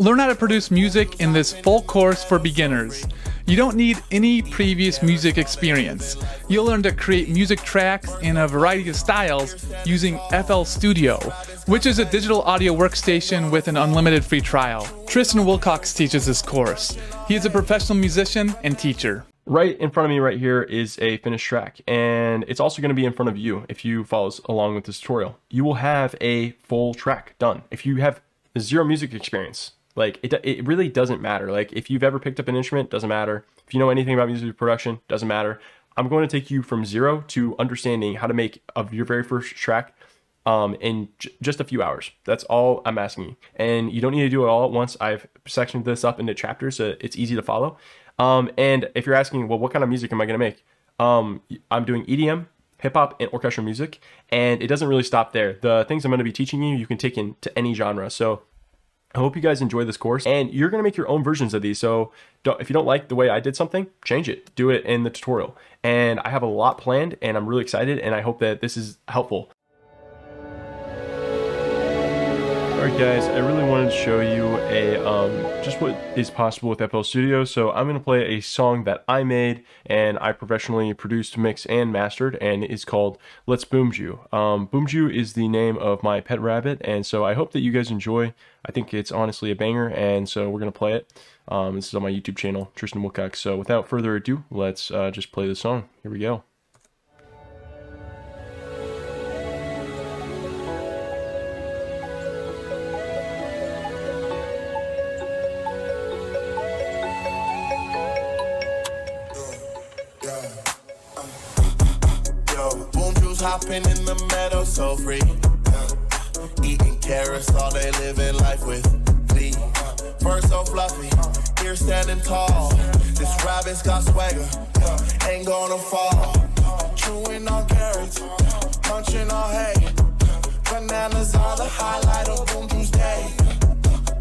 Learn how to produce music in this full course for beginners. You don't need any previous music experience. You'll learn to create music tracks in a variety of styles using FL Studio, which is a digital audio workstation with an unlimited free trial. Tristan Wilcox teaches this course. He is a professional musician and teacher. Right in front of me right here is a finished track, and it's also going to be in front of you if you follow along with this tutorial. You will have a full track done. If you have zero music experience, like it really doesn't matter. Like if you've ever picked up an instrument, doesn't matter. If you know anything about music production, doesn't matter. I'm going to take you from zero to understanding how to make of your very first track in just a few hours. That's all I'm asking you. And you don't need to do it all at once. I've sectioned this up into chapters so it's easy to follow. And if you're asking, well, what kind of music am I going to make? I'm doing EDM, hip hop, and orchestral music, and it doesn't really stop there. The things I'm going to be teaching you, you can take into any genre. So I hope you guys enjoy this course, and you're going to make your own versions of these. So if you don't like the way I did something, change it, do it in the tutorial. And I have a lot planned, and I'm really excited, and I hope that this is helpful. Alright guys, I really wanted to show you just what is possible with FL Studio. So I'm going to play a song that I made and I professionally produced, mixed, and mastered, and it's called Let's Boomju. Boomju is the name of my pet rabbit, and so I hope that you guys enjoy. I think it's honestly a banger, and so we're going to play it. This is on my YouTube channel, Tristan Wilcox. So without further ado, let's just play the song. Here we go. Hopping in the meadow, so free. Eating carrots all day, living life with glee. Fur so fluffy, ears standing tall. This rabbit's got swagger, ain't gonna fall. Chewing on carrots, munching on hay. Bananas are the highlight of Boomju's day.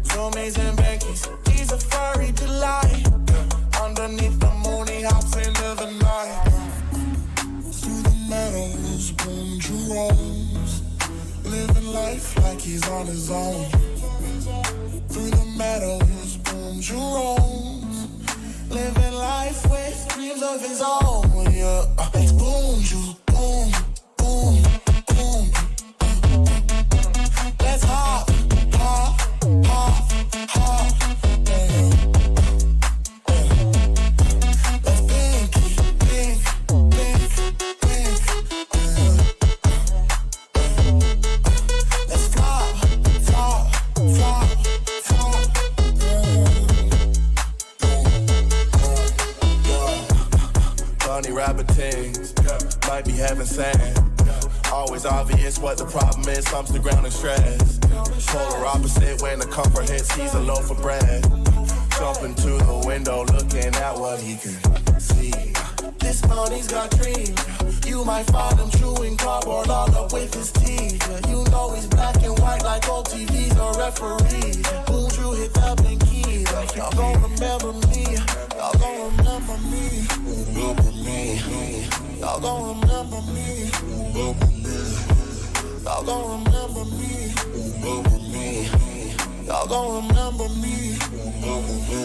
Zoomies and bankies, he's a furry delight. Underneath the moon, he hops into the night. Meadows, Boomju roams, living life like he's on his own. Through the meadows, Boomju roams, living life with dreams of his own. Yeah, Boomju, boom, boom, boom. Let's hop, hop, hop, hop. Let's pinky, pink, pink. Rabbitings might be having sand. Always obvious what the problem is. Bumps the ground in stress. Polar opposite when the comfort hits. He's a loaf of bread. Jumping to the window, looking at what he can see. This pony's got dreams. You might find him chewing cardboard all up with his teeth. You know he's black and white like old TVs or referees. Boomju hit the pink key. Y'all gon' remember me. Y'all gon' remember me. Remember me. Y'all gon' remember me. Remember me. Y'all gon' remember me. Remember me. Y'all gon' remember me. Remember me.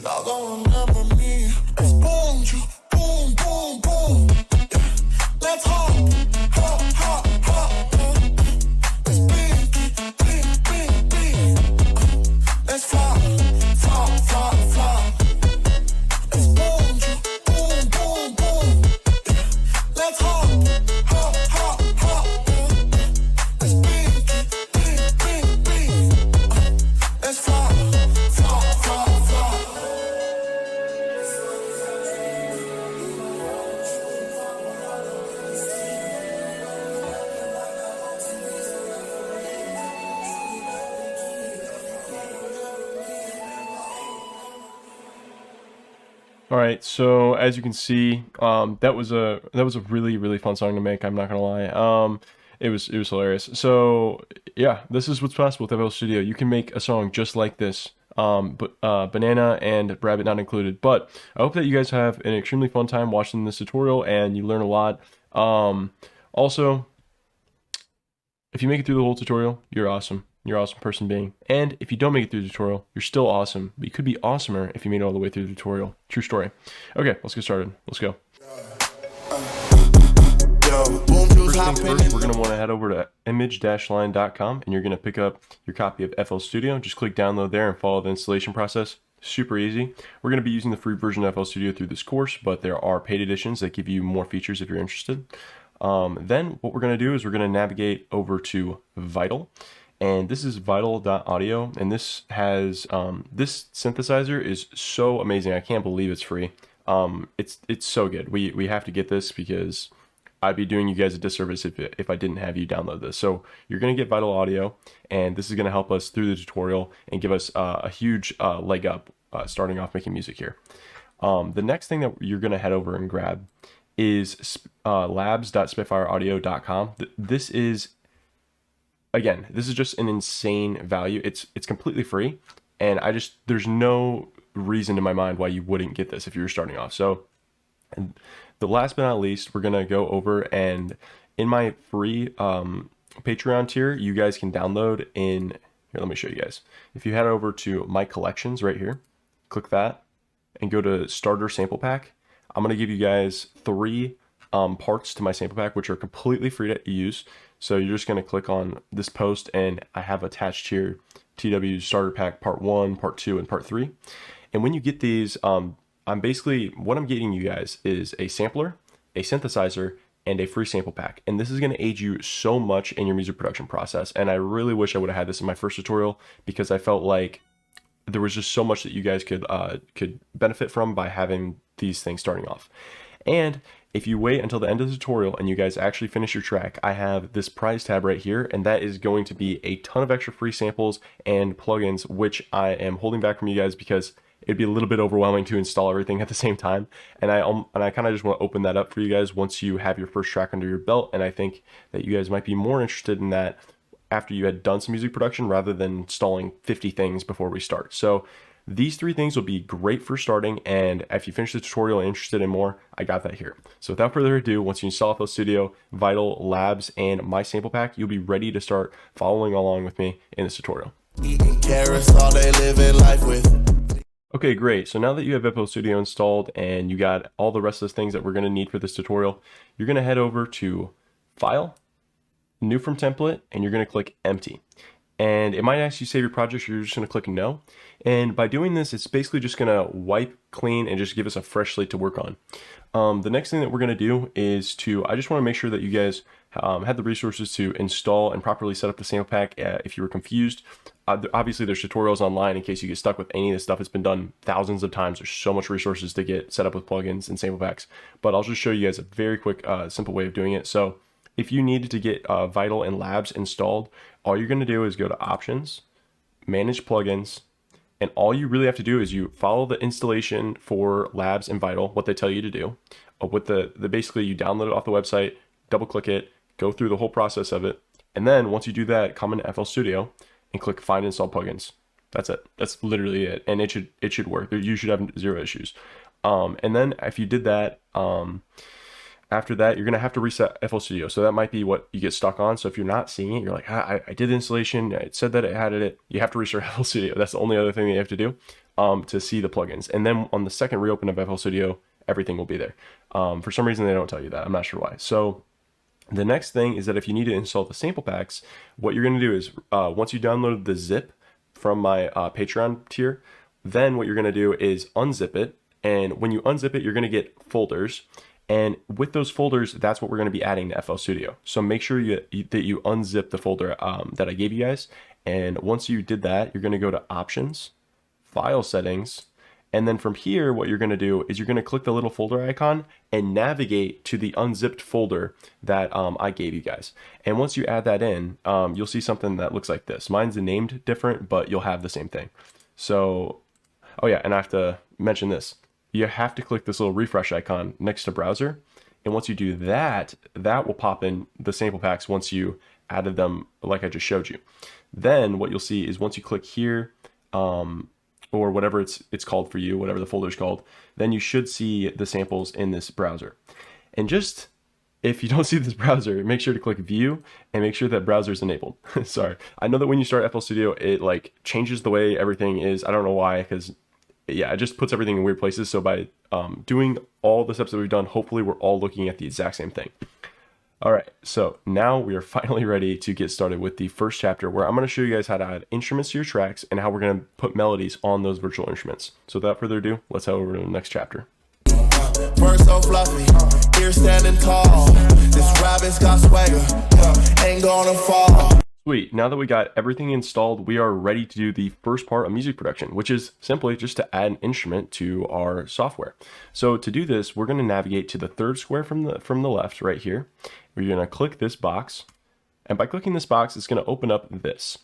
Y'all gon' remember me. It's Boomju. Boom, boom, boom. Let's hop, hop, hop, hop. It's bing, bing, bing, bing. Let's flop, flop, flop, flop. It's Boomju, boom, boom, boom. Let's hop, hop, hop, hop. It's bing, bing, bing, bing. Let's flop, flop, flop, flop. All right, so as you can see, that was a really fun song to make. I'm not gonna lie. It was hilarious. So yeah, this is what's possible with FL Studio. You can make a song just like this, but banana and rabbit not included. But I hope that you guys have an extremely fun time watching this tutorial and you learn a lot. Also, if you make it through the whole tutorial, you're awesome. You're an awesome person being. And if you don't make it through the tutorial, you're still awesome. But you could be awesomer if you made it all the way through the tutorial. True story. Okay, let's get started. Let's go. First things first, we're going to want to head over to image-line.com and you're going to pick up your copy of FL Studio. Just click download there and follow the installation process. Super easy. We're going to be using the free version of FL Studio through this course, but there are paid editions that give you more features if you're interested. Then what we're going to do is we're going to navigate over to Vital. And this is vital.audio, and this has this synthesizer is so amazing. I can't believe it's free. It's so good. We have to get this because I'd be doing you guys a disservice if I didn't have you download this. So you're going to get Vital Audio, and this is going to help us through the tutorial and give us a huge leg up starting off making music here. The next thing that you're going to head over and grab is labs.spitfireaudio.com. This is, again, this is just an insane value. It's completely free, and there's no reason in my mind why you wouldn't get this if you're starting off. So the last but not least, we're gonna go over, and in my free Patreon tier, you guys can download here, let me show you guys. If you head over to my collections right here, click that and go to starter sample pack. I'm gonna give you guys 3 parts to my sample pack, which are completely free to use. So you're just gonna click on this post, and I have attached here TW starter pack part 1, part 2, and part 3. And when you get these, what I'm getting you guys is a sampler, a synthesizer, and a free sample pack. And this is going to aid you so much in your music production process. And I really wish I would have had this in my first tutorial, because I felt like there was just so much that you guys could benefit from by having these things starting off. And if you wait until the end of the tutorial and you guys actually finish your track, I have this prize tab right here, and that is going to be a ton of extra free samples and plugins, which I am holding back from you guys because it'd be a little bit overwhelming to install everything at the same time. And I kind of just want to open that up for you guys once you have your first track under your belt. And I think that you guys might be more interested in that after you had done some music production rather than installing 50 things before we start. So these 3 things will be great for starting. And if you finish the tutorial and interested in more, I got that here. So without further ado, once you install FL Studio, Vital, Labs, and my sample pack, you'll be ready to start following along with me in this tutorial. Eating carrots all day, living life with. Okay, great. So now that you have FL Studio installed and you got all the rest of the things that we're going to need for this tutorial, you're going to head over to File, New from Template, and you're going to click Empty. And it might ask you save your project, so you're just going to click No. And by doing this, it's basically just going to wipe clean and just give us a fresh slate to work on. The next thing that we're going to do is I just want to make sure that you guys have the resources to install and properly set up the sample pack. If you were confused, obviously there's tutorials online in case you get stuck with any of this stuff. It's been done thousands of times. There's so much resources to get set up with plugins and sample packs, but I'll just show you guys a very quick, simple way of doing it. So if you needed to get Vital and Labs installed, all you're going to do is go to Options, Manage Plugins, and all you really have to do is you follow the installation for Labs and Vital, what they tell you to do. With basically you download it off the website, double click it, go through the whole process of it, and then once you do that, come into FL Studio and click Find Install Plugins. That's it. That's literally it, and it should work. You should have 0 issues. And then if you did that, after that, you're gonna have to reset FL Studio. So that might be what you get stuck on. So if you're not seeing it, you're like, I did the installation, it said that it had it. You have to restart FL Studio. That's the only other thing that you have to do to see the plugins. And then on the second reopen of FL Studio, everything will be there. For some reason, they don't tell you that. I'm not sure why. So the next thing is that if you need to install the sample packs, what you're going to do is once you download the zip from my Patreon tier, then what you're going to do is unzip it. And when you unzip it, you're going to get folders. And with those folders, that's what we're going to be adding to FL Studio. So make sure that you unzip the folder that I gave you guys. And once you did that, you're going to go to Options, File Settings, and then from here, what you're going to do is you're going to click the little folder icon and navigate to the unzipped folder that I gave you guys. And once you add that in, you'll see something that looks like this. Mine's named different, but you'll have the same thing. So, oh yeah, and I have to mention this. You have to click this little refresh icon next to browser. And once you do that, that will pop in the sample packs once you added them like I just showed you. Then what you'll see is once you click here, or whatever it's called for you, whatever the folder is called, then you should see the samples in this browser. And just if you don't see this browser, make sure to click view and make sure that browser is enabled. Sorry. I know that when you start FL Studio, it like changes the way everything is. I don't know why, because yeah, it just puts everything in weird places. So by doing all the steps that we've done, hopefully we're all looking at the exact same thing. All right, so now we are finally ready to get started with the first chapter, where I'm going to show you guys how to add instruments to your tracks and how we're going to put melodies on those virtual instruments. So without further ado, let's head over to the next chapter. First so fluffy, here standing tall. This rabbit's got swagger, ain't gonna fall. Sweet, now that we got everything installed, we are ready to do the first part of music production, which is simply just to add an instrument to our software. So to do this, we're going to navigate to the third square from the left right here. We're going to click this box, and by clicking this box, it's going to open up this.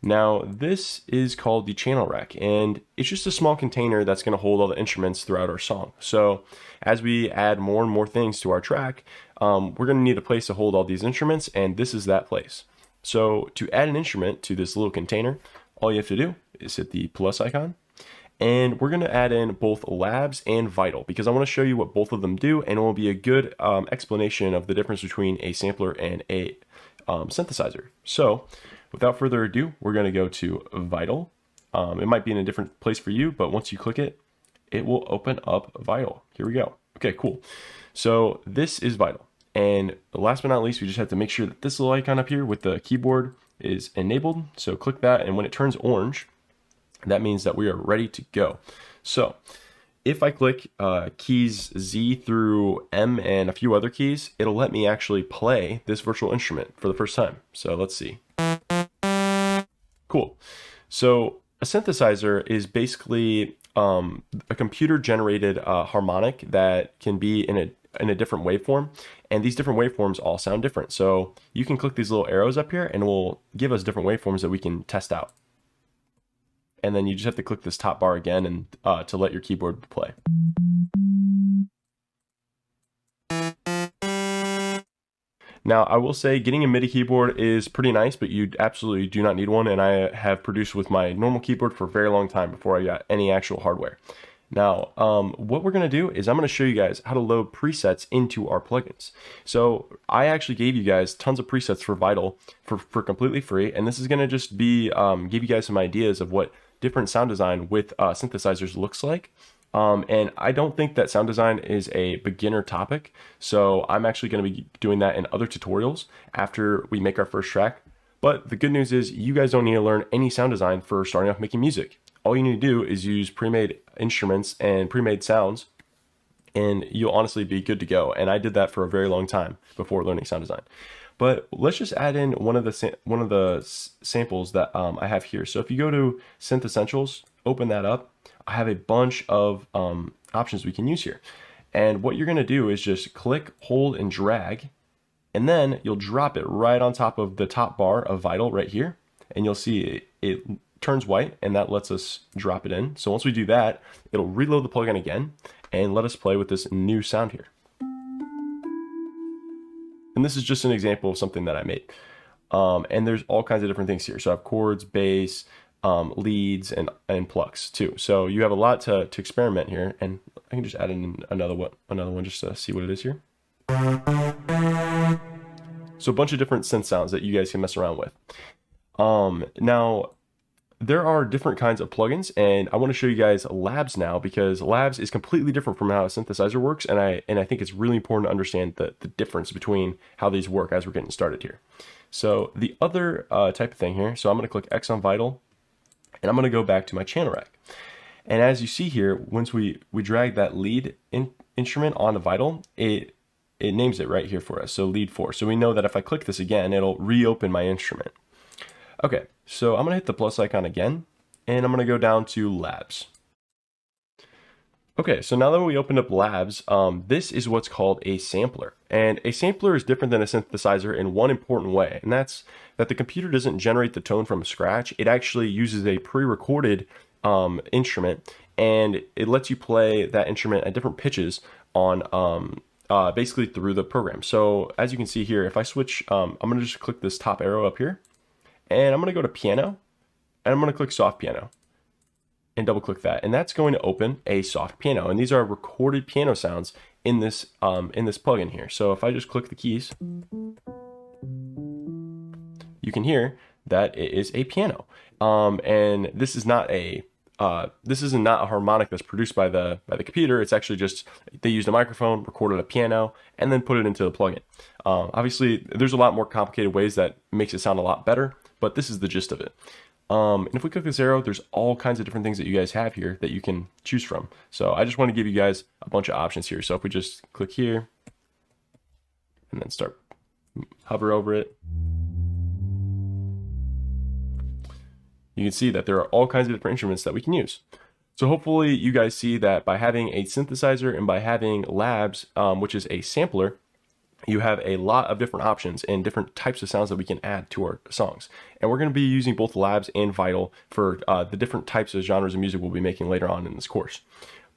Now, this is called the channel rack, and it's just a small container that's going to hold all the instruments throughout our song. So as we add more and more things to our track, we're going to need a place to hold all these instruments, and this is that place. So to add an instrument to this little container, all you have to do is hit the plus icon, and we're going to add in both labs and vital, because I want to show you what both of them do, and it will be a good explanation of the difference between a sampler and a synthesizer. So without further ado, we're going to go to vital. It might be in a different place for you, but once you click it, it will open up vital. Here we go. Okay, cool. So this is vital. And last but not least, we just have to make sure that this little icon up here with the keyboard is enabled. So click that, and when it turns orange, that means that we are ready to go. So if I click keys Z through M and a few other keys, it'll let me actually play this virtual instrument for the first time. So let's see. Cool. So a synthesizer is basically a computer-generated harmonic that can be in a different waveform, and these different waveforms all sound different. So you can click these little arrows up here, and it will give us different waveforms that we can test out. And then you just have to click this top bar again and to let your keyboard play. Now, I will say getting a MIDI keyboard is pretty nice, but you absolutely do not need one, and I have produced with my normal keyboard for a very long time before I got any actual hardware. Now, what we're going to do is I'm going to show you guys how to load presets into our plugins. So I actually gave you guys tons of presets for Vital for completely free, and this is going to just be give you guys some ideas of what different sound design with synthesizers looks like. And I don't think that sound design is a beginner topic, so I'm actually going to be doing that in other tutorials after we make our first track. But the good news is you guys don't need to learn any sound design for starting off making music. All you need to do is use pre-made instruments and pre-made sounds, and you'll honestly be good to go. And I did that for a very long time before learning sound design. But let's just add in one of the samples that I have here. So if you go to Synth Essentials, open that up, I have a bunch of options we can use here. And what you're going to do is just click, hold, and drag, and then you'll drop it right on top of the top bar of Vital right here, and you'll see it turns white, and that lets us drop it in. So once we do that, it'll reload the plugin again and let us play with this new sound here. And this is just an example of something that I made. And there's all kinds of different things here. So I have chords, bass, leads, and plucks too. So you have a lot to experiment here, and I can just add in another one just to see what it is here. So a bunch of different synth sounds that you guys can mess around with. Now, there are different kinds of plugins, and I want to show you guys Labs now, because Labs is completely different from how a synthesizer works, and I think it's really important to understand the difference between how these work as we're getting started here. So the other type of thing here, so I'm going to click X on Vital, and I'm going to go back to my channel rack. And as you see here, once we drag that lead instrument onto Vital, it names it right here for us, so lead 4. So we know that if I click this again, it'll reopen my instrument. Okay, so I'm going to hit the plus icon again, and I'm going to go down to Labs. Okay, so now that we opened up Labs, this is what's called a sampler. And a sampler is different than a synthesizer in one important way, and that's that the computer doesn't generate the tone from scratch. It actually uses a pre-recorded instrument, and it lets you play that instrument at different pitches on basically through the program. So as you can see here, if I switch, I'm going to just click this top arrow up here, and I'm going to go to piano, and I'm going to click soft piano and double click that. And that's going to open a soft piano. And these are recorded piano sounds. in this plugin here. So if I just click the keys, you can hear that it is a piano. And this is not a harmonic that's produced by the computer. It's actually just, they used a microphone, recorded a piano, and then put it into the plugin. Obviously, there's a lot more complicated ways that makes it sound a lot better, but this is the gist of it. And if we click this arrow, there's all kinds of different things that you guys have here that you can choose from. So I just want to give you guys a bunch of options here. So if we just click here and then hover over it, you can see that there are all kinds of different instruments that we can use. So hopefully you guys see that by having a synthesizer and by having Labs, which is a sampler, you have a lot of different options and different types of sounds that we can add to our songs. And we're going to be using both Labs and Vital for the different types of genres of music we'll be making later on in this course.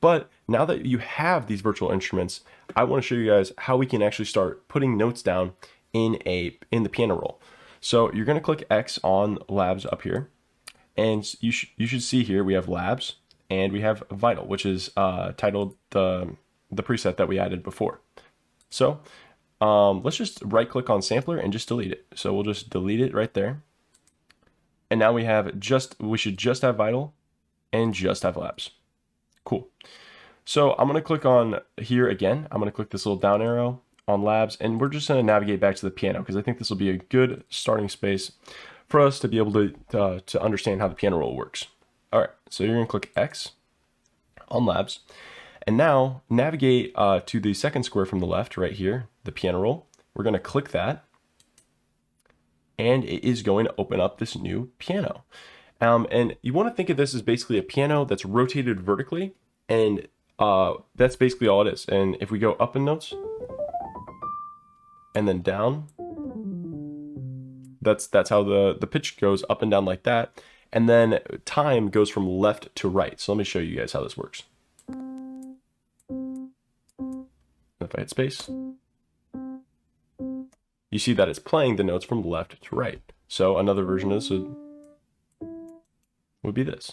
But now that you have these virtual instruments, I want to show you guys how we can actually start putting notes down in the piano roll. So you're going to click X on Labs up here. And you should see here we have Labs and we have Vital, which is titled the preset that we added before. So let's just right click on sampler and just delete it. So we'll just delete it right there. And now we should just have Vital and just have Labs. Cool. So I'm going to click on here again. I'm going to click this little down arrow on Labs, and we're just going to navigate back to the piano because I think this will be a good starting space for us to be able to understand how the piano roll works. All right, so you're going to click X on Labs, and now navigate to the second square from the left right here, the piano roll. We're going to click that, and it is going to open up this new piano. And you want to think of this as basically a piano that's rotated vertically, and that's basically all it is. And if we go up in notes and then down, that's how the pitch goes up and down like that. And then time goes from left to right. So let me show you guys how this works. If I hit space, you see that it's playing the notes from left to right. So another version of this would be this.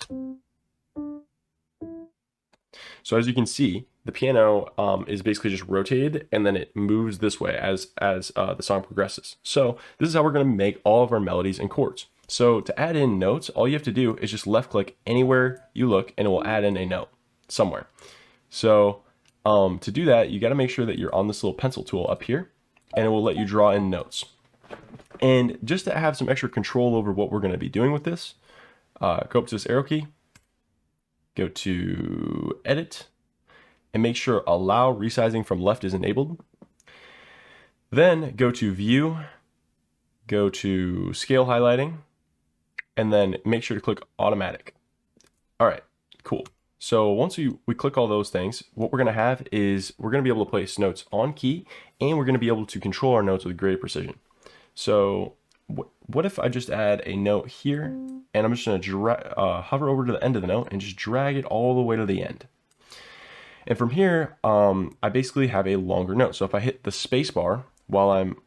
So as you can see, the piano is basically just rotated, and then it moves this way as the song progresses. So this is how we're going to make all of our melodies and chords. So to add in notes, all you have to do is just left click anywhere you look, and it will add in a note somewhere. So to do that, you got to make sure that you're on this little pencil tool up here, and it will let you draw in notes. And just to have some extra control over what we're going to be doing with this, go up to this arrow key, go to edit, and make sure allow resizing from left is enabled. Then go to view, go to scale highlighting, and then make sure to click automatic. All right, cool. So once we click all those things, what we're going to have is we're going to be able to place notes on key, and we're going to be able to control our notes with greater precision. So what if I just add a note here, and I'm just going to hover over to the end of the note and just drag it all the way to the end. And from here, I basically have a longer note. So if I hit the space bar while I'm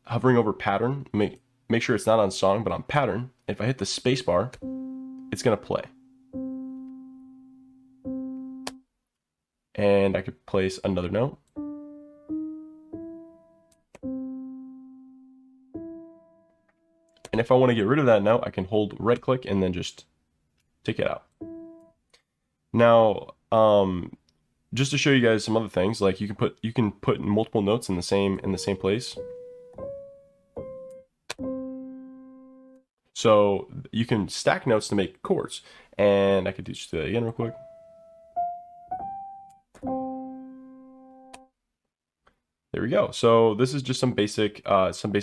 hovering over pattern, make sure it's not on song, but on pattern. If I hit the space bar, it's going to play. And I could place another note. And if I want to get rid of that note, I can hold right click and then just take it out. Now, just to show you guys some other things, like you can put multiple notes in the same place. So you can stack notes to make chords. And I could just do that again real quick. There we go. So this is just some basic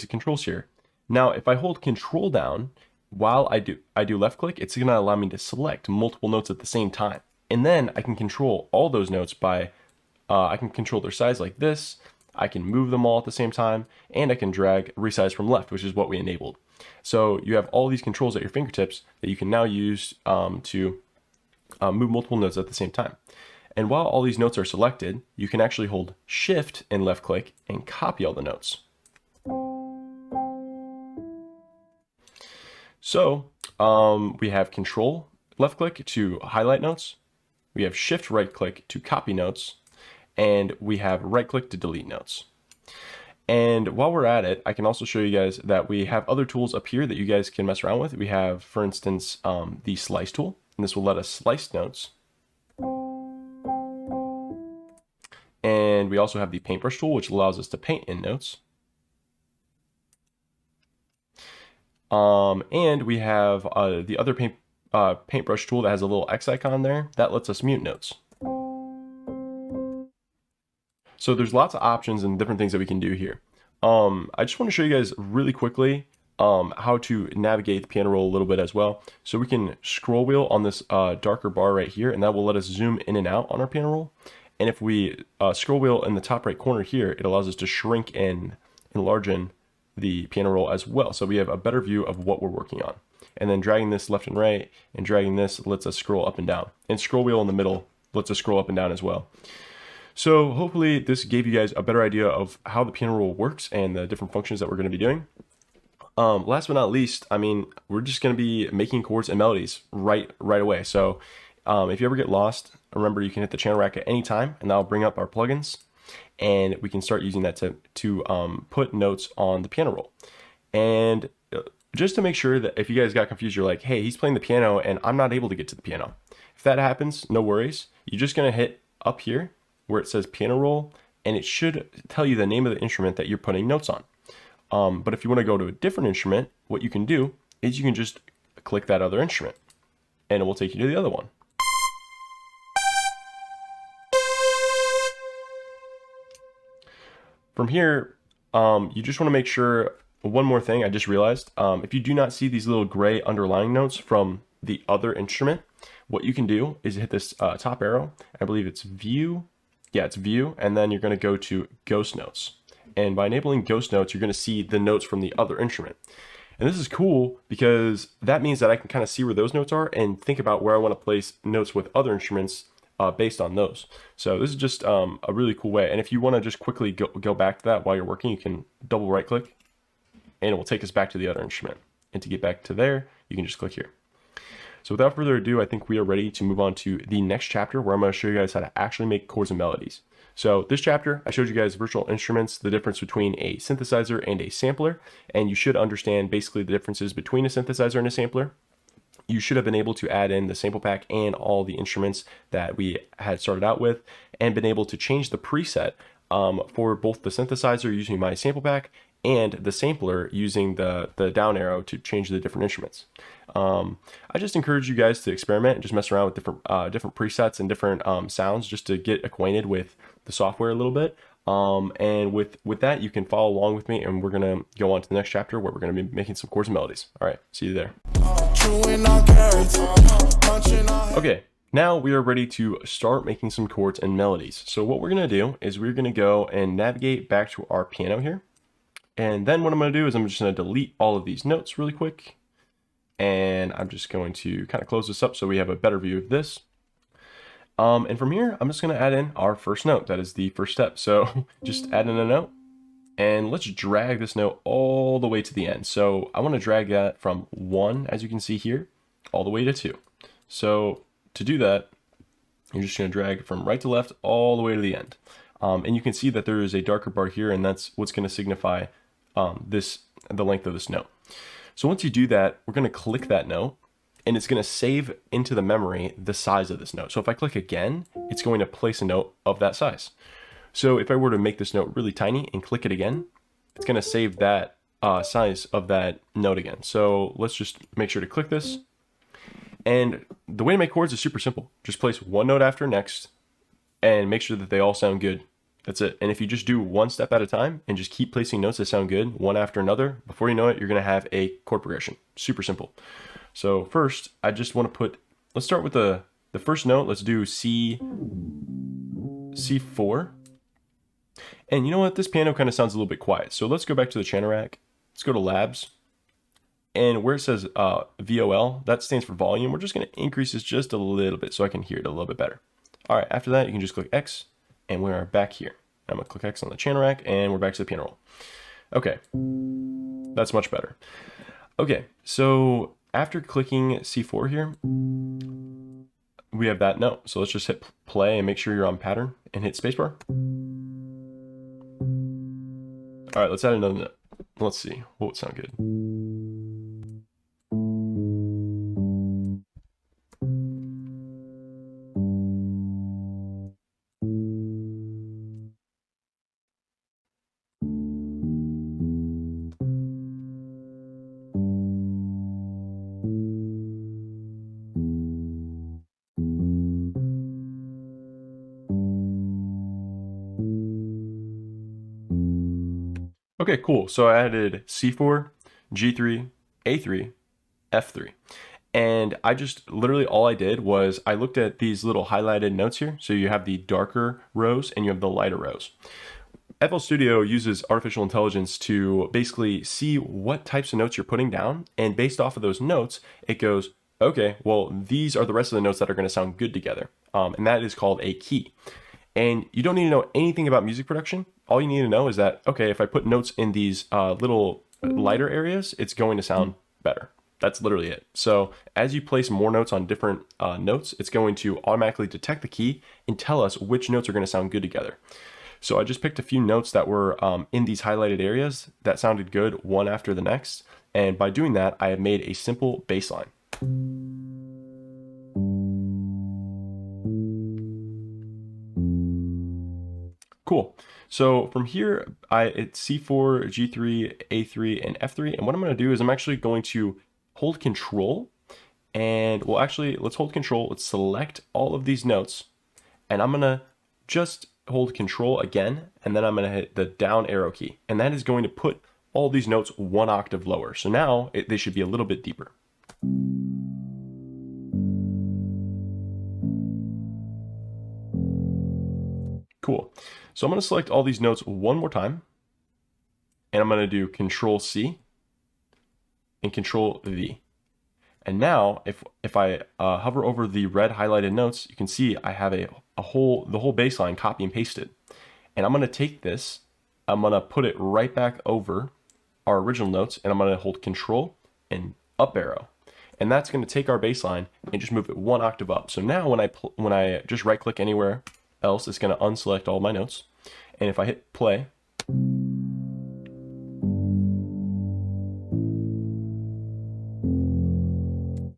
controls here. Now, if I hold Control down while I do left click, it's going to allow me to select multiple notes at the same time. And then I can control all those notes by, I can control their size like this. I can move them all at the same time, and I can drag resize from left, which is what we enabled. So you have all these controls at your fingertips that you can now use to move multiple notes at the same time. And while all these notes are selected, you can actually hold Shift and left click and copy all the notes. So we have Control left click to highlight notes. We have Shift right click to copy notes. and we have right click to delete notes. And while we're at it, I can also show you guys that we have other tools up here that you guys can mess around with. We have, for instance, the slice tool, and this will let us slice notes. And we also have the paintbrush tool, which allows us to paint in notes. And we have the other paintbrush tool that has a little X icon there that lets us mute notes. So there's lots of options and different things that we can do here. I just want to show you guys really quickly how to navigate the piano roll a little bit as well. So we can scroll wheel on this darker bar right here, and that will let us zoom in and out on our piano roll. And if we scroll wheel in the top right corner here, it allows us to shrink and enlarge the piano roll as well. So we have a better view of what we're working on. And then dragging this left and right and dragging this lets us scroll up and down. And scroll wheel in the middle lets us scroll up and down as well. So hopefully this gave you guys a better idea of how the piano roll works and the different functions that we're going to be doing. Last but not least, I mean, we're just going to be making chords and melodies right away. So if you ever get lost, remember you can hit the channel rack at any time, and that'll bring up our plugins, and we can start using that to put notes on the piano roll. And just to make sure that if you guys got confused, you're like, hey, he's playing the piano and I'm not able to get to the piano. If that happens, no worries. You're just going to hit up here where it says piano roll, and it should tell you the name of the instrument that you're putting notes on. But if you want to go to a different instrument, what you can do is you can just click that other instrument, and it will take you to the other one. From here, you just want to make sure, one more thing I just realized, if you do not see these little gray underlying notes from the other instrument, what you can do is hit this top arrow. I believe it's view. Yeah, it's view, and then you're going to go to ghost notes. And by enabling ghost notes, you're going to see the notes from the other instrument. And this is cool because that means that I can kind of see where those notes are and think about where I want to place notes with other instruments based on those. So this is just a really cool way. And if you want to just quickly go back to that while you're working, you can double right click and it will take us back to the other instrument. And to get back to there, you can just click here. So without further ado, I think we are ready to move on to the next chapter where I'm going to show you guys how to actually make chords and melodies. So this chapter, I showed you guys virtual instruments, the difference between a synthesizer and a sampler, and you should understand basically the differences between a synthesizer and a sampler. You should have been able to add in the sample pack and all the instruments that we had started out with, and been able to change the preset for both the synthesizer using my sample pack and the sampler using the down arrow to change the different instruments. I just encourage you guys to experiment and just mess around with different presets and different sounds just to get acquainted with the software a little bit. And with that, you can follow along with me, and we're going to go on to the next chapter where we're going to be making some chords and melodies. All right, see you there. Okay, now we are ready to start making some chords and melodies. So what we're going to do is we're going to go and navigate back to our piano here. And then what I'm going to do is I'm just going to delete all of these notes really quick. And I'm just going to kind of close this up so we have a better view of this. And from here, I'm just going to add in our first note. That is the first step. So just add in a note. And let's drag this note all the way to the end. So I want to drag that from 1, as you can see here, all the way to 2. So to do that, you're just going to drag from right to left all the way to the end. And you can see that there is a darker bar here, and that's what's going to signify the length of this note. So once you do that, we're going to click that note, and it's going to save into the memory the size of this note. So if I click again, it's going to place a note of that size. So if I were to make this note really tiny and click it again, it's going to save that size of that note again. So let's just make sure to click this. And the way to make chords is super simple. Just place one note after next and make sure that they all sound good. That's it. And if you just do one step at a time and just keep placing notes that sound good one after another, before you know it, you're going to have a chord progression. Super simple. So first, I just want to let's start with the first note. Let's do C4. And you know what? This piano kind of sounds a little bit quiet. So let's go back to the channel rack. Let's go to labs. And where it says VOL, that stands for volume. We're just going to increase this just a little bit so I can hear it a little bit better. All right, after that, you can just click X, and we are back here. I'm going to click X on the channel rack, and we're back to the piano roll. Okay, that's much better. Okay, so after clicking C4 here, we have that note. So let's just hit play and make sure you're on pattern and hit spacebar. All right, let's add another note. Let's see what would sound good. Okay, cool. So I added C4, G3, A3, F3. And I just literally all I did was I looked at these little highlighted notes here. So you have the darker rows and you have the lighter rows. FL Studio uses artificial intelligence to basically see what types of notes you're putting down. And based off of those notes, it goes, okay, well, these are the rest of the notes that are going to sound good together. And that is called a key. And you don't need to know anything about music production. All you need to know is that, okay, if I put notes in these little lighter areas, it's going to sound better. That's literally it. So as you place more notes on different notes, it's going to automatically detect the key and tell us which notes are going to sound good together. So I just picked a few notes that were in these highlighted areas that sounded good one after the next. And by doing that, I have made a simple bass line. Cool. So from here, it's C4, G3, A3, and F3. And what I'm going to do is I'm actually going to hold Control. And well, actually, let's hold Control. Let's select all of these notes. And I'm going to just hold Control again. And then I'm going to hit the down arrow key. And that is going to put all these notes one octave lower. So now they should be a little bit deeper. Cool. So I'm going to select all these notes one more time. And I'm going to do Control C and Control V. And now if I hover over the red highlighted notes, you can see I have the whole bass line copy and pasted. And I'm going to take this, I'm going to put it right back over our original notes, and I'm going to hold Control and up arrow. And that's going to take our bass line and just move it one octave up. So now when I just right click anywhere else, it's going to unselect all my notes. And if I hit play,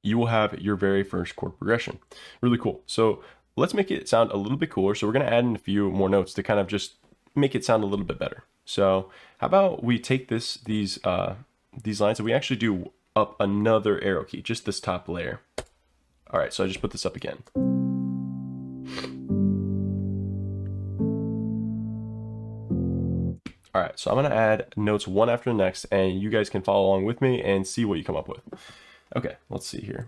you will have your very first chord progression. Really cool. So let's make it sound a little bit cooler. So we're going to add in a few more notes to kind of just make it sound a little bit better. So how about we take these lines and we actually do up another arrow key, just this top layer. All right, so I just put this up again. All right, so I'm gonna add notes one after the next, and you guys can follow along with me and see what you come up with. Okay, let's see here.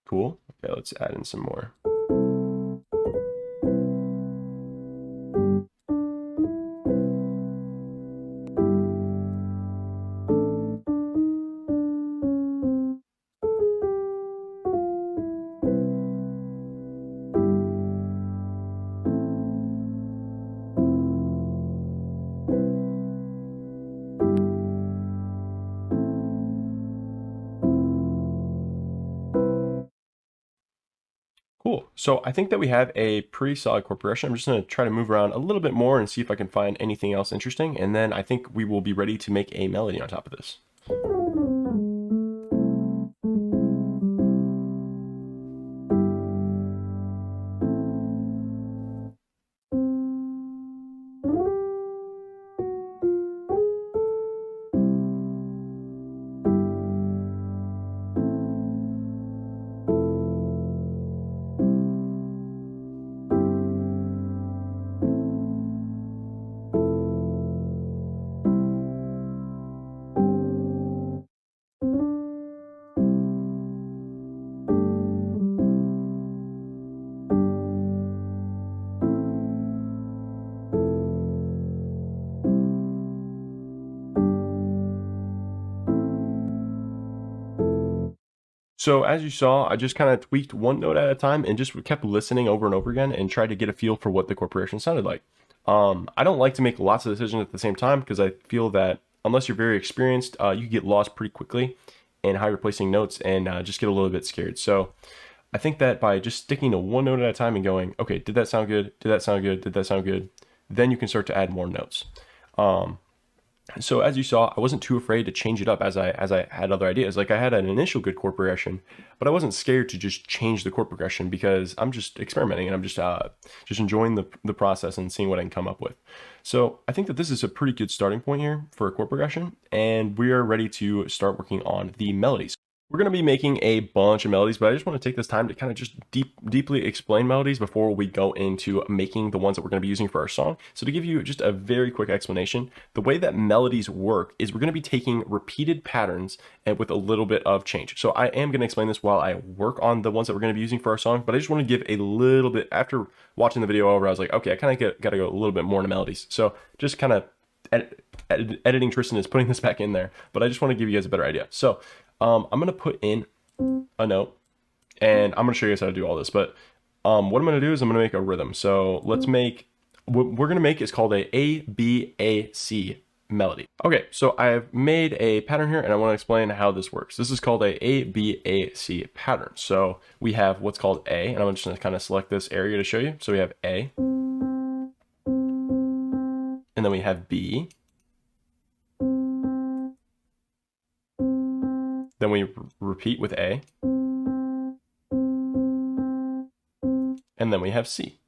Cool. Okay, let's add in some more. Cool. So I think that we have a pretty solid chord progression. I'm just going to try to move around a little bit more and see if I can find anything else interesting. And then I think we will be ready to make a melody on top of this. So as you saw, I just kind of tweaked one note at a time and just kept listening over and over again and tried to get a feel for what the corporation sounded like. I don't like to make lots of decisions at the same time because I feel that unless you're very experienced, you get lost pretty quickly in how you're placing notes and just get a little bit scared. So I think that by just sticking to one note at a time and going, okay, did that sound good? Did that sound good? Did that sound good? Then you can start to add more notes. So as you saw, I wasn't too afraid to change it up as I had other ideas. Like I had an initial good chord progression, but I wasn't scared to just change the chord progression because I'm just experimenting and I'm just enjoying the process and seeing what I can come up with. So I think that this is a pretty good starting point here for a chord progression, and we are ready to start working on the melodies. We're going to be making a bunch of melodies, but I just want to take this time to kind of just deeply explain melodies before we go into making the ones that we're going to be using for our song. So to give you just a very quick explanation, the way that melodies work is we're going to be taking repeated patterns and with a little bit of change. So I am going to explain this while I work on the ones that we're going to be using for our song, but I just want to give a little bit, after watching the video over, I was like, okay, I kind of got to go a little bit more into melodies. So just kind of editing Tristan is putting this back in there, but I just want to give you guys a better idea. So I'm going to put in a note and I'm going to show you guys how to do all this, but what I'm going to do is I'm going to make a rhythm. So let's make, what we're going to make is called a B, A, C melody. Okay, so I've made a pattern here and I want to explain how this works. This is called a B, A, C pattern. So we have what's called A, and I'm just going to kind of select this area to show you. So we have A, and then we have B, then we repeat with A, and then we have C.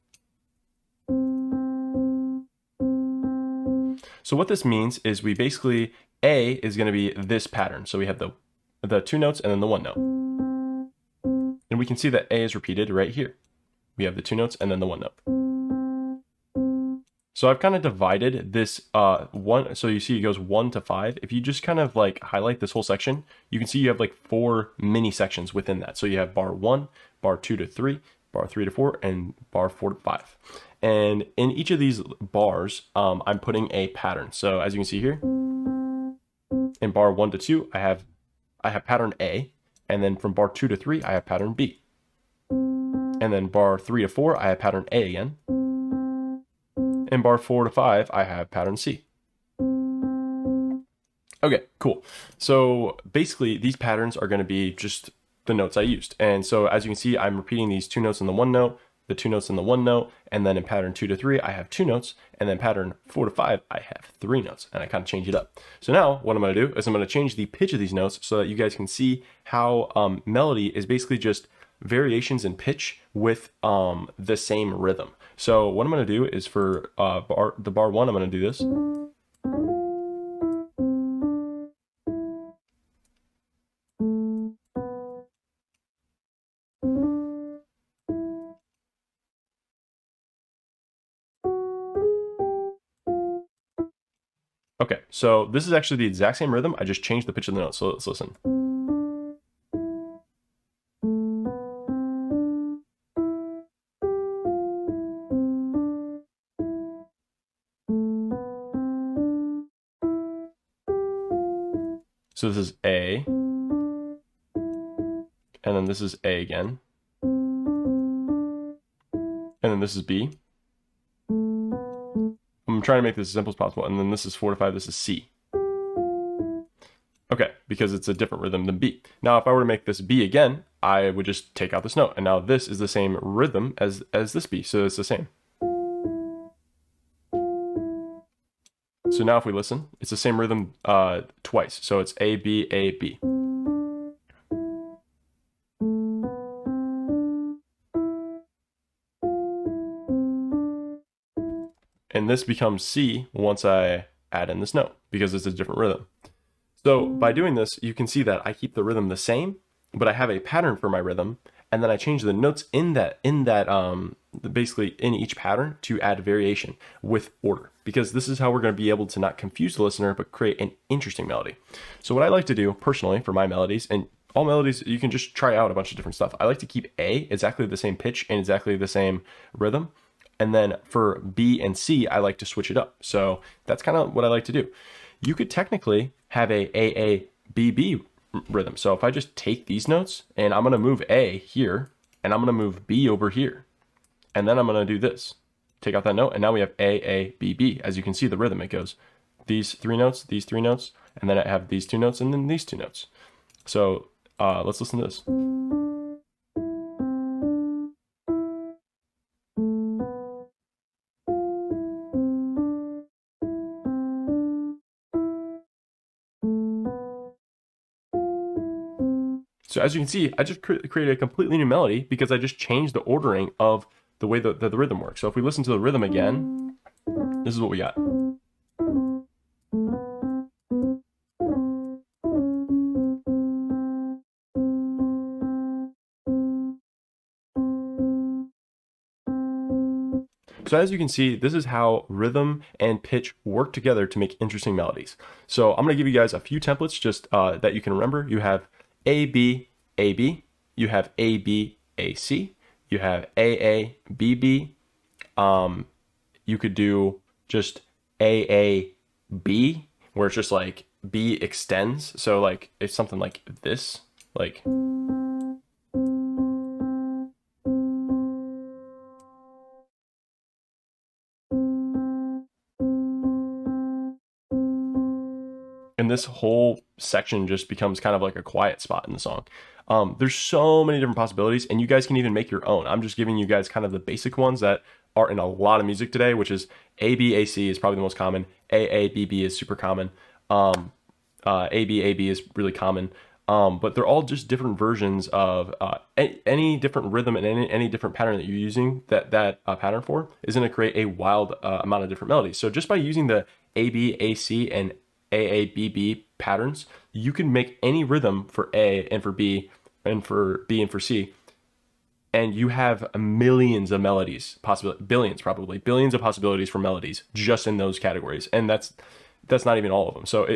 So what this means is we basically, A is going to be this pattern. So we have the two notes and then the one note. And we can see that A is repeated right here. We have the two notes and then the one note. So I've kind of divided this one, so you see it goes 1 to 5. If you just kind of like highlight this whole section, you can see you have like 4 mini sections within that. So you have bar 1, bar 2 to 3, bar 3 to 4, and bar 4 to 5. And in each of these bars, I'm putting a pattern. So as you can see here, in bar 1 to 2, I have pattern A, and then from bar 2 to 3, I have pattern B. And then bar 3 to 4, I have pattern A again. In bar 4 to 5, I have pattern C. Okay, cool. So basically, these patterns are going to be just the notes I used. And so as you can see, I'm repeating these two notes in the one note, the two notes in the one note, and then in pattern 2 to 3, I have 2 notes, and then pattern 4 to 5, I have 3 notes, and I kind of change it up. So now what I'm going to do is I'm going to change the pitch of these notes so that you guys can see how melody is basically just variations in pitch with the same rhythm. So what I'm going to do is for the bar 1, I'm going to do this. Okay, so this is actually the exact same rhythm. I just changed the pitch of the notes. So let's listen. So this is A, and then this is A again, and then this is B. I'm trying to make this as simple as possible, and then this is 4 to 5, this is C. Okay, because it's a different rhythm than B. Now, if I were to make this B again, I would just take out this note, and now this is the same rhythm as this B, so it's the same. So now if we listen, it's the same rhythm twice. So it's A, B, A, B. And this becomes C once I add in this note because it's a different rhythm. So by doing this, you can see that I keep the rhythm the same, but I have a pattern for my rhythm, and then I change the notes in that basically in each pattern to add variation with order, because this is how we're going to be able to not confuse the listener, but create an interesting melody. So what I like to do personally for my melodies, and all melodies, you can just try out a bunch of different stuff. I like to keep A exactly the same pitch and exactly the same rhythm. And then for B and C, I like to switch it up. So that's kind of what I like to do. You could technically have a B rhythm. So if I just take these notes and I'm going to move A here and I'm going to move B over here, and then I'm going to do this, take out that note, and now we have A, B, B. As you can see, the rhythm, it goes these 3 notes, and then I have these 2 notes and then these 2 notes. So let's listen to this. So as you can see, I just created a completely new melody because I just changed the ordering of the way that the rhythm works. So if we listen to the rhythm again, this is what we got. So as you can see, this is how rhythm and pitch work together to make interesting melodies. So I'm going to give you guys a few templates just that you can remember. You have A, B, A, B. You have A, B, A, C. You have A, A, B, B. You could do just A, A, B, where it's just like B extends. So like it's something like this, like. And this whole section just becomes kind of like a quiet spot in the song. There's so many different possibilities, and you guys can even make your own. I'm just giving you guys kind of the basic ones that are in a lot of music today, which is A, B, A, C is probably the most common. A, B, B is super common. A, B, A, B is really common. But they're all just different versions of any different rhythm and any different pattern that you're using that pattern for is going to create a wild amount of different melodies. So just by using the A, B, A, C, and A, B, B patterns, you can make any rhythm for A and for B and for B and for C. And you have millions of melodies, billions of possibilities for melodies just in those categories. And that's not even all of them. So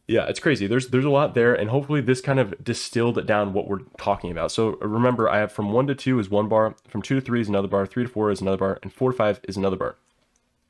it's crazy. There's a lot there, and hopefully this kind of distilled down what we're talking about. So remember, I have from 1 to 2 is 1 bar, from 2 to 3 is another bar, 3 to 4 is another bar, and 4 to 5 is another bar.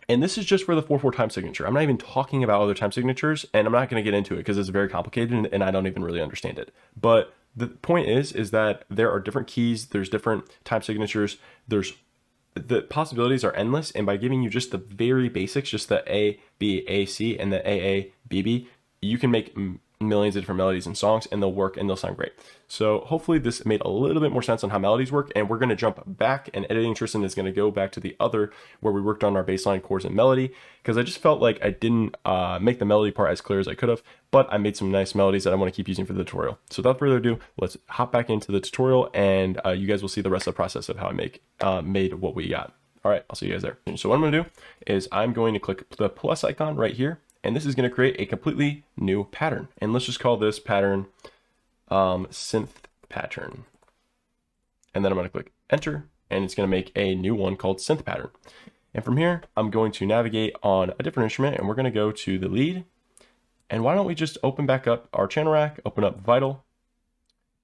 And this is just for the 4/4 time signature. I'm not even talking about other time signatures, and I'm not going to get into it because it's very complicated and I don't even really understand it. But the point is that there are different keys, there's different time signatures, the possibilities are endless. And by giving you just the very basics, just the A, B, A, C, and the A, B, B, you can make millions of different melodies and songs, and they'll work and they'll sound great. So hopefully this made a little bit more sense on how melodies work, and we're going to jump back, and editing Tristan is going to go back to the other where we worked on our bassline, chords, and melody, because I just felt like I didn't make the melody part as clear as I could have, but I made some nice melodies that I want to keep using for the tutorial. So without further ado, let's hop back into the tutorial, and you guys will see the rest of the process of how I made what we got. All right, I'll see you guys there. So what I'm going to do is I'm going to click the plus icon right here, and this is going to create a completely new pattern. And let's just call this pattern synth pattern. And then I'm going to click enter, and it's going to make a new one called synth pattern. And from here, I'm going to navigate on a different instrument, and we're going to go to the lead. And why don't we just open back up our channel rack, open up Vital,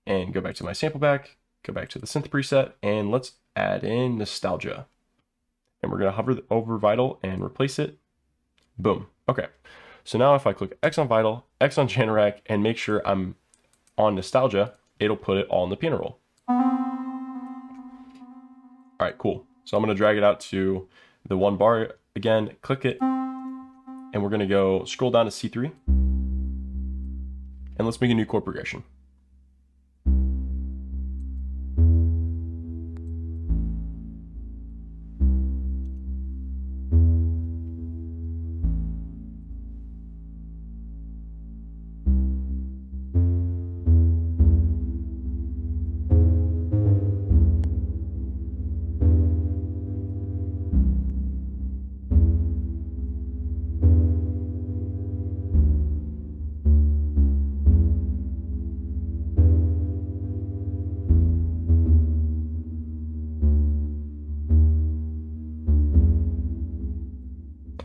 and go back to my sample pack, go back to the synth preset, and let's add in nostalgia. And we're going to hover over Vital and replace it. Boom. Okay. So now if I click X on Vital, X on channel rack, and make sure I'm on nostalgia, it'll put it all in the piano roll. All right, cool. So I'm going to drag it out to the 1 bar again, click it, and we're going to go scroll down to C3, and let's make a new chord progression.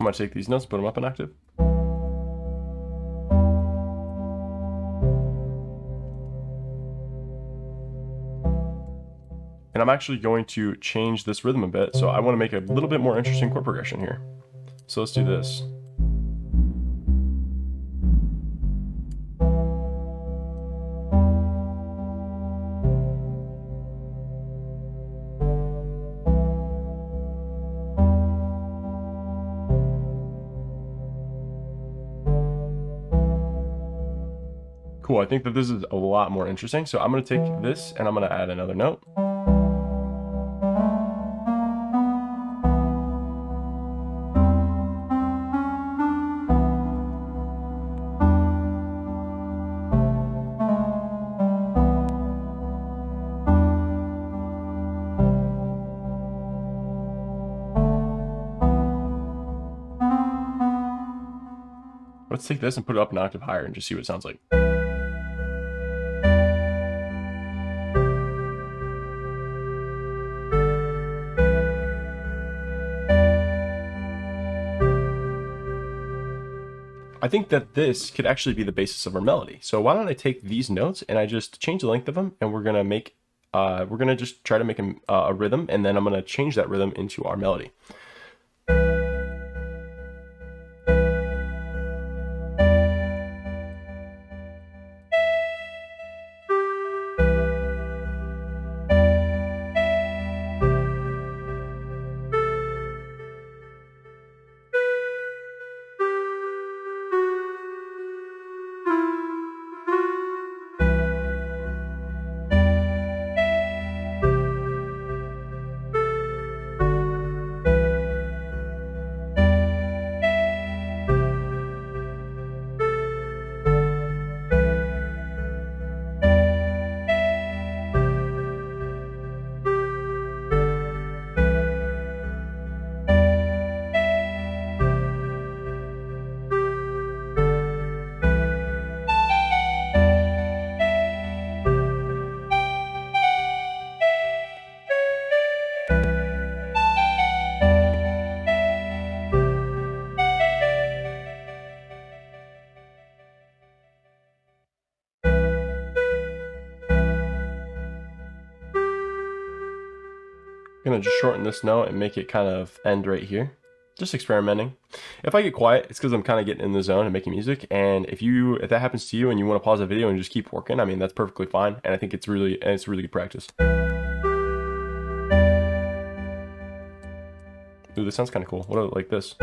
I'm going to take these notes, put them up in octave. And I'm actually going to change this rhythm a bit, so I want to make a little bit more interesting chord progression here. So let's do this. Cool, I think that this is a lot more interesting. So I'm gonna take this and I'm gonna add another note. Let's take this and put it up an octave higher and just see what it sounds like. I think that this could actually be the basis of our melody. So why don't I take these notes and I just change the length of them, and we're gonna just try to make a rhythm, and then I'm gonna change that rhythm into our melody. I'm gonna just shorten this note and make it kind of end right here. Just experimenting. If I get quiet, it's because I'm kind of getting in the zone and making music. And if that happens to you and you want to pause the video and just keep working, I mean, that's perfectly fine. And I think it's really good practice. Ooh, this sounds kind of cool. What about like this?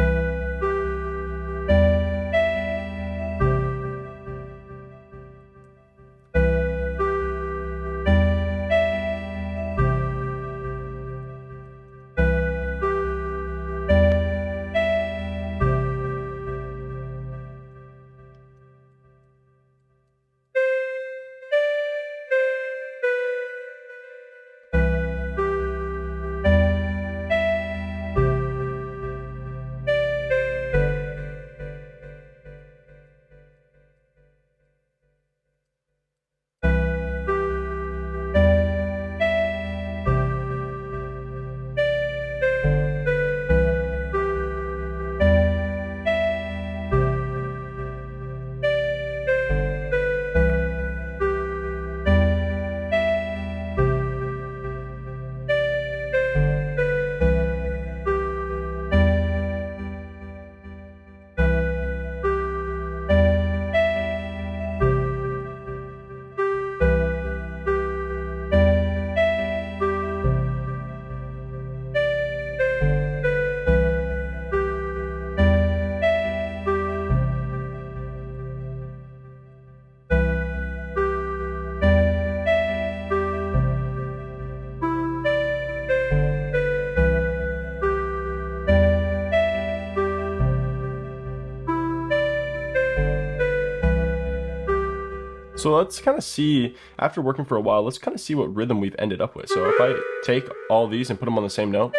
So let's kind of see, after working for a while, let's kind of see what rhythm we've ended up with. So if I take all these and put them on the same note.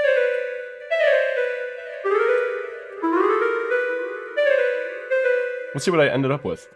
Let's see what I ended up with.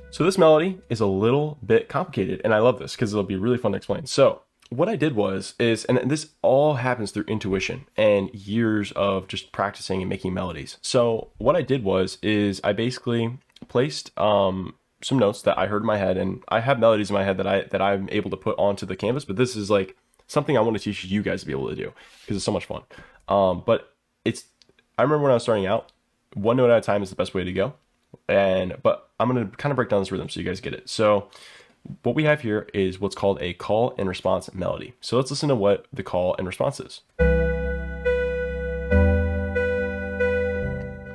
So this melody is a little bit complicated, and I love this because it'll be really fun to explain. So what I did and this all happens through intuition and years of just practicing and making melodies. So what I did is I basically placed some notes that I heard in my head, and I have melodies in my head that I'm able to put onto the canvas, but this is like something I want to teach you guys to be able to do because it's so much fun. But I remember when I was starting out, one note at a time is the best way to go. But I'm going to kind of break down this rhythm so you guys get it. So what we have here is what's called a call and response melody. So let's listen to what the call and response is.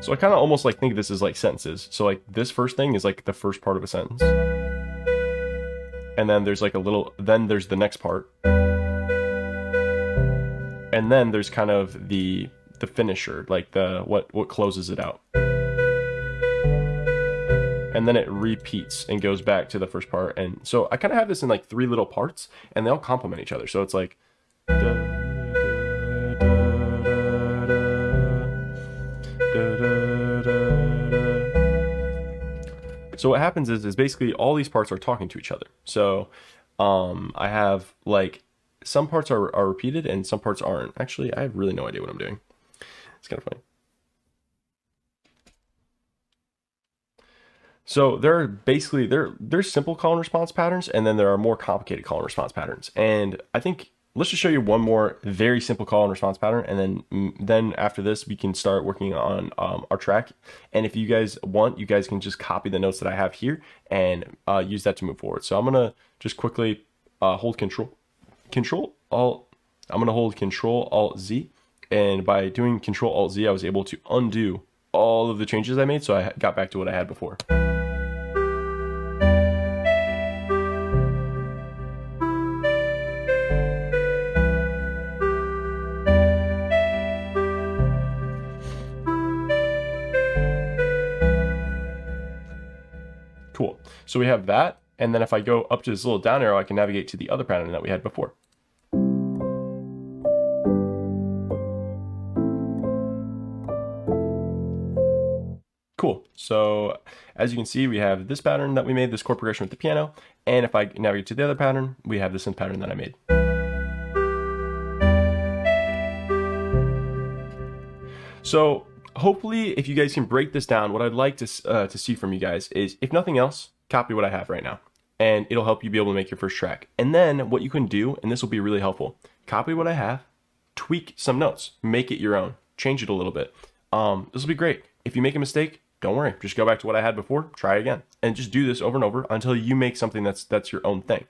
So I kind of almost like think of this as like sentences. So like this first thing is like the first part of a sentence. And then there's like then there's the next part. And then there's kind of the finisher, like what closes it out. And then it repeats and goes back to the first part. And so I kind of have this in like 3 little parts, and they all complement each other. So it's like so what happens is basically all these parts are talking to each other. So I have like some parts are repeated and some parts aren't. Actually, I have really no idea what I'm doing. It's kind of funny. So there are basically there's simple call and response patterns, and then there are more complicated call and response patterns. And I think let's just show you one more very simple call and response pattern, and then after this we can start working on our track. And if you guys want, you guys can just copy the notes that I have here and use that to move forward. So I'm gonna just quickly hold Control Alt. I'm gonna hold Control Alt Z, and by doing Control Alt Z, I was able to undo all of the changes I made, so I got back to what I had before. Cool. So we have that, and then if I go up to this little down arrow, I can navigate to the other pattern that we had before. Cool. So as you can see, we have this pattern that we made, this chord progression with the piano. And if I navigate to the other pattern, we have the synth pattern that I made. So hopefully if you guys can break this down, what I'd like to see from you guys is, if nothing else, copy what I have right now. And it'll help you be able to make your first track. And then what you can do, and this will be really helpful, copy what I have, tweak some notes, make it your own, change it a little bit. This will be great. If you make a mistake, don't worry, just go back to what I had before, try again, and just do this over and over until you make something that's your own thing.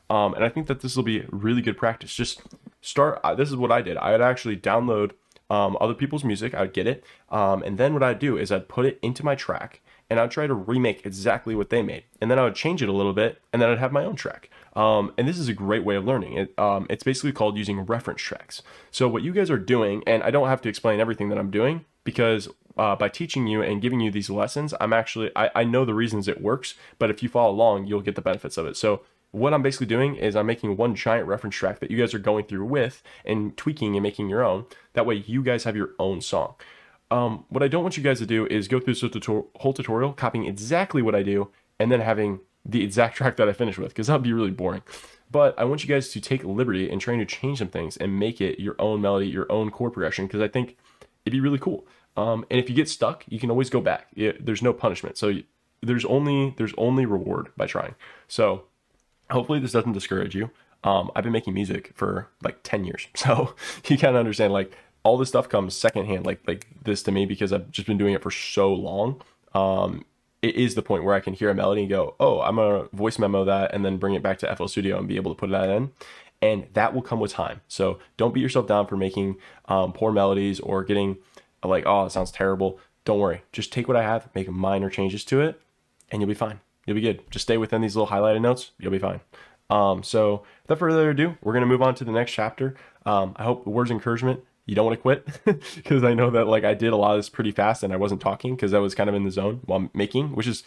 And I think that this will be really good practice. Just start, this is what I did. I would actually download other people's music, I would get it, and then what I'd do is I'd put it into my track, and I'd try to remake exactly what they made, and then I would change it a little bit, and then I'd have my own track. And this is a great way of learning. It's basically called using reference tracks. So what you guys are doing, and I don't have to explain everything that I'm doing, because by teaching you and giving you these lessons, I know the reasons it works, but if you follow along, you'll get the benefits of it. So what I'm basically doing is I'm making one giant reference track that you guys are going through with and tweaking and making your own. That way you guys have your own song. What I don't want you guys to do is go through this whole tutorial copying exactly what I do and then having the exact track that I finish with, because that would be really boring. But I want you guys to take liberty in trying to change some things and make it your own melody, your own chord progression, because I think it'd be really cool. And if you get stuck, you can always go back. There's no punishment. So there's only reward by trying. So hopefully this doesn't discourage you. I've been making music for like 10 years. So you kind of understand, like, all this stuff comes secondhand, like this to me, because I've just been doing it for so long. It is the point where I can hear a melody and go, oh, I'm going to voice memo that and then bring it back to FL Studio and be able to put that in. And that will come with time. So don't beat yourself down for making poor melodies or getting like, oh, it sounds terrible. Don't worry. Just take what I have, make minor changes to it, and you'll be fine. You'll be good. Just stay within these little highlighted notes. You'll be fine. So without further ado, we're going to move on to the next chapter. I hope the words of encouragement, you don't want to quit, because I know that like I did a lot of this pretty fast and I wasn't talking because I was kind of in the zone while making, which is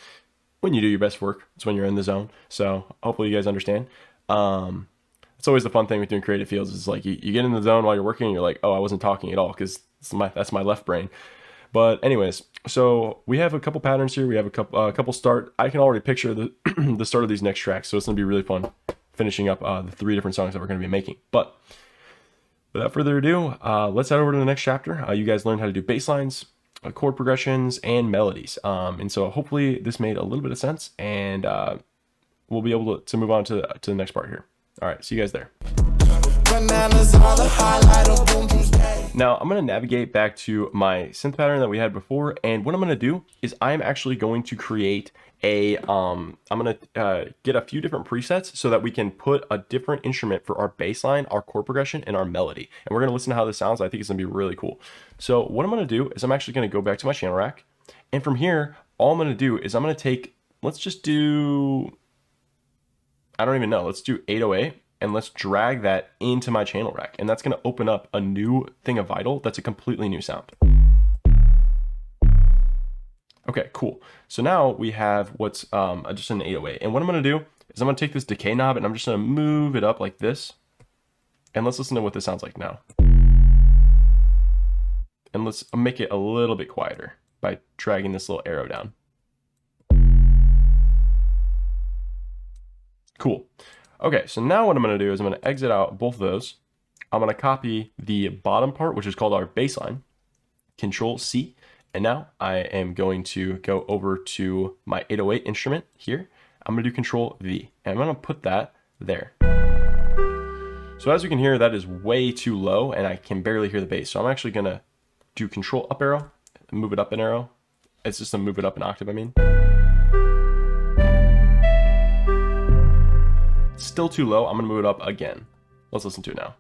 when you do your best work. It's when you're in the zone. So hopefully you guys understand. It's always the fun thing with doing creative fields is like you get in the zone while you're working and you're like, oh, I wasn't talking at all because that's my left brain. But anyways, so we have a couple patterns here. We have a couple start. I can already picture the the start of these next tracks, so it's gonna be really fun finishing up the 3 different songs that we're gonna be making. But without further ado, let's head over to the next chapter. You guys learned how to do bass lines, chord progressions, and melodies. And so hopefully this made a little bit of sense, and we'll be able to move on to the next part here. All right, see you guys there. Bananas are the highlight of Boom Juice Day. Now I'm going to navigate back to my synth pattern that we had before, and what I'm going to do is I'm actually going to create I'm going to get a few different presets so that we can put a different instrument for our bass line, our chord progression, and our melody. And we're going to listen to how this sounds. I think it's going to be really cool. So what I'm going to do is I'm actually going to go back to my channel rack, and from here, all I'm going to do is I'm going to take, let's just do, I don't even know, let's do 808. And let's drag that into my channel rack. And that's gonna open up a new thing of Vital that's a completely new sound. Okay, cool. So now we have what's just an 808. And what I'm gonna do is I'm gonna take this decay knob and I'm just gonna move it up like this. And let's listen to what this sounds like now. And let's make it a little bit quieter by dragging this little arrow down. Cool. Okay, so now what I'm going to do is I'm going to exit out both of those. I'm going to copy the bottom part, which is called our bass line, Control C. And now I am going to go over to my 808 instrument here. I'm going to do Control V, and I'm going to put that there. So as you can hear, that is way too low, and I can barely hear the bass. So I'm actually going to do Control up arrow, and move it up an arrow. It's just to move it up an octave, I mean. Still too low. I'm gonna move it up again. Let's listen to it now.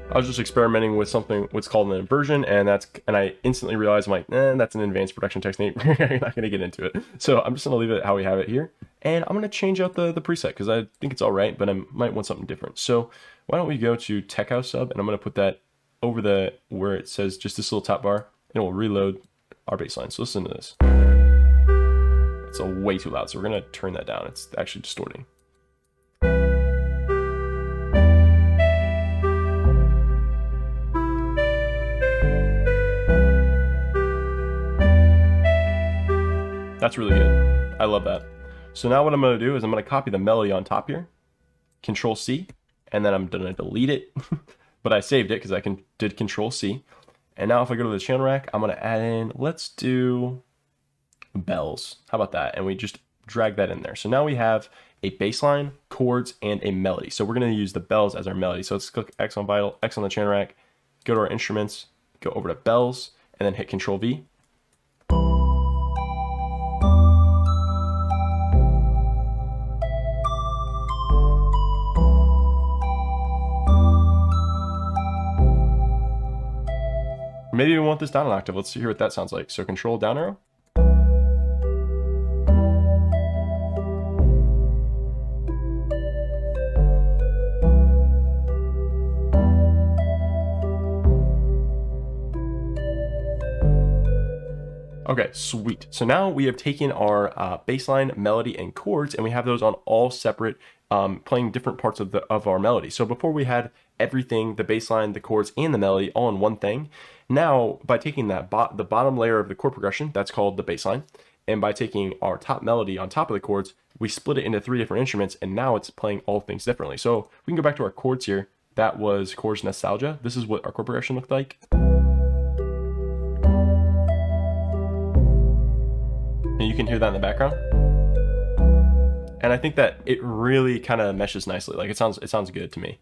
I was just experimenting with something, what's called an inversion, and I instantly realized, I'm like, that's an advanced production technique. You're not gonna get into it. So I'm just gonna leave it how we have it here, and I'm gonna change out the preset because I think it's all right, but I might want something different. So why don't we go to Tech House sub, and I'm gonna put that over where it says just this little top bar, and it will reload our bass line. So listen to this. It's way too loud, so we're gonna turn that down. It's actually distorting. That's really good. I love that. So now what I'm going to do is I'm going to copy the melody on top here, Control C, and then I'm going to delete it, but I saved it because I did Control C. And now if I go to the channel rack, I'm going to add in, let's do bells. How about that? And we just drag that in there. So now we have a bass line, chords, and a melody. So we're going to use the bells as our melody. So let's click X on Vital, X on the channel rack, go to our instruments, go over to bells, and then hit Control V. Maybe we want this down an octave. Let's hear what that sounds like. So Control down arrow. Okay, sweet. So now we have taken our bass line, melody, and chords, and we have those on all separate, playing different parts of our melody. So before we had everything, the bass line, the chords, and the melody all in one thing. Now, by taking that the bottom layer of the chord progression, that's called the bass line, and by taking our top melody on top of the chords, we split it into 3 different instruments, and now it's playing all things differently. So we can go back to our chords here. That was Chords Nostalgia. This is what our chord progression looked like. And you can hear that in the background. And I think that it really kind of meshes nicely. Like it sounds good to me.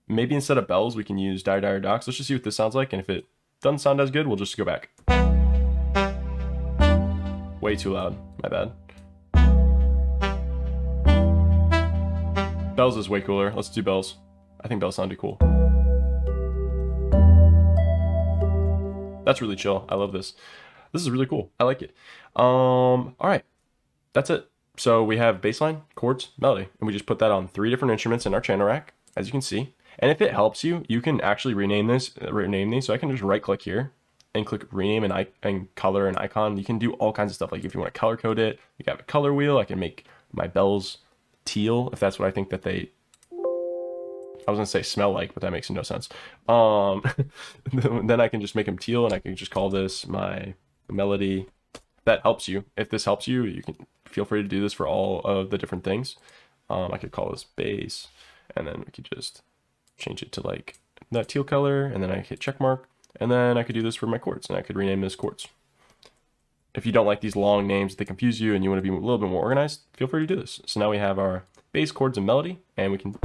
Maybe instead of bells, we can use Dire Dire Docks. Let's just see what this sounds like. And if it doesn't sound as good, we'll just go back. Way too loud. My bad. Bells is way cooler. Let's do bells. I think bells sounded cool. That's really chill. I love this. This is really cool. I like it. All right. That's it. So we have bass line, chords, melody, and we just put that on 3 different instruments in our channel rack, as you can see. And if it helps you, you can actually rename these. So I can just right click here and click rename and color and icon. You can do all kinds of stuff. Like if you want to color code it, you can have a color wheel. I can make my bells teal if that's what I think that they I was gonna say smell like, but that makes no sense. Then I can just make them teal, and I can just call this my melody. That helps you. If this helps you, you can feel free to do this for all of the different things. I could call this bass, and then we could just change it to like that teal color, and then I hit check mark, and then I could do this for my chords, and I could rename this chords. If you don't like these long names, they confuse you, and you want to be a little bit more organized, feel free to do this. So now we have our bass, chords, and melody, and we can.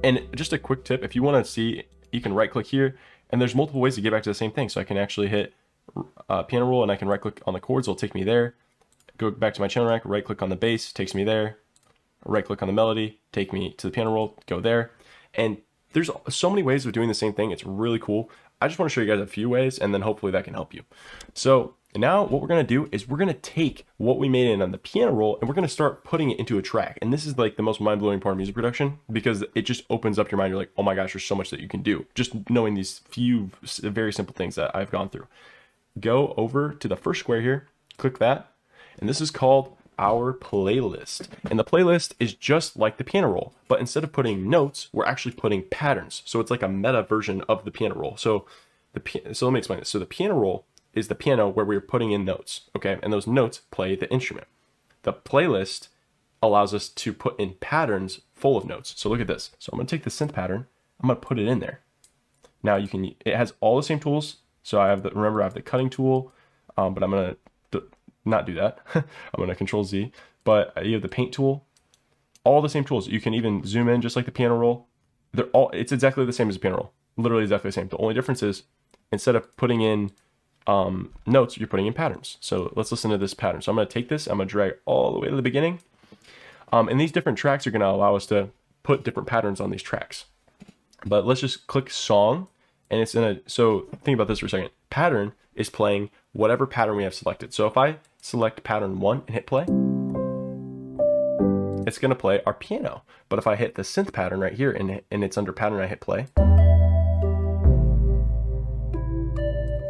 And just a quick tip, if you want to see, you can right click here, and there's multiple ways to get back to the same thing. So I can actually hit piano roll, and I can right click on the chords, it'll take me there. Go back to my channel rack, right click on the bass, takes me there. Right click on the melody, take me to the piano roll, go there. And there's so many ways of doing the same thing. It's really cool. I just want to show you guys a few ways, and then hopefully that can help you. So now what we're going to do is we're going to take what we made in on the piano roll, and we're going to start putting it into a track. And this is like the most mind-blowing part of music production, because it just opens up your mind. You're like, oh my gosh, there's so much that you can do. Just knowing these few very simple things that I've gone through. Go over to the first square here, click that, and this is called our playlist. And the playlist is just like the piano roll, but instead of putting notes, we're actually putting patterns. So it's like a meta version of the piano roll. So let me explain this. So the piano roll is the piano where we're putting in notes, okay? And those notes play the instrument. The playlist allows us to put in patterns full of notes. So look at this. So I'm gonna take the synth pattern, I'm gonna put it in there. Now it has all the same tools. So remember I have the cutting tool, but I'm gonna not do that. I'm gonna Control Z, but you have the paint tool, all the same tools. You can even zoom in just like the piano roll. It's exactly the same as the piano roll, literally exactly the same. The only difference is instead of putting in notes, you're putting in patterns. So let's listen to this pattern. So I'm gonna take this, I'm gonna drag all the way to the beginning. And these different tracks are gonna allow us to put different patterns on these tracks. But let's just click song, and so think about this for a second. Pattern is playing whatever pattern we have selected. So if I select pattern 1 and hit play, it's going to play our piano. But if I hit the synth pattern right here and it's under pattern, I hit play,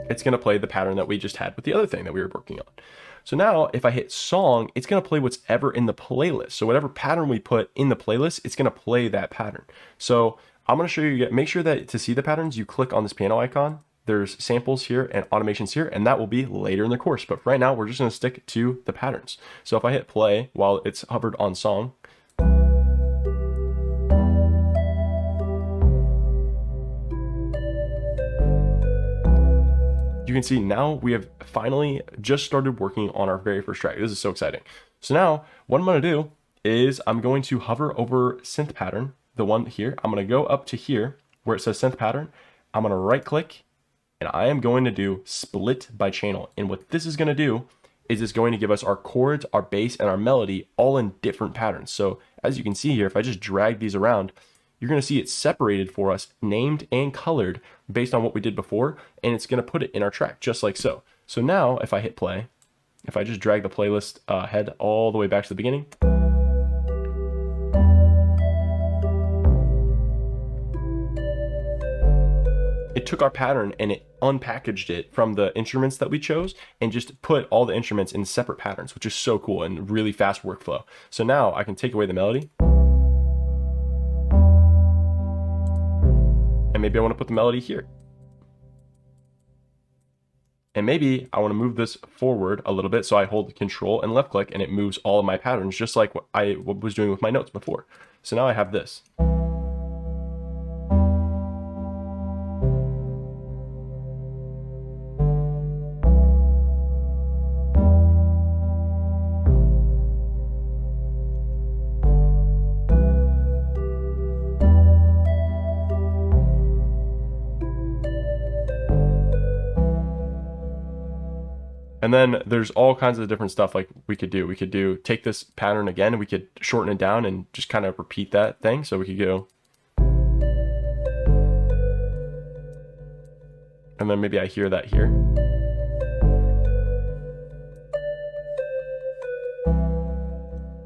it's going to play the pattern that we just had with the other thing that we were working on. So now if I hit song, it's going to play what's ever in the playlist. So whatever pattern we put in the playlist, it's going to play that pattern. So I'm going to show you, make sure that to see the patterns, you click on this piano icon. There's samples here and automations here, and that will be later in the course. But right now, we're just going to stick to the patterns. So if I hit play while it's hovered on song, you can see now we have finally just started working on our very first track. This is so exciting. So now what I'm going to do is I'm going to hover over synth pattern, the one here. I'm going to go up to here where it says synth pattern. I'm going to right click, and I am going to do split by channel. And what this is going to do is it's going to give us our chords, our bass, and our melody all in different patterns. So as you can see here, if I just drag these around, you're going to see it separated for us, named and colored based on what we did before, and it's going to put it in our track just like so. So now if I hit play, if I just drag the playlist head all the way back to the beginning, it took our pattern and it unpackaged it from the instruments that we chose and just put all the instruments in separate patterns, which is so cool and really fast workflow. So now I can take away the melody, and maybe I want to put the melody here. And maybe I want to move this forward a little bit, so I hold Control and left click and it moves all of my patterns just like what I was doing with my notes before. So now I have this. And then there's all kinds of different stuff like we could do. We could take this pattern again, and we could shorten it down and just kind of repeat that thing. So we could go, and then maybe I hear that here.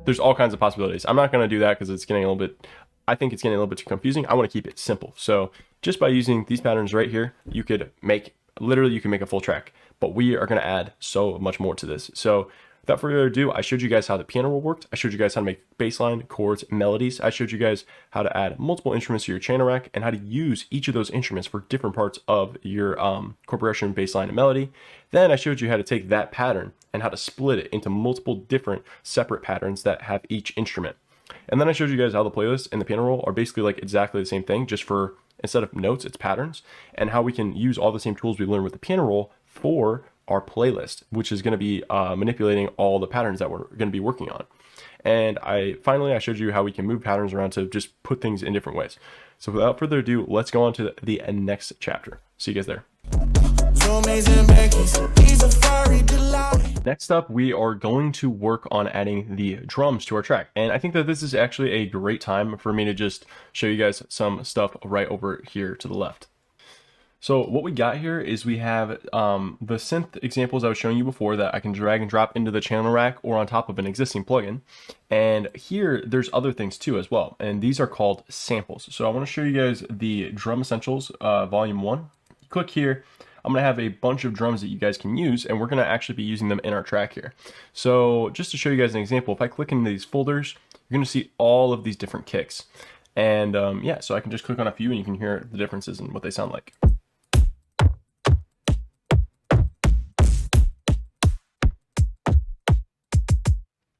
There's all kinds of possibilities. I'm not going to do that because I think it's getting a little bit too confusing. I want to keep it simple. So just by using these patterns right here, you can make a full track, but we are going to add so much more to this. So Without further ado, I showed you guys how the piano roll worked. I showed you guys how to make bass line, chords, melodies. I showed you guys how to add multiple instruments to your channel rack and how to use each of those instruments for different parts of your chord progression, bass line, and melody. Then I showed you how to take that pattern and how to split it into multiple different separate patterns that have each instrument. And then I showed you guys how the playlist and the piano roll are basically like exactly the same thing, just for instead of notes, it's patterns, and how we can use all the same tools we learned with the piano roll for our playlist, which is going to be manipulating all the patterns that we're going to be working on. And finally I showed you how we can move patterns around to just put things in different ways. So without further ado, let's go on to the next chapter. See you guys there. Next up, we are going to work on adding the drums to our track. And I think that this is actually a great time for me to just show you guys some stuff right over here to the left. So what we got here is we have the synth examples I was showing you before that I can drag and drop into the channel rack or on top of an existing plugin. And here there's other things too as well. And these are called samples. So I want to show you guys the Drum Essentials Volume 1. You click here. I'm going to have a bunch of drums that you guys can use, and we're going to actually be using them in our track here. So just to show you guys an example, if I click into these folders, you're going to see all of these different kicks. And yeah, so I can just click on a few and you can hear the differences in what they sound like.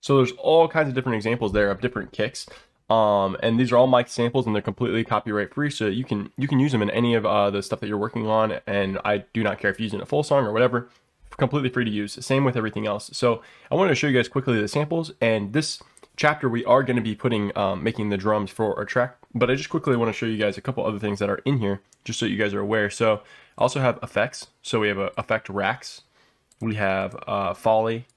So there's all kinds of different examples there of different kicks. And these are all mic samples and they're completely copyright free, so you can use them in any of the stuff that you're working on, and I do not care if you're using a full song or whatever, completely free to use. Same with everything else. So I wanted to show you guys quickly the samples, and this chapter we are going to be putting making the drums for our track, but I just quickly want to show you guys a couple other things that are in here just so you guys are aware. So I also have effects. So we have effect racks, we have foley,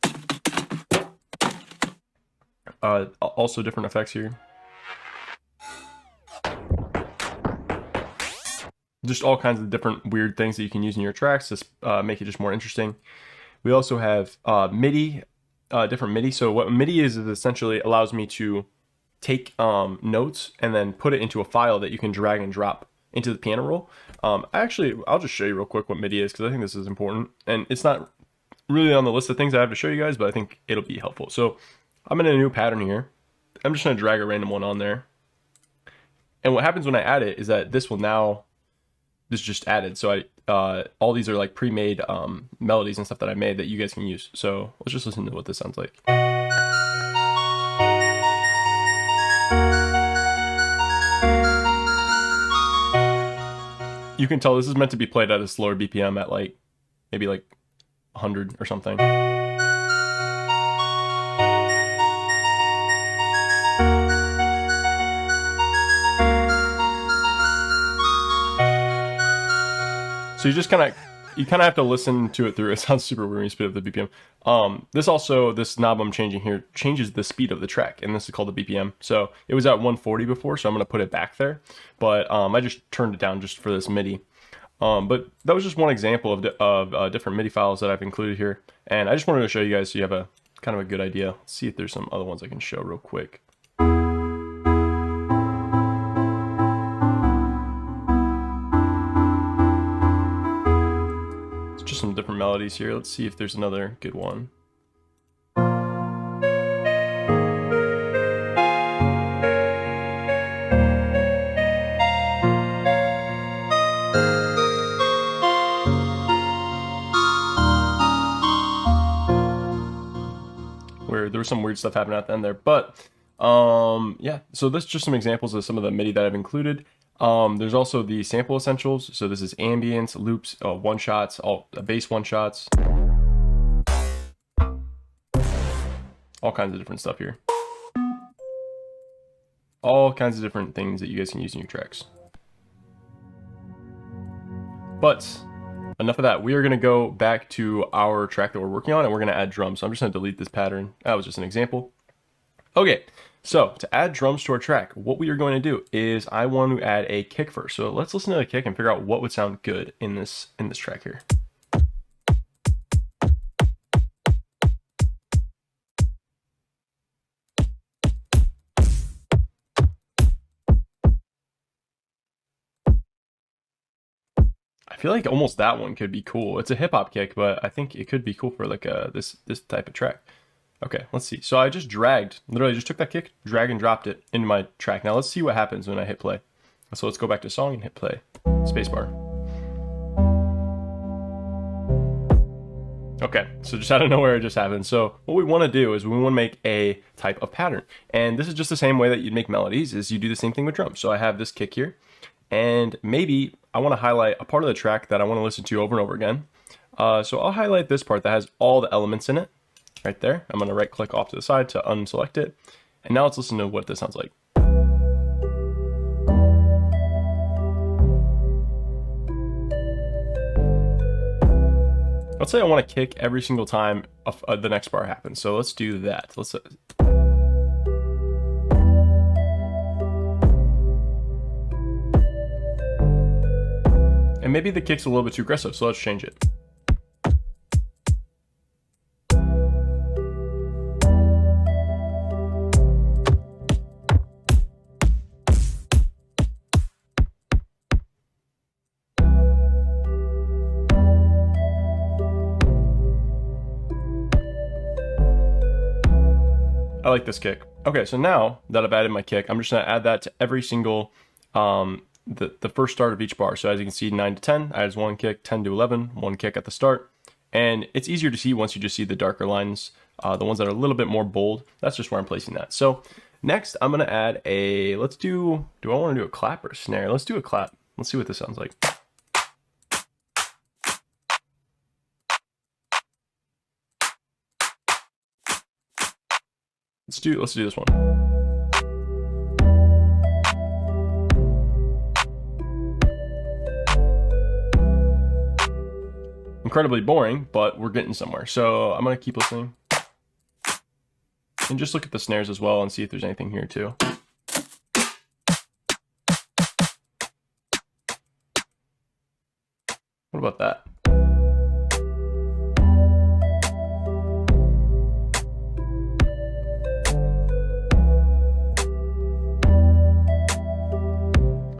also different effects here. Just all kinds of different weird things that you can use in your tracks to make it just more interesting. We also have MIDI, different MIDI. So what MIDI is essentially allows me to take notes and then put it into a file that you can drag and drop into the piano roll. I'll just show you real quick what MIDI is, because I think this is important. And it's not really on the list of things I have to show you guys, but I think it'll be helpful. So I'm in a new pattern here. I'm just going to drag a random one on there. And what happens when I add it is that this just added. So all these are like pre-made melodies and stuff that I made that you guys can use. So let's just listen to what this sounds like. You can tell this is meant to be played at a slower BPM at like maybe like 100 or something. So you kind of have to listen to it through. It sounds super weird when you speed up the BPM. This knob I'm changing here changes the speed of the track, and this is called the BPM. So it was at 140 before, so I'm going to put it back there. But I just turned it down just for this MIDI. But that was just one example of different MIDI files that I've included here. And I just wanted to show you guys so you have a kind of a good idea. Let's see if there's some other ones I can show real quick. Just some different melodies here. Let's see if there's another good one. Where there was some weird stuff happening at the end there, but yeah, so that's just some examples of some of the MIDI that I've included. There's also the sample essentials. So this is ambience, loops, one shots, all bass one shots, all kinds of different stuff here. All kinds of different things that you guys can use in your tracks. But enough of that. We are going to go back to our track that we're working on, and we're going to add drums. So I'm just going to delete this pattern. That was just an example. Okay, so to add drums to our track, what we are going to do is I want to add a kick first. So let's listen to the kick and figure out what would sound good in this track here. I feel like almost that one could be cool. It's a hip hop kick, but I think it could be cool for like this type of track. Okay, let's see. So I just literally just took that kick, drag and dropped it into my track. Now let's see what happens when I hit play. So let's go back to song and hit play. Spacebar. Okay, so just out of nowhere it just happened. So what we want to do is we want to make a type of pattern. And this is just the same way that you'd make melodies, is you do the same thing with drums. So I have this kick here, and maybe I want to highlight a part of the track that I want to listen to over and over again. So I'll highlight this part that has all the elements in it right there. I'm going to right click off to the side to unselect it. And now let's listen to what this sounds like. Let's say I want to kick every single time the next bar happens. So let's do that. And maybe the kick's a little bit too aggressive, so let's change it. I like this kick. Okay, so now that I've added my kick, I'm just gonna add that to every single, the first start of each bar. So as you can see, 9 to 10, I add one kick, 10 to 11, one kick at the start. And it's easier to see once you just see the darker lines, the ones that are a little bit more bold. That's just where I'm placing that. So next I'm gonna add do I wanna do a clap or a snare? Let's do a clap. Let's see what this sounds like. Let's do this one. Incredibly boring, but we're getting somewhere. So I'm gonna keep listening. And just look at the snares as well and see if there's anything here too. What about that?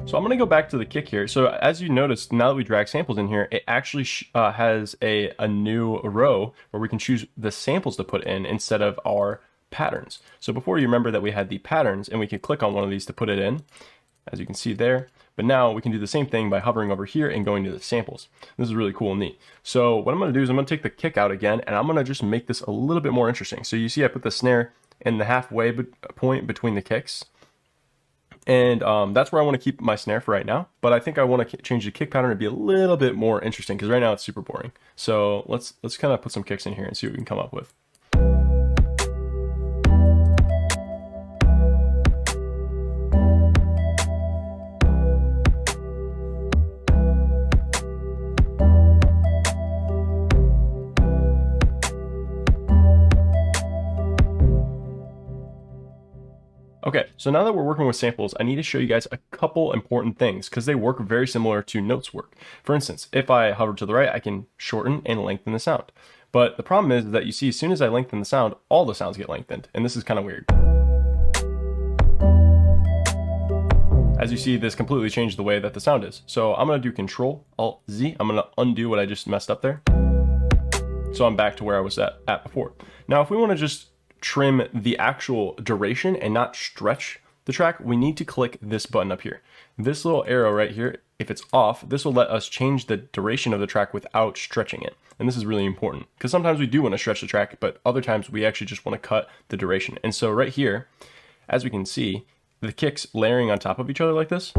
So I'm going to go back to the kick here. So as you notice, now that we drag samples in here, it actually has a new row where we can choose the samples to put in instead of our patterns. So before, you remember that we had the patterns and we could click on one of these to put it in, as you can see there. But now we can do the same thing by hovering over here and going to the samples. This is really cool and neat. So what I'm going to do is I'm going to take the kick out again, and I'm going to just make this a little bit more interesting. So you see I put the snare in the halfway point between the kicks. And that's where I want to keep my snare for right now. But I think I want to change the kick pattern to be a little bit more interesting, because right now it's super boring. So let's kind of put some kicks in here and see what we can come up with. Okay, so now that we're working with samples, I need to show you guys a couple important things because they work very similar to notes work. For instance, if I hover to the right, I can shorten and lengthen the sound. But the problem is that you see, as soon as I lengthen the sound, all the sounds get lengthened, and this is kind of weird. As you see, this completely changed the way that the sound is. So I'm going to do Control-Alt-Z. I'm going to undo what I just messed up there. So I'm back to where I was at before. Now, if we want to just trim the actual duration and not stretch the track, we need to click this button up here. This little arrow right here, if it's off, this will let us change the duration of the track without stretching it. And this is really important because sometimes we do want to stretch the track, but other times we actually just want to cut the duration. And so right here, as we can see, the kicks layering on top of each other like this,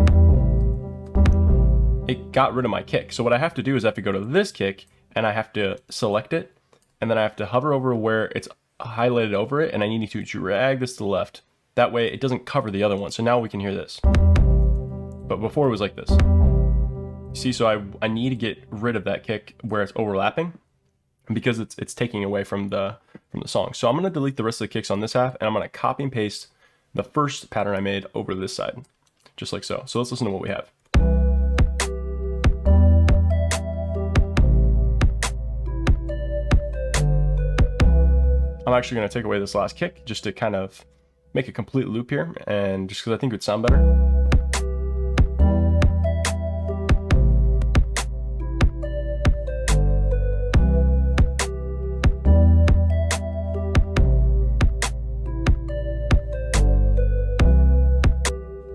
it got rid of my kick. So what I have to do is I have to go to this kick and I have to select it, and then I have to hover over where it's highlighted over it, and I need to drag this to the left. That way it doesn't cover the other one. So now we can hear this. But before it was like this. See, so I need to get rid of that kick where it's overlapping because it's taking away from the song. So I'm going to delete the rest of the kicks on this half, and I'm going to copy and paste the first pattern I made over this side, just like so. So let's listen to what we have. I'm actually going to take away this last kick just to kind of make a complete loop here, and just because I think it would sound better.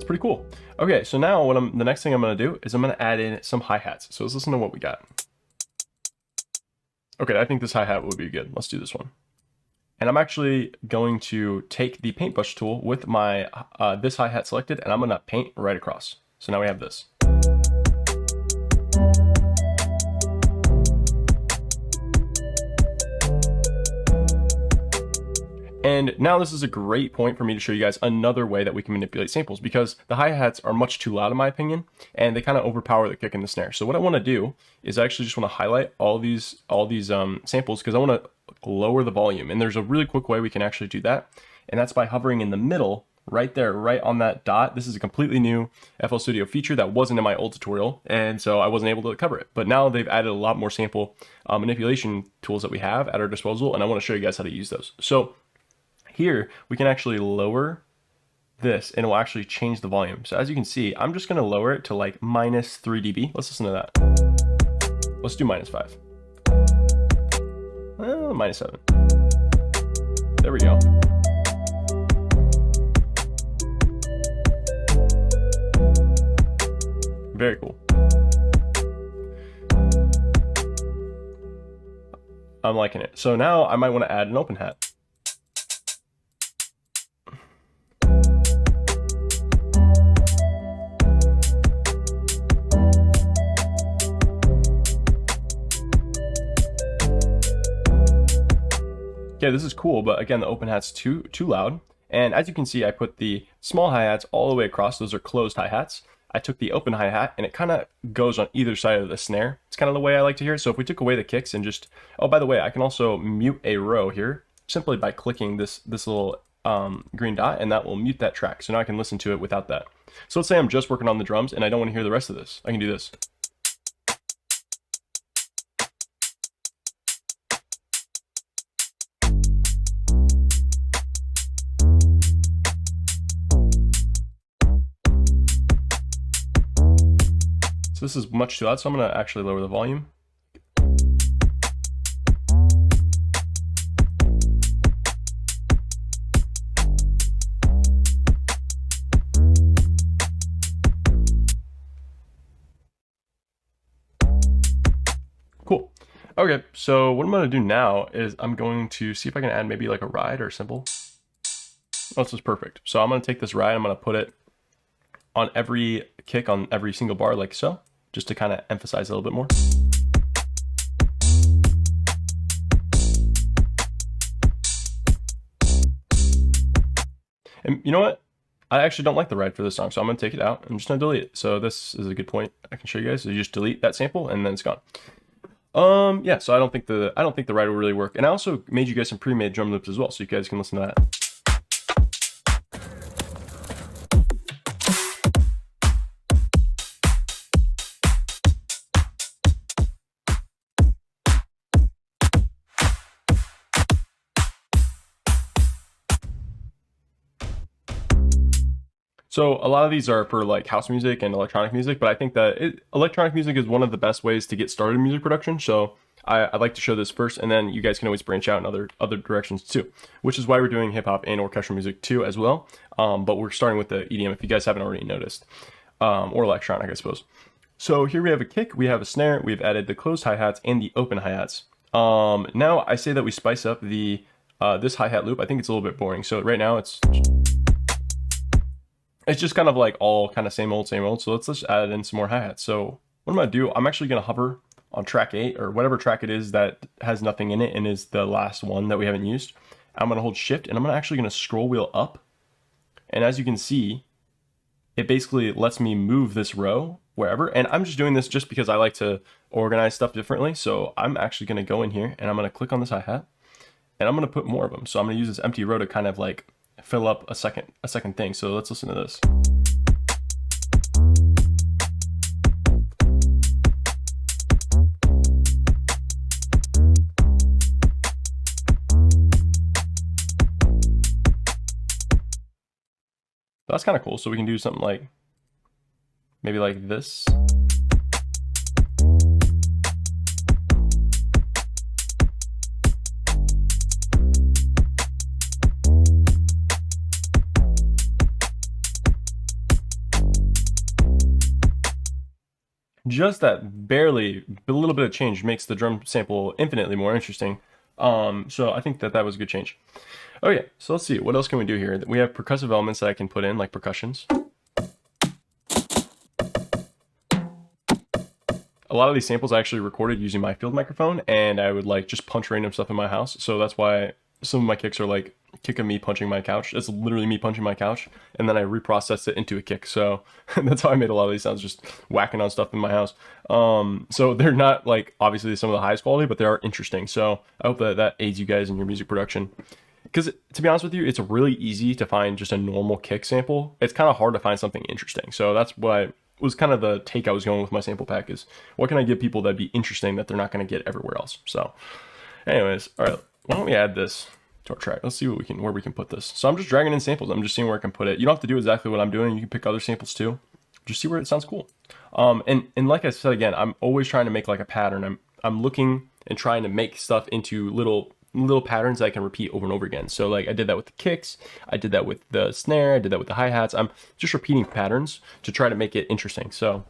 pretty cool. Okay, so now the next thing I'm gonna do is I'm gonna add in some hi-hats. So let's listen to what we got. Okay, I think this hi-hat would be good. Let's do this one. And I'm actually going to take the paintbrush tool with my this hi-hat selected, and I'm gonna paint right across. So now we have this. And now this is a great point for me to show you guys another way that we can manipulate samples, because the hi-hats are much too loud in my opinion, and they kind of overpower the kick and the snare. So what I want to do is I actually just want to highlight all these samples, because I want to lower the volume. And there's a really quick way we can actually do that, and that's by hovering in the middle right there, right on that dot. This is a completely new FL Studio feature that wasn't in my old tutorial, and so I wasn't able to cover it. But now they've added a lot more sample manipulation tools that we have at our disposal, and I want to show you guys how to use those. So here we can actually lower this and it will actually change the volume. So as you can see, I'm just going to lower it to like -3 dB. Let's listen to that. Let's do -5. -7. There we go. Very cool. I'm liking it. So now I might want to add an open hat. Okay, this is cool, but again, the open hat's too loud. And as you can see, I put the small hi-hats all the way across. Those are closed hi-hats. I took the open hi-hat and it kind of goes on either side of the snare. It's kind of the way I like to hear it. So if we took away the kicks and just, oh, by the way, I can also mute a row here simply by clicking this little green dot, and that will mute that track. So now I can listen to it without that. So let's say I'm just working on the drums and I don't want to hear the rest of this. I can do this. So this is much too loud, so I'm going to actually lower the volume. Cool. Okay, so what I'm going to do now is I'm going to see if I can add maybe like a ride or a cymbal. Oh, this is perfect. So I'm going to take this ride, I'm going to put it on every kick on every single bar like so, just to kind of emphasize a little bit more. And you know what? I actually don't like the ride for this song, so I'm going to take it out. I'm just going to delete it. So this is a good point I can show you guys. So you just delete that sample and then it's gone. Yeah, so I don't think the ride will really work. And I also made you guys some pre-made drum loops as well, so you guys can listen to that. So a lot of these are for like house music and electronic music, but I think that electronic music is one of the best ways to get started in music production. So I'd like to show this first, and then you guys can always branch out in other directions too, which is why we're doing hip hop and orchestral music too as well. But we're starting with the EDM if you guys haven't already noticed, or electronic, I suppose. So here we have a kick, we have a snare, we've added the closed hi-hats and the open hi-hats. Now I say that we spice up the this hi-hat loop. I think it's a little bit boring. So right now it's just kind of like all kind of same old. So let's just add in some more hi-hats. So what I'm going to do, I'm actually going to hover on track 8 or whatever track it is that has nothing in it and is the last one that we haven't used. I'm going to hold shift and I'm actually going to scroll wheel up. And as you can see, it basically lets me move this row wherever. And I'm just doing this just because I like to organize stuff differently. So I'm actually going to go in here and I'm going to click on this hi-hat and I'm going to put more of them. So I'm going to use this empty row to kind of like fill up a second thing. So let's listen to this. That's kind of cool. So we can do something like maybe like this. just that barely, a little bit of change makes the drum sample infinitely more interesting. So I think that was a good change. Okay, so let's see, what else can we do here? We have percussive elements that I can put in, like percussions. A lot of these samples I actually recorded using my field microphone, and I would like just punch random stuff in my house. So that's why some of my kicks are like kick of me punching my couch. It's literally me punching my couch, and then I reprocessed it into a kick. So that's how I made a lot of these sounds, just whacking on stuff in my house. So they're not like obviously some of the highest quality, but they are interesting. So I hope that aids you guys in your music production. Because to be honest with you, it's really easy to find just a normal kick sample. It's kind of hard to find something interesting. So that's why was kind of the take I was going with my sample pack, is what can I give people that'd be interesting that they're not going to get everywhere else. So anyways, all right, why don't we add this to our track? Let's see what where we can put this. So I'm just dragging in samples. I'm just seeing where I can put it. You don't have to do exactly what I'm doing. You can pick other samples too. Just see where it sounds cool. And like I said, again, I'm always trying to make like a pattern. I'm looking and trying to make stuff into little patterns that I can repeat over and over again. So like I did that with the kicks, I did that with the snare, I did that with the hi-hats. I'm just repeating patterns to try to make it interesting. So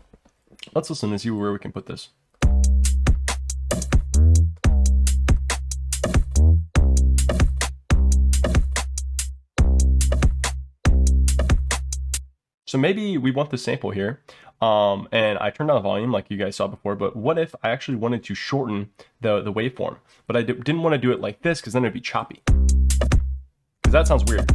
let's listen and see where we can put this. So maybe we want the sample here, and I turned down the volume like you guys saw before, but what if I actually wanted to shorten the waveform, but I didn't want to do it like this because then it'd be choppy. Because that sounds weird.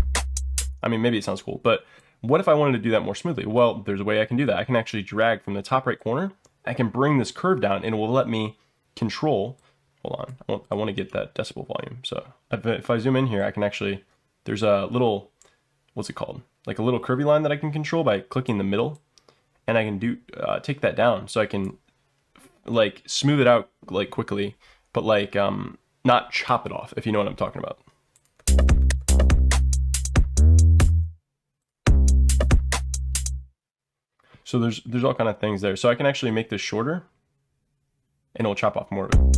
I mean, maybe it sounds cool, but what if I wanted to do that more smoothly? Well, there's a way I can do that. I can actually drag from the top right corner. I can bring this curve down and it will let me control, hold on, I want to get that decibel volume. So if I zoom in here, I can actually, there's a little, what's it called? Like a little curvy line that I can control by clicking the middle, and I can do take that down so I can like smooth it out like quickly, but like not chop it off, if you know what I'm talking about. So there's all kind of things there. So I can actually make this shorter and it'll chop off more of it.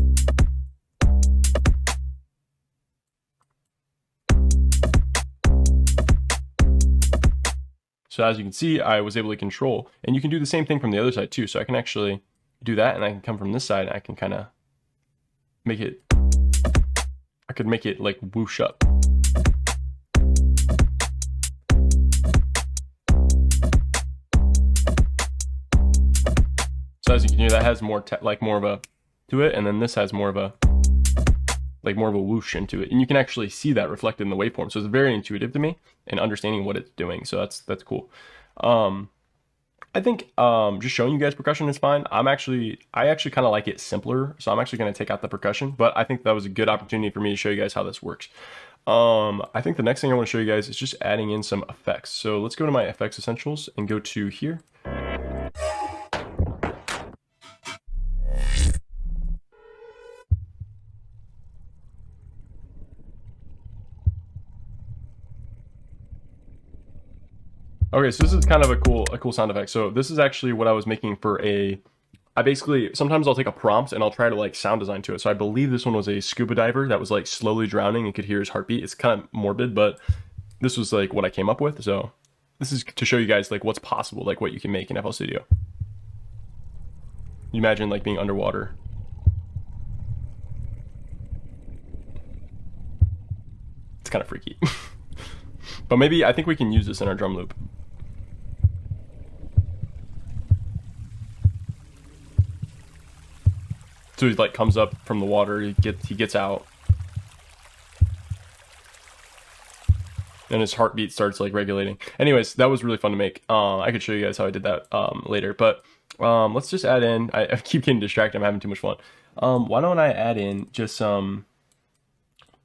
So as you can see, I was able to control, and you can do the same thing from the other side too. So I can actually do that, and I can come from this side, and I can kind of make it, I could make it like whoosh up. So as you can hear, that has more like more of a to it, and then this has more of a like more of a whoosh into it, and you can actually see that reflected in the waveform. So it's very intuitive to me and understanding what it's doing. So that's cool. I think just showing you guys percussion is fine. I actually kind of like it simpler, so I'm actually going to take out the percussion, but I think that was a good opportunity for me to show you guys how this works. I think the next thing I want to show you guys is just adding in some effects. So let's go to my effects essentials and go to here. Okay, so this is kind of a cool sound effect. So this is actually what I was making for I basically, sometimes I'll take a prompt and I'll try to like sound design to it. So I believe this one was a scuba diver that was like slowly drowning and could hear his heartbeat. It's kind of morbid, but this was like what I came up with. So this is to show you guys like what's possible, like what you can make in FL Studio. You imagine like being underwater. It's kind of freaky. But maybe I think we can use this in our drum loop. So he like comes up from the water, he gets out, and his heartbeat starts like regulating. Anyways, that was really fun to make. I could show you guys how I did that later, but let's just add in. I keep getting distracted. I'm having too much fun. Why don't I add in just some?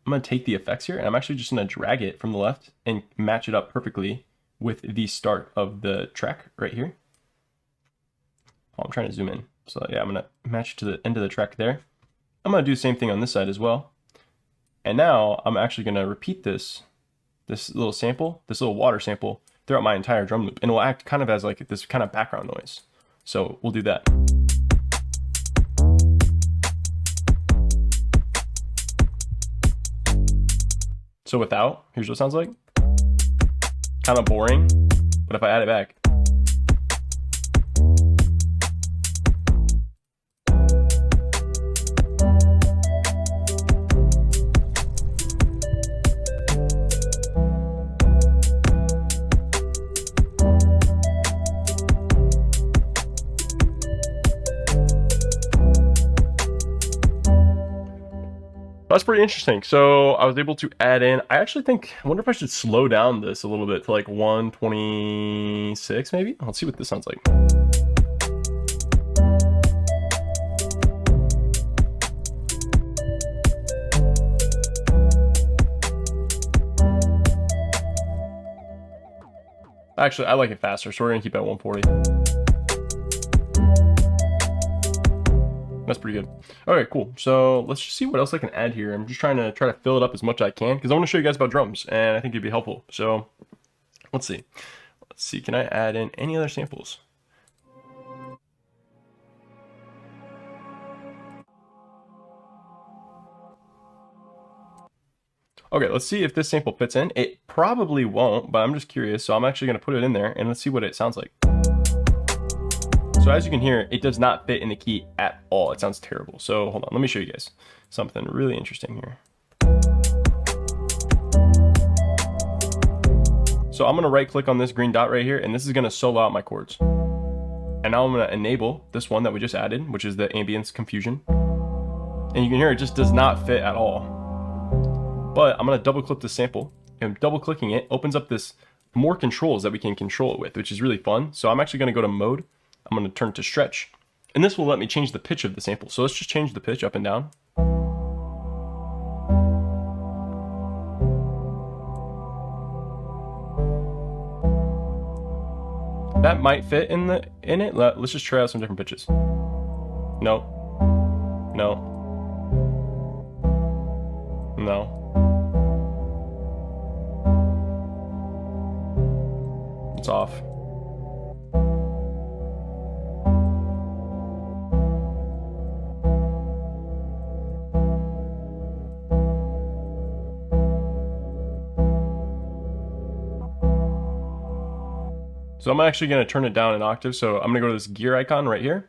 I'm gonna take the effects here, and I'm actually just gonna drag it from the left and match it up perfectly with the start of the track right here. Oh, I'm trying to zoom in. So yeah, I'm gonna match it to the end of the track there. I'm gonna do the same thing on this side as well. And now I'm actually gonna repeat this little sample, this little water sample throughout my entire drum loop, and it will act kind of as like this kind of background noise. So we'll do that. So without, here's what it sounds like. Kind of boring, but if I add it back. That's pretty interesting. So I was able to add in, I wonder if I should slow down this a little bit to like 126 maybe. Let's see what this sounds like. Actually, I like it faster, so we're gonna keep it at 140. That's pretty good. Okay, cool. So let's just see what else I can add here. I'm just trying to fill it up as much as I can because I want to show you guys about drums, and I think it'd be helpful. So let's see. Can I add in any other samples? Okay, let's see if this sample fits in. It probably won't, but I'm just curious. So I'm actually going to put it in there and let's see what it sounds like. So as you can hear, it does not fit in the key at all. It sounds terrible. So hold on, let me show you guys something really interesting here. So I'm going to right click on this green dot right here, and this is going to solo out my chords. And now I'm going to enable this one that we just added, which is the ambience confusion. And you can hear it just does not fit at all. But I'm going to double click the sample, and double clicking it opens up this more controls that we can control it with, which is really fun. So I'm actually going to go to mode. I'm going to turn to stretch, and this will let me change the pitch of the sample. So let's just change the pitch up and down. That might fit in it. Let's just try out some different pitches. No. It's off. So I'm actually going to turn it down an octave. So I'm going to go to this gear icon right here.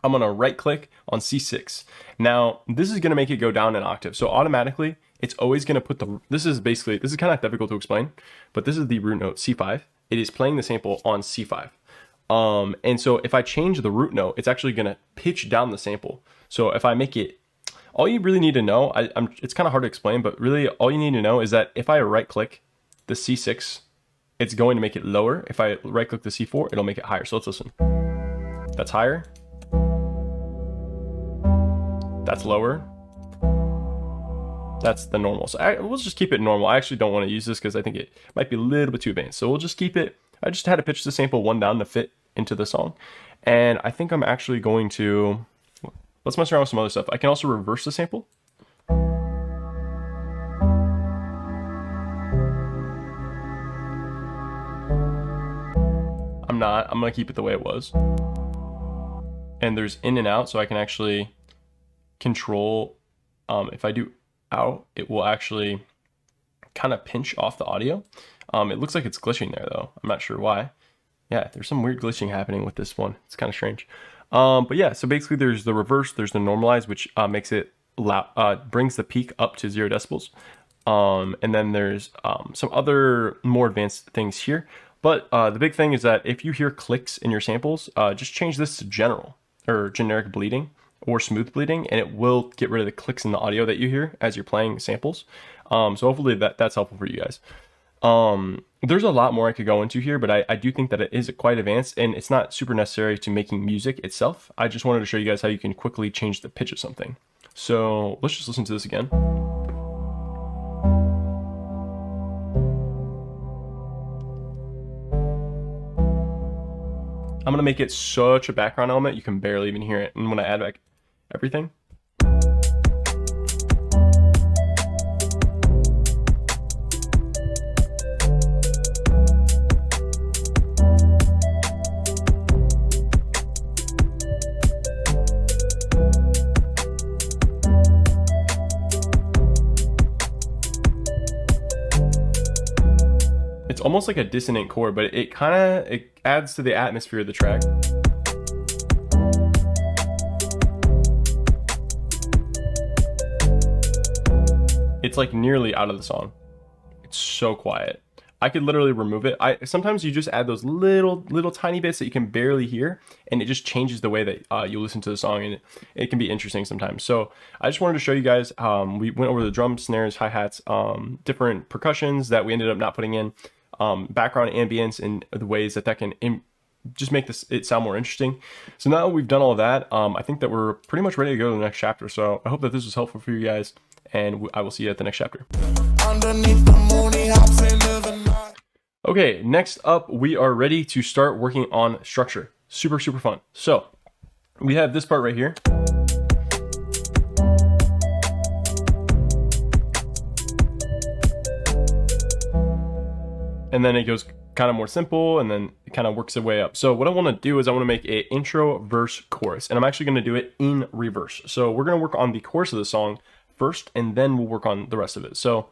I'm going to right click on C6. Now this is going to make it go down an octave. So automatically it's always going to put this is kind of difficult to explain, but this is the root note C5. It is playing the sample on C5. And so if I change the root note, it's actually going to pitch down the sample. So if I make it, all you really need to know, it's kind of hard to explain, but really all you need to know is that if I right click the C6, it's going to make it lower. If I right click the C4, it'll make it higher. So let's listen. That's higher. That's lower. That's the normal. So we'll just keep it normal. I actually don't want to use this because I think it might be a little bit too advanced. So we'll just keep it. I just had to pitch the sample one down to fit into the song. And I think I'm actually going to, let's mess around with some other stuff. I can also reverse the sample. I'm going to keep it the way it was. And there's in and out, so I can actually control, if I do out, it will actually kind of pinch off the audio. It looks like it's glitching there though. I'm not sure why. Yeah, there's some weird glitching happening with this one. It's kind of strange. But yeah, so basically there's the reverse, there's the normalize, which makes it loud, brings the peak up to 0 decibels. And then there's some other more advanced things here. But the big thing is that if you hear clicks in your samples, just change this to general or generic bleeding or smooth bleeding, and it will get rid of the clicks in the audio that you hear as you're playing samples. So hopefully that's helpful for you guys. There's a lot more I could go into here, but I do think that it is quite advanced, and it's not super necessary to making music itself. I just wanted to show you guys how you can quickly change the pitch of something. So let's just listen to this again. I'm gonna make it such a background element you can barely even hear it. And when I add back everything, it's almost like a dissonant chord, but it adds to the atmosphere of the track. It's like nearly out of the song. It's so quiet. I could literally remove it. Sometimes you just add those little tiny bits that you can barely hear, and it just changes the way that you listen to the song, and it can be interesting sometimes. So I just wanted to show you guys. We went over the drums, snares, hi-hats, different percussions that we ended up not putting in, background ambience, and the ways that can just make it sound more interesting. So now that we've done all of that, I think that we're pretty much ready to go to the next chapter. So I hope that this was helpful for you guys, and I will see you at the next chapter. Underneath the moon, he hops into the night. Okay, next up, we are ready to start working on structure. Super fun. So we have this part right here. And then it goes kind of more simple, and then it kind of works its way up. So what I want to do is I want to make an intro, verse, chorus, and I'm actually going to do it in reverse. So we're going to work on the chorus of the song first, and then we'll work on the rest of it. So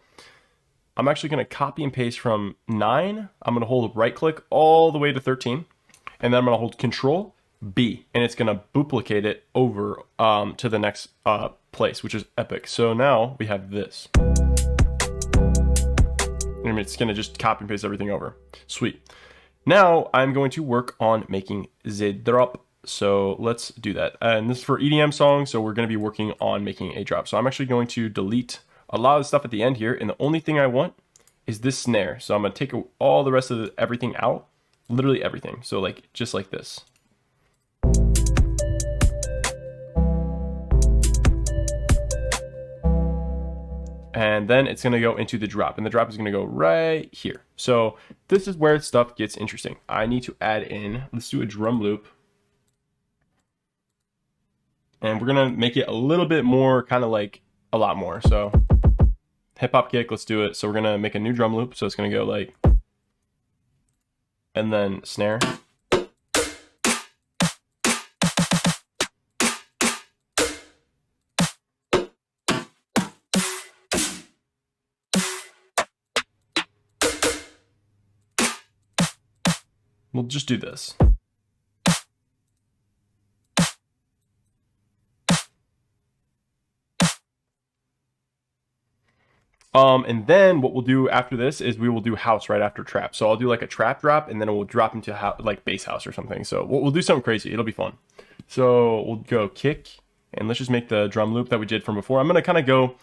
I'm actually going to copy and paste from 9. I'm going to hold right click all the way to 13, and then I'm going to hold Control B, and it's going to duplicate it over to the next place, which is epic. So now we have this. And it's going to just copy and paste everything over. Sweet. Now I'm going to work on making the drop. So let's do that. And this is for EDM songs, so we're going to be working on making a drop. So I'm actually going to delete a lot of the stuff at the end here, and the only thing I want is this snare. So I'm going to take all the rest of everything out, literally everything. So like just like this. And then it's going to go into the drop, and the drop is going to go right here. So this is where stuff gets interesting. I need to add in, let's do a drum loop. And we're going to make it a little bit more, kind of like a lot more. So hip hop kick, let's do it. So we're going to make a new drum loop. So it's going to go like, and then snare. We'll just do this. And then what we'll do after this is we will do house right after trap. So I'll do like a trap drop, and then it will drop into like bass house or something. So we'll do something crazy. It'll be fun. So we'll go kick, and let's just make the drum loop that we did from before. I'm going to kind of go,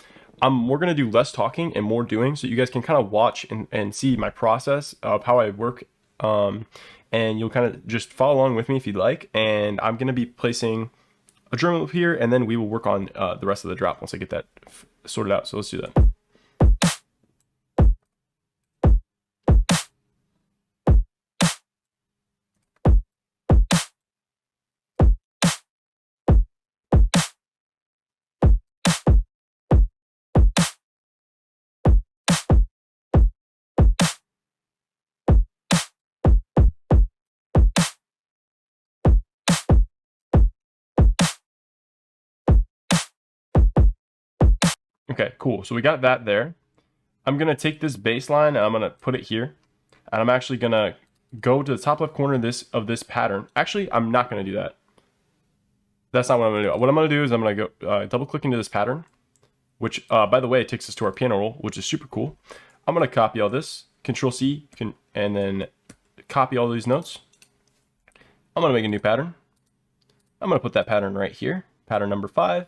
we're going to do less talking and more doing, so you guys can kind of watch and see my process of how I work. And you'll kind of just follow along with me if you'd like. And I'm going to be placing a drum loop here, and then we will work on the rest of the drop once I get that sorted out. So let's do that. Okay, cool. So we got that there. I'm going to take this bass line and I'm going to put it here. And I'm actually going to go to the top left corner of this pattern. Actually, I'm not going to do that. That's not what I'm going to do. What I'm going to do is I'm going to go double click into this pattern, which, by the way, it takes us to our piano roll, which is super cool. I'm going to copy all this, Control C, and then copy all these notes. I'm going to make a new pattern. I'm going to put that pattern right here, pattern number 5.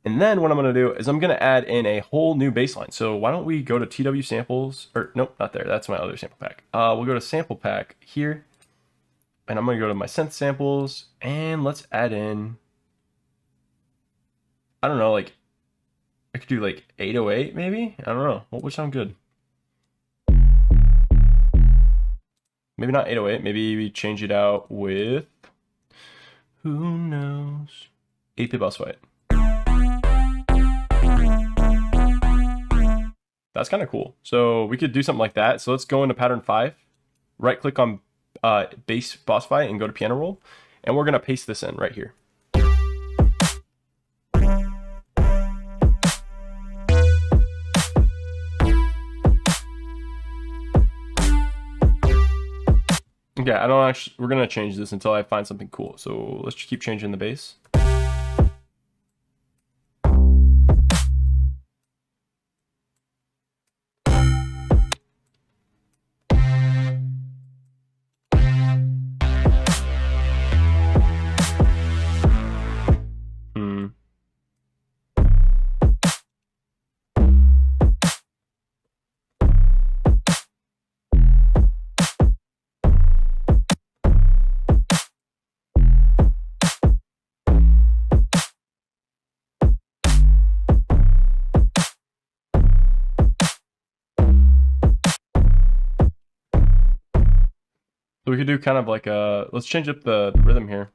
And then what I'm going to do is I'm going to add in a whole new bass line. So why don't we go to TW samples, or nope, not there. That's my other sample pack. We'll go to sample pack here, and I'm going to go to my synth samples, and let's add in, I don't know, like I could do like 808 maybe. I don't know. What would sound good? Maybe not 808. Maybe we change it out with, who knows, 8-bit boss fight. That's kind of cool. So we could do something like that. So let's go into pattern 5, right click on bass boss fight and go to piano roll. And we're going to paste this in right here. Okay, we're going to change this until I find something cool. So let's just keep changing the bass. So we could do kind of like a, let's change up the rhythm here.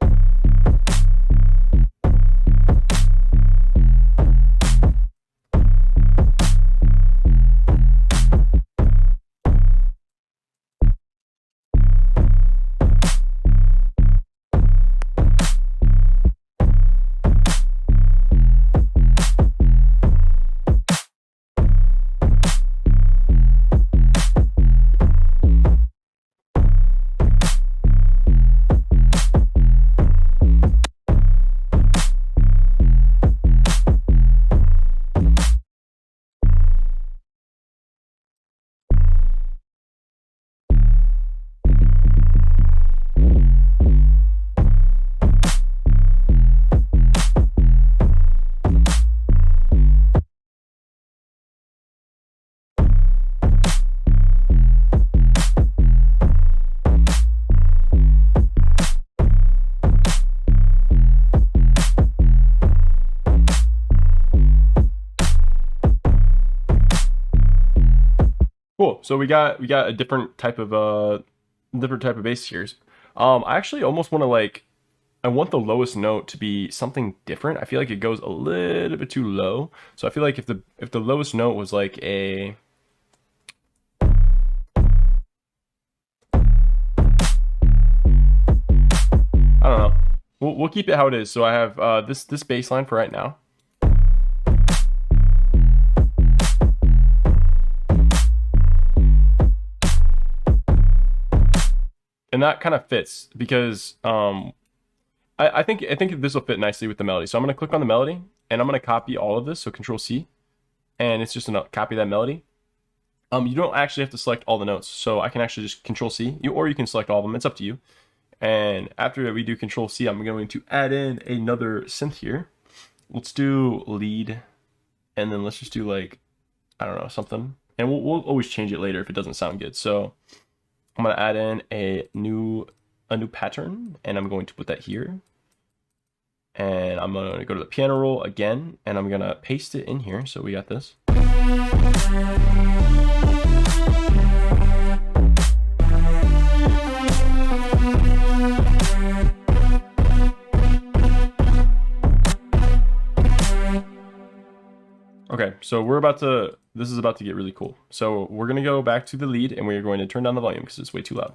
Cool. So we got a different type of bass here. I actually almost want to like, I want the lowest note to be something different. I feel like it goes a little bit too low. So I feel like if the lowest note was like a, I don't know. We'll keep it how it is. So I have this bass line for right now. And that kind of fits because I think this will fit nicely with the melody. So I'm going to click on the melody and I'm going to copy all of this. So Control C, and it's just a copy that melody. You don't actually have to select all the notes. So I can actually just Control C, or you can select all of them. It's up to you. And after we do Control C, I'm going to add in another synth here. Let's do lead, and then let's just do like, I don't know, something. And we'll always change it later if it doesn't sound good. So I'm going to add in a new pattern, and I'm going to put that here. And I'm going to go to the piano roll again, and I'm going to paste it in here. So we got this. Okay, so this is about to get really cool. So we're going to go back to the lead, and we're going to turn down the volume because it's way too loud.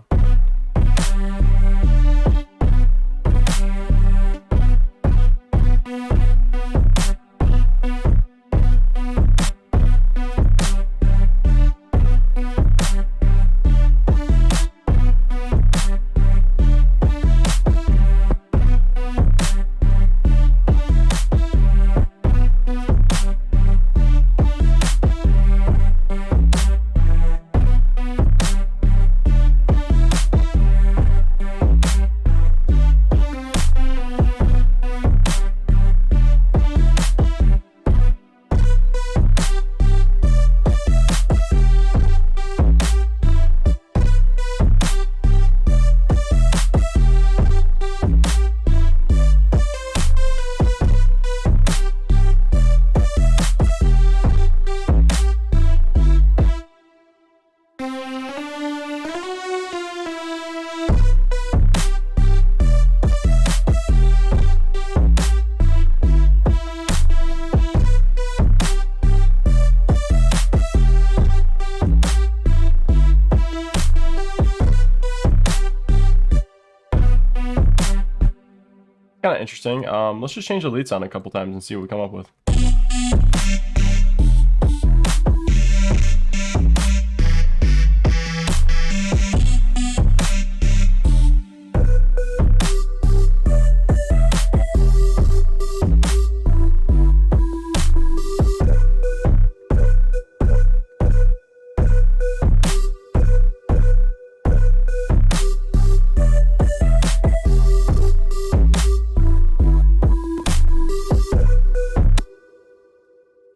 Kind of interesting. Let's just change the lead sound a couple times and see what we come up with.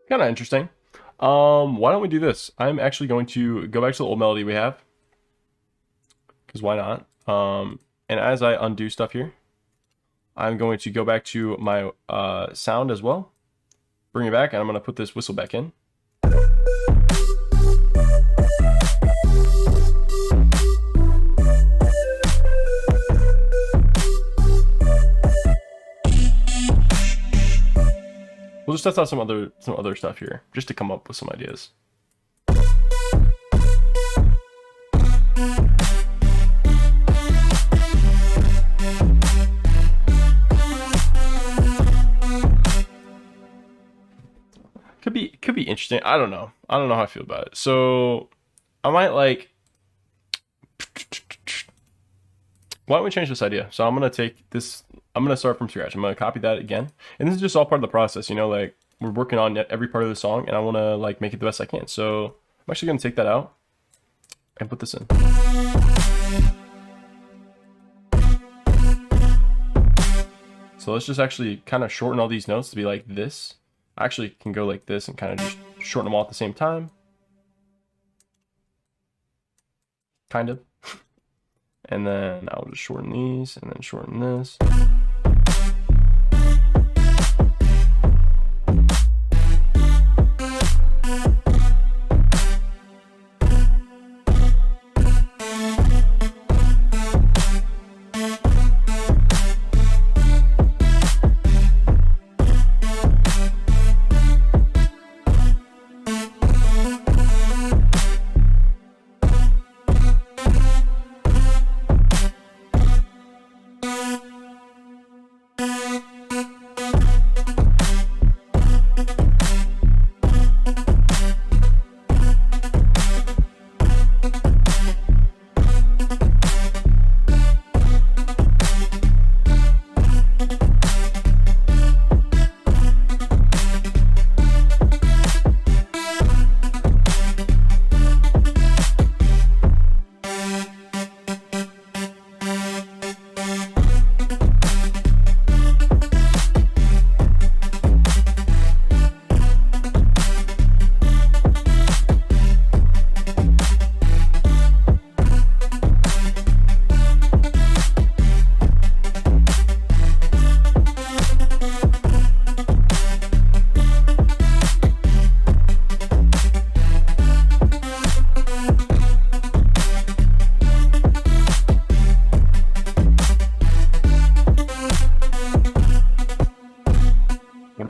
Kind of interesting. Why don't we do this? I'm actually going to go back to the old melody we have, because why not? And as I undo stuff here, I'm going to go back to my sound as well, bring it back, and I'm going to put this whistle back in. we'll just test out some other stuff here just to come up with some ideas. Could be interesting. I don't know how I feel about it. So I might like, why don't we change this idea? So I'm gonna take this, I'm gonna start from scratch. I'm gonna copy that again, and this is just all part of the process, you know, like we're working on every part of the song, and I want to like make it the best I can. So I'm actually gonna take that out and put this in. So let's just actually kind of shorten all these notes to be like this. I actually can go like this and kind of just shorten them all at the same time. Kind of. And then I'll just shorten these and then shorten this.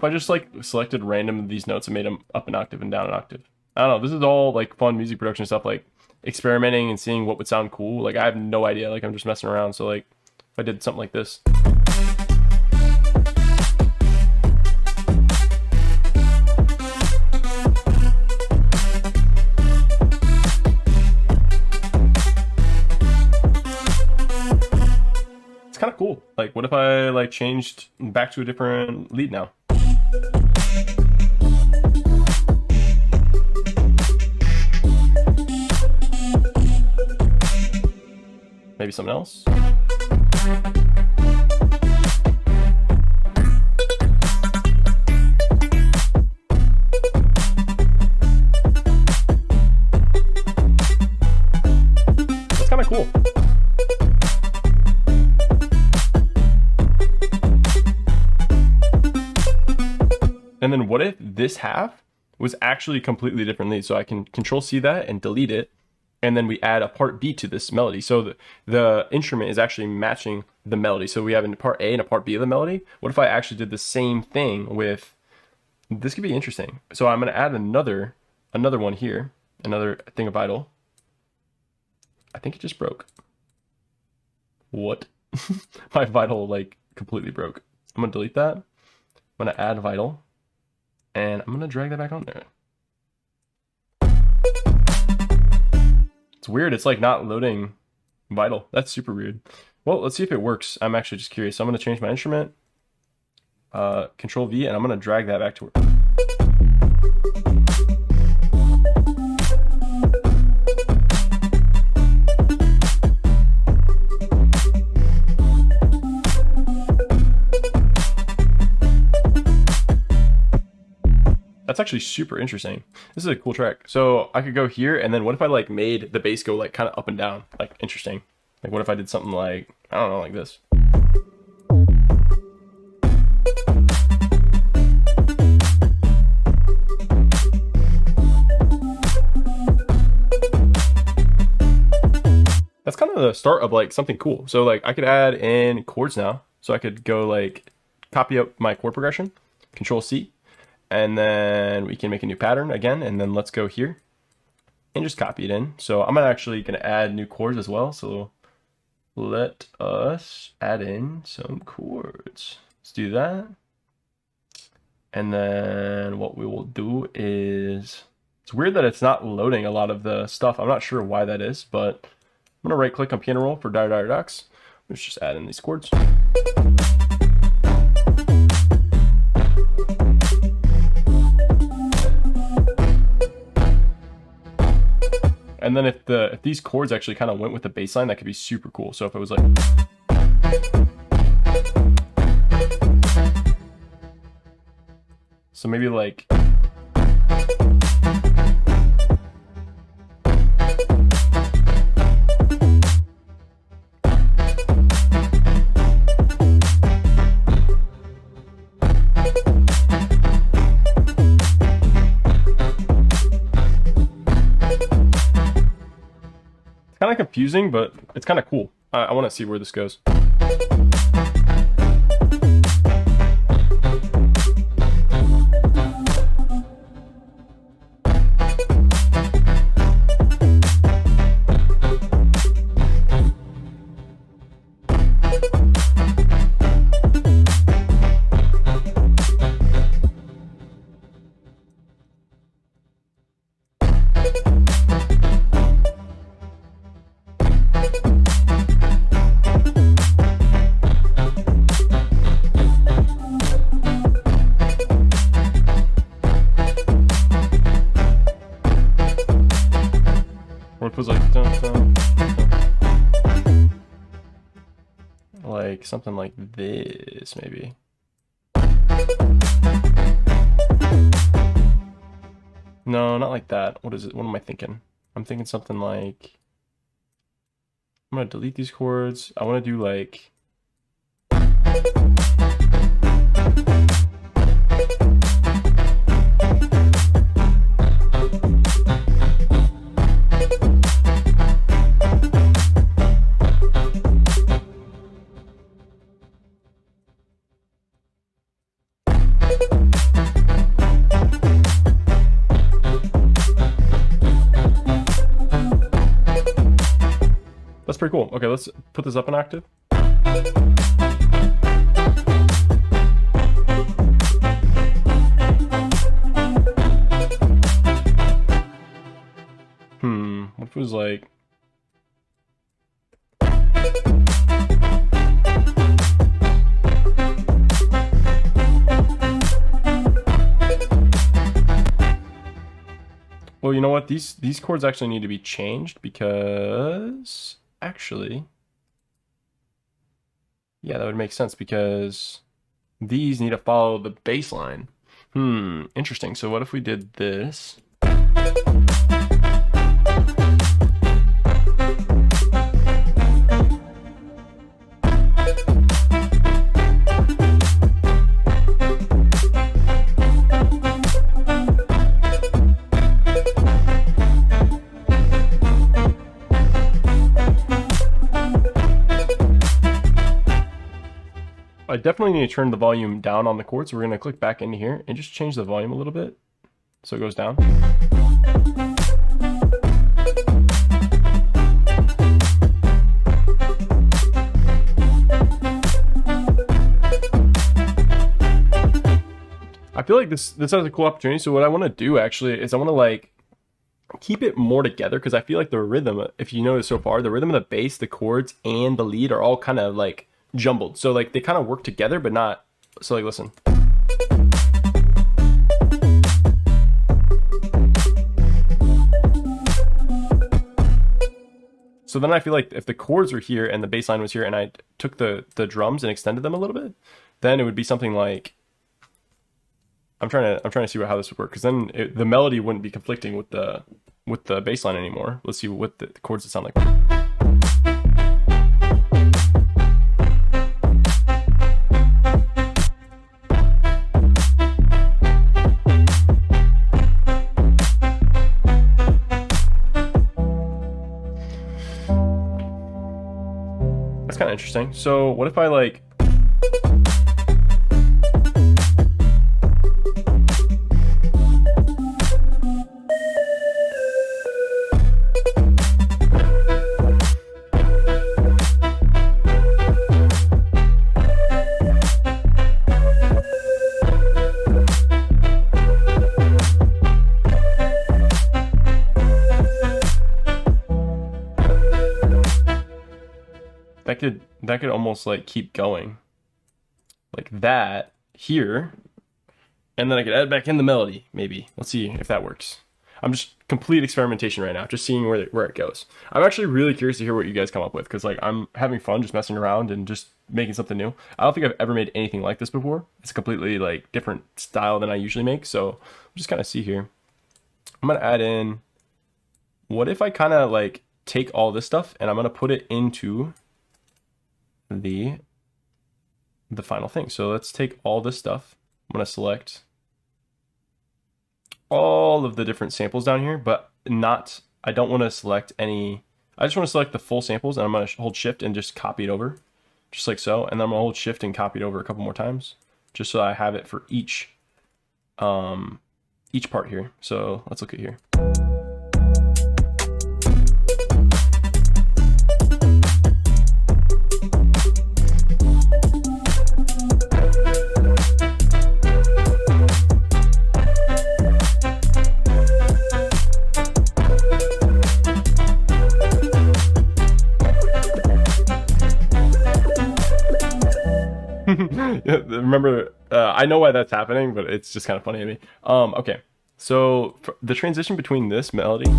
I just like selected random of these notes and made them up an octave and down an octave. I don't know. This is all like fun music production stuff, like experimenting and seeing what would sound cool. Like I have no idea. Like I'm just messing around. So like if I did something like this. It's kind of cool. Like what if I like changed back to a different lead now? Maybe something else. That's kind of cool. And then what if this half was actually completely different lead? So I can Control C that and delete it. And then we add a part B to this melody. So the instrument is actually matching the melody. So we have a part A and a part B of the melody. What if I actually did the same thing with, this could be interesting. So I'm going to add another one here, another thing of Vital. I think it just broke. What? My Vital like completely broke. I'm going to delete that. I'm going to add Vital. And I'm going to drag that back on there. It's weird. It's like not loading Vital. That's super weird. Well, let's see if it works. I'm actually just curious. So I'm going to change my instrument. Control V, and I'm going to drag that back to work. That's actually super interesting. This is a cool track. So I could go here, and then what if I like made the bass go like kind of up and down? Like interesting. Like what if I did something like, I don't know, like this. That's kind of the start of like something cool. So like I could add in chords now. So I could go like copy up my chord progression, Control C. And then we can make a new pattern again, and then let's go here and just copy it in. So I'm actually going to add new chords as well. So let us add in some chords. Let's do that. And then what we will do is, it's weird that it's not loading a lot of the stuff. I'm not sure why that is, but I'm going to right click on piano roll for docs. Let's just add in these chords. And then if these chords actually kind of went with the bass line, that could be super cool. So if it was like, so maybe like, kind of confusing, but it's kind of cool. I want to see where this goes. Or it was like, like something like this, maybe. No, not like that. What is it? What am I thinking? I'm thinking something like, I'm gonna delete these chords. I want to do like, that's pretty cool. Okay, let's put this up an octave. What if it was like, well, you know what? These chords actually need to be changed because actually, yeah, that would make sense because these need to follow the bass line. Interesting. So what if we did this? I definitely need to turn the volume down on the chord, so we're going to click back into here and just change the volume a little bit so it goes down. I feel like this has a cool opportunity. So what I want to do actually is I want to like keep it more together, because I feel like the rhythm, if you notice so far, the rhythm of the bass, the chords, and the lead are all kind of like jumbled. So like they kind of work together, but not. So like, listen. So then I feel like if the chords were here and the bass line was here and I took the drums and extended them a little bit, then it would be something like, I'm trying to see how this would work, because then the melody wouldn't be conflicting with the bass line anymore. Let's see what the chords would sound like. That's kind of interesting. So what if I like, that could almost like keep going like that here, and then I could add back in the melody, maybe. Let's see if that works. I'm just complete experimentation right now, just seeing where it goes. I'm actually really curious to hear what you guys come up with, because like I'm having fun just messing around and just making something new. I don't think I've ever made anything like this before. It's a completely like different style than I usually make, so I'm just kind of see here. I'm gonna add in, what if I kind of like take all this stuff and I'm gonna put it into the final thing. So let's take all this stuff. I'm gonna select all of the different samples down here, but I don't want to select any. I just want to select the full samples, and I'm going to hold shift and just copy it over, just like so. And then I'm going to hold shift and copy it over a couple more times, just so I have it for each part here. So let's look at here. Yeah, remember, I know why that's happening, but it's just kind of funny to me. Okay, so the transition between this melody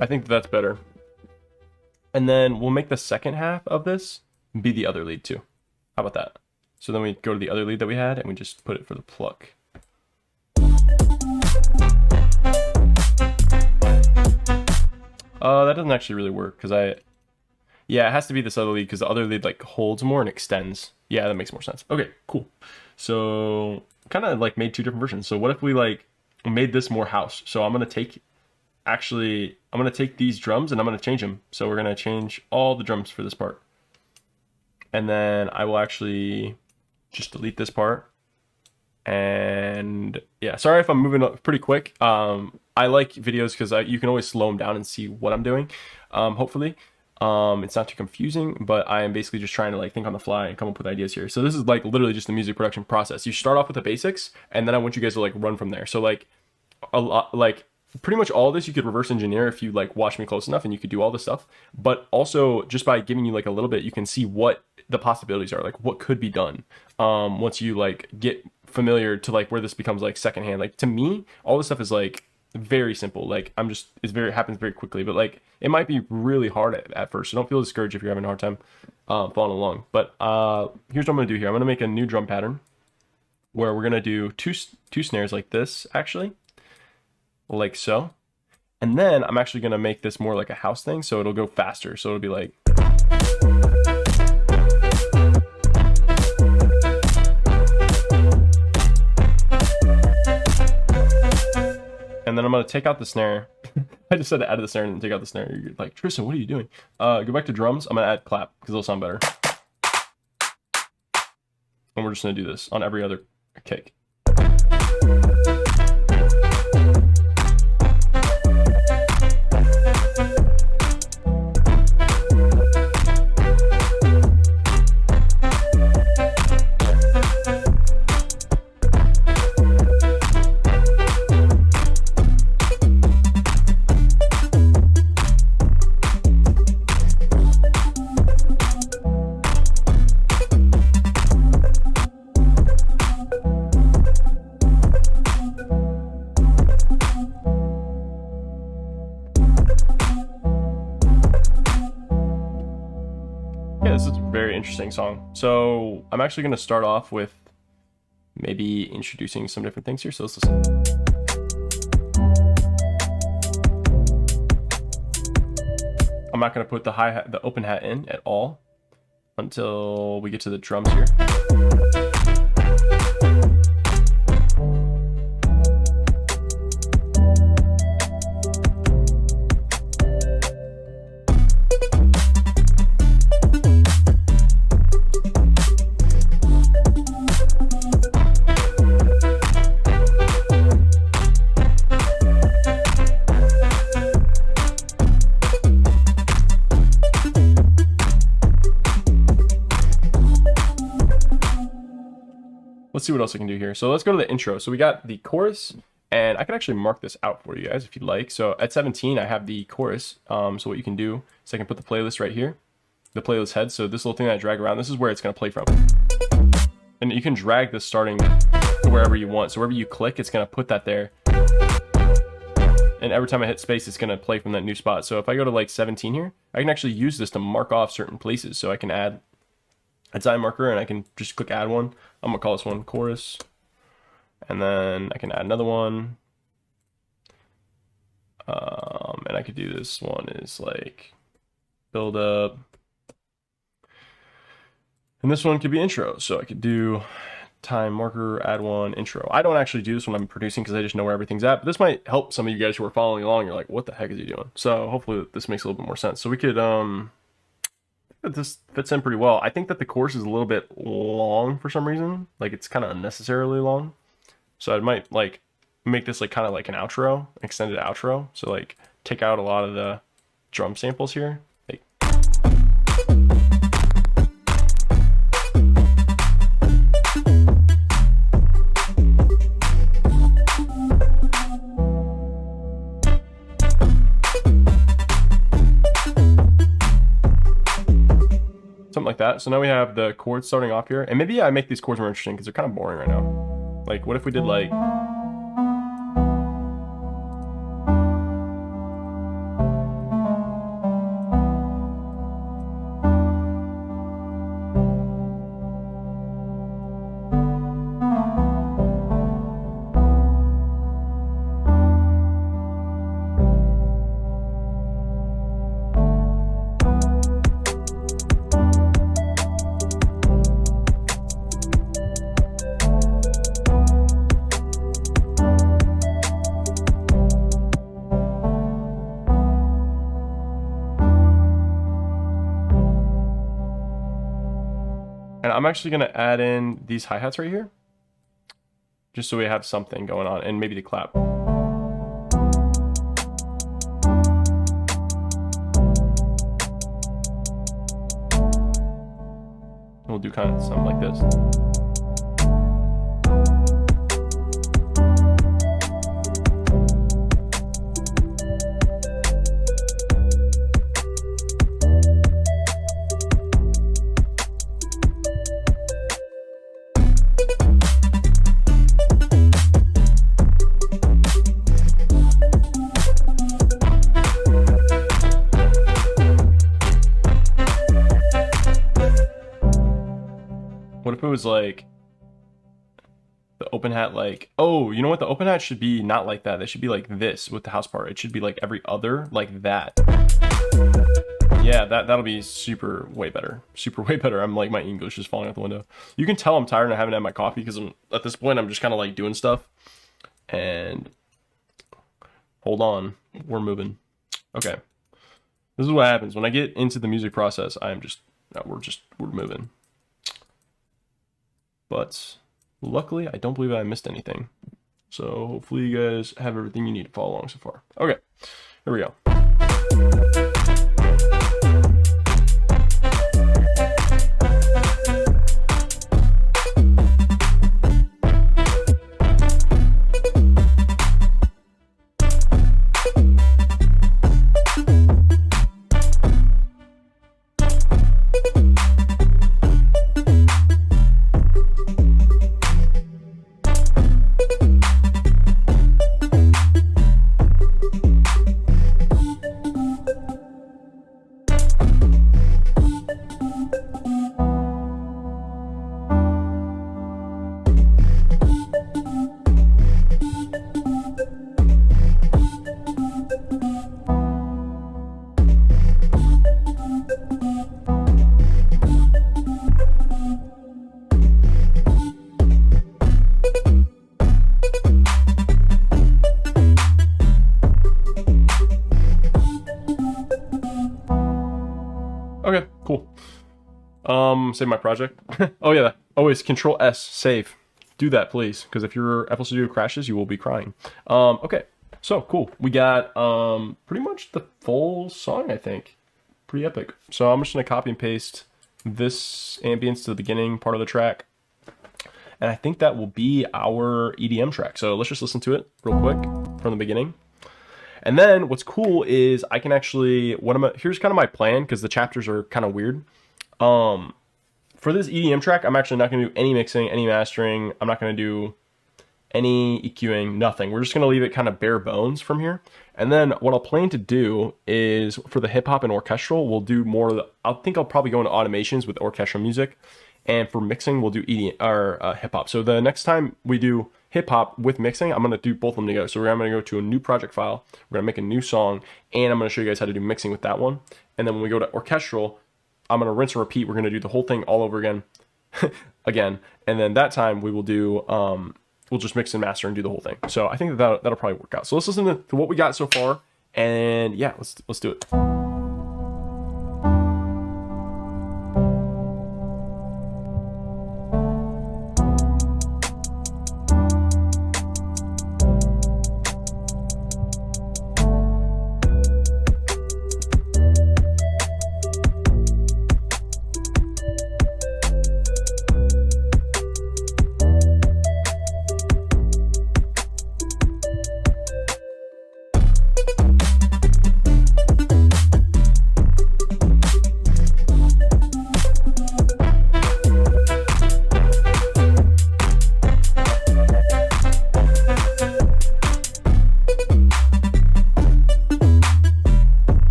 I think that's better. And then we'll make the second half of this be the other lead too. How about that? So then we go to the other lead that we had and we just put it for the pluck. That doesn't actually really work because yeah, it has to be this other lead because the other lead like holds more and extends. Yeah, that makes more sense. Okay, cool. So kind of like made two different versions. So what if we like made this more house? So I'm gonna take these drums and I'm gonna change them. So we're gonna change all the drums for this part. And then I will actually just delete this part. And yeah, sorry if I'm moving up pretty quick. I like videos because you can always slow them down and see what I'm doing. Hopefully, it's not too confusing, but I am basically just trying to like think on the fly and come up with ideas here. So this is like literally just the music production process. You start off with the basics, and then I want you guys to like run from there. So like pretty much all of this you could reverse engineer if you like watch me close enough, and you could do all this stuff. But also just by giving you like a little bit, you can see what the possibilities are, like what could be done once you like get familiar to like where this becomes like secondhand. Like to me, all this stuff is like very simple. Like happens very quickly, but like it might be really hard at first. So don't feel discouraged if you're having a hard time following along. But here's what I'm gonna do here. I'm gonna make a new drum pattern where we're gonna do two snares like this, actually, like so. And then I'm actually gonna make this more like a house thing, so it'll go faster. So it'll be like. And then I'm going to take out the snare. I just said to add the snare and then take out the snare. You're like, Tristan, what are you doing? Go back to drums. I'm going to add clap because it'll sound better. And we're just going to do this on every other kick. This is a very interesting song. So I'm actually going to start off with maybe introducing some different things here. So let's listen. I'm not going to put the hi-hat, the open hat in at all until we get to the drums here. see what else I can do here. So let's go to the intro. So we got the chorus, and I can actually mark this out for you guys if you'd like. So at 17, I have the chorus. So what you can do is I can put the playlist right here, the playlist head. So this little thing that I drag around, this is where it's going to play from. And you can drag this starting to wherever you want. So wherever you click, it's going to put that there. And every time I hit space, it's going to play from that new spot. So if I go to like 17 here, I can actually use this to mark off certain places. So I can add a time marker, and I can just click add one. I'm going to call this one chorus. And then I can add another one. And I could do this one is like build up. And this one could be intro. So I could do time marker, add one, intro. I don't actually do this when I'm producing because I just know where everything's at, but this might help some of you guys who are following along. You're like, what the heck is he doing? So hopefully this makes a little bit more sense. So we could, this fits in pretty well. I think that the course is a little bit long for some reason. Like it's kind of unnecessarily long. So I might like make this like kind of like an outro, extended outro. So like take out a lot of the drum samples here. Like, something like that. So now we have the chords starting off here, and maybe I make these chords more interesting because they're kind of boring right now. Like, what if we did like, and I'm actually going to add in these hi-hats right here, just so we have something going on, and maybe the clap. We'll do kind of something like this. What if it was like the open hat, like, oh, you know what? The open hat should be not like that. It should be like this with the house part. It should be like every other, like that. Yeah, that'll be way better. Way better. I'm like, my English is falling out the window. You can tell I'm tired and I haven't had my coffee because at this point, I'm just kind of like doing stuff. And hold on, we're moving. Okay. This is what happens when I get into the music process. We're moving. But luckily, I don't believe I missed anything. So hopefully you guys have everything you need to follow along so far. Okay, here we go. Okay, cool. Save my project. Oh yeah, always Control S, save. Do that, please, because if your FL Studio crashes, you will be crying. Okay, so cool. We got pretty much the full song, I think. Pretty epic. So I'm just gonna copy and paste this ambience to the beginning part of the track, And I think that will be our EDM track. So let's just listen to it real quick from the beginning. And then what's cool is I can actually, here's kind of my plan, because the chapters are kind of weird. For this EDM track, I'm actually not going to do any mixing, any mastering. I'm not going to do any EQing, nothing. We're just going to leave it kind of bare bones from here. And then what I'll plan to do is for the hip hop and orchestral, we'll do more of the, I think I'll probably go into automations with orchestral music. And for mixing, we'll do EDM or hip hop. So the next time we do hip hop with mixing, I'm going to do both of them together. So I'm going to go to a new project file. We're going to make a new song, and I'm going to show you guys how to do mixing with that one. And then when we go to orchestral, I'm going to rinse and repeat. We're going to do the whole thing all over again, again. And then that time we will do, we'll just mix and master and do the whole thing. So I think that'll probably work out. So let's listen to what we got so far. And yeah, let's do it.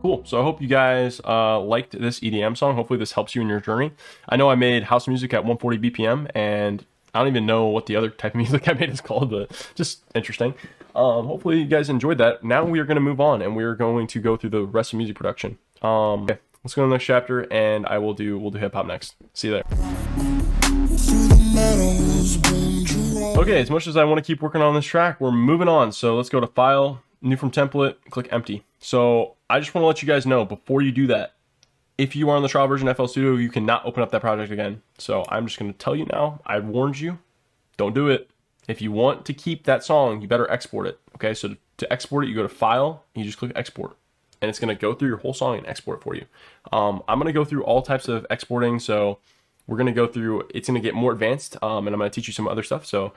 Cool. So I hope you guys liked this EDM song. Hopefully this helps you in your journey. I know I made house music at 140 BPM, and I don't even know what the other type of music I made is called, but just interesting. Hopefully you guys enjoyed that. Now we are going to move on, and we are going to go through the rest of music production. Okay, let's go to the next chapter, and we'll do hip hop next. See you there. Okay, as much as I want to keep working on this track, we're moving on. So let's go to File, New from Template, click Empty. So I just want to let you guys know before you do that, if you are on the trial version of FL Studio, you cannot open up that project again. So I'm just going to tell you now, I warned you, don't do it. If you want to keep that song, you better export it. Okay, so to export it, you go to File, and you just click Export. And it's going to go through your whole song and export it for you. I'm going to go through all types of exporting. So we're going to go through, it's going to get more advanced, and I'm going to teach you some other stuff. So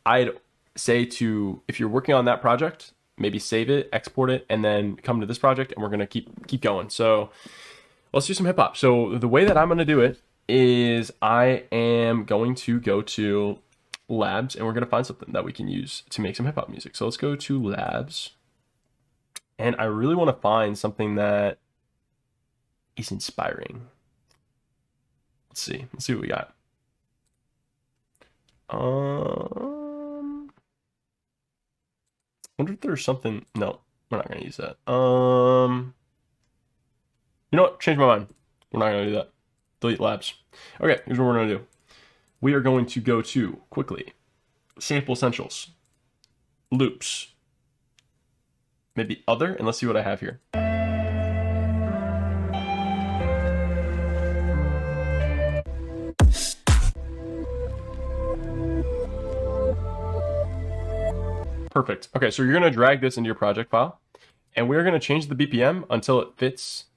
I'd say if you're working on that project, maybe save it, export it, and then come to this project, and we're going to keep going. So let's do some hip hop. So the way that I'm going to do it is I am going to go to Labs, and we're going to find something that we can use to make some hip hop music. So let's go to Labs, and I really want to find something that is inspiring. Let's see what we got. Wonder if there's something. No, we're not gonna use that. You know what? Change my mind. We're not gonna do that. Delete Labs. Okay, here's what we're gonna do. We are going to go to quickly Sample Essentials, Loops, maybe Other, and let's see what I have here. Perfect. Okay, so you're going to drag this into your project file, and we're going to change the BPM until it fits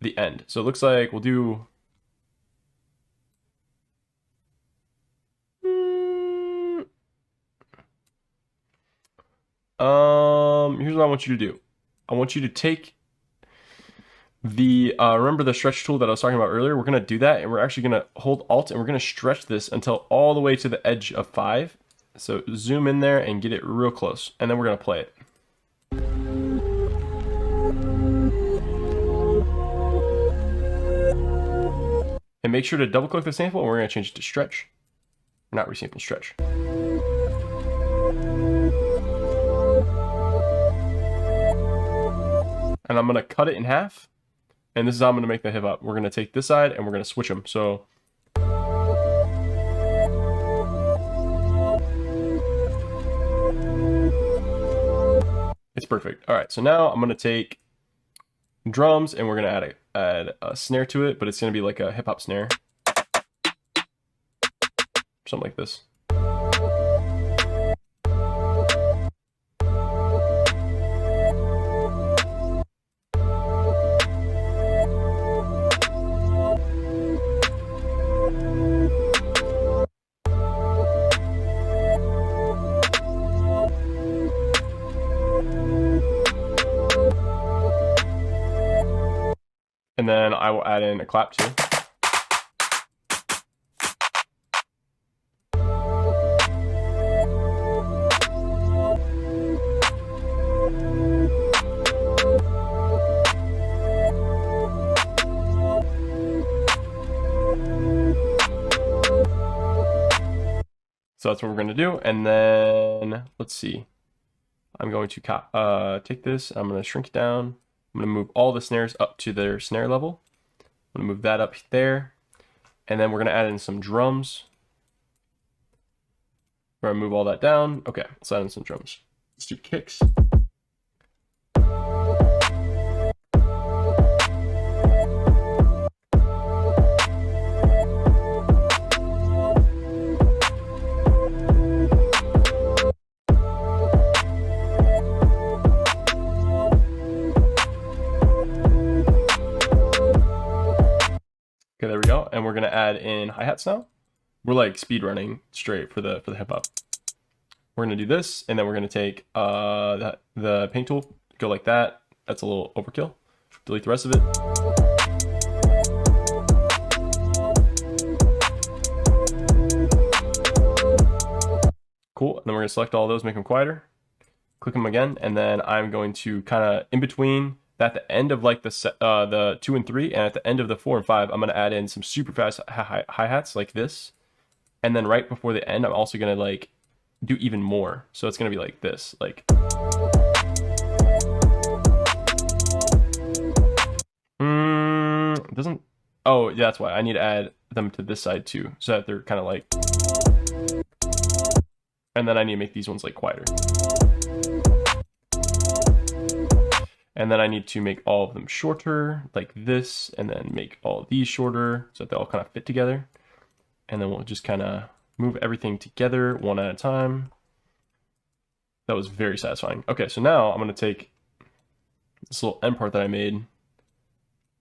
the end. So it looks like we'll do... here's what I want you to do. I want you to take the, remember the stretch tool that I was talking about earlier? We're going to do that, and we're actually going to hold Alt, and we're going to stretch this until all the way to the edge of 5. So zoom in there and get it real close, and then we're going to play it. And make sure to double click the sample, and we're going to change it to stretch. Not resample, stretch. And I'm going to cut it in half, and this is how I'm going to make the hip hop. We're going to take this side, and we're going to switch them. So it's perfect. All right, so now I'm going to take drums, and we're going to add a snare to it, but it's going to be like a hip hop snare. Something like this. And then I will add in a clap too. So that's what we're going to do. And then let's see. I'm going to take this. I'm going to shrink it down. I'm going to move all the snares up to their snare level. I'm going to move that up there. And then we're going to add in some drums. We're going to move all that down. Okay, let's add in some drums. Let's do kicks. Okay, there we go. And we're gonna add in hi-hats now. We're like speed running straight for the hip hop. We're gonna do this, and then we're gonna take the paint tool, go like that. That's a little overkill. Delete the rest of it. Cool. And then we're gonna select all those, make them quieter. Click them again, and then I'm going to kind of in between. At the end of like the 2 and 3, and at the end of the 4 and 5, I'm gonna add in some super fast hi-hats like this, and then right before the end, I'm also gonna like do even more. So it's gonna be like this, like. It doesn't. Oh, yeah, that's why I need to add them to this side too, so that they're kind of like. And then I need to make these ones like quieter. And then I need to make all of them shorter, like this, and then make all of these shorter so that they all kind of fit together. And then we'll just kind of move everything together one at a time. That was very satisfying. Okay, so now I'm going to take this little end part that I made,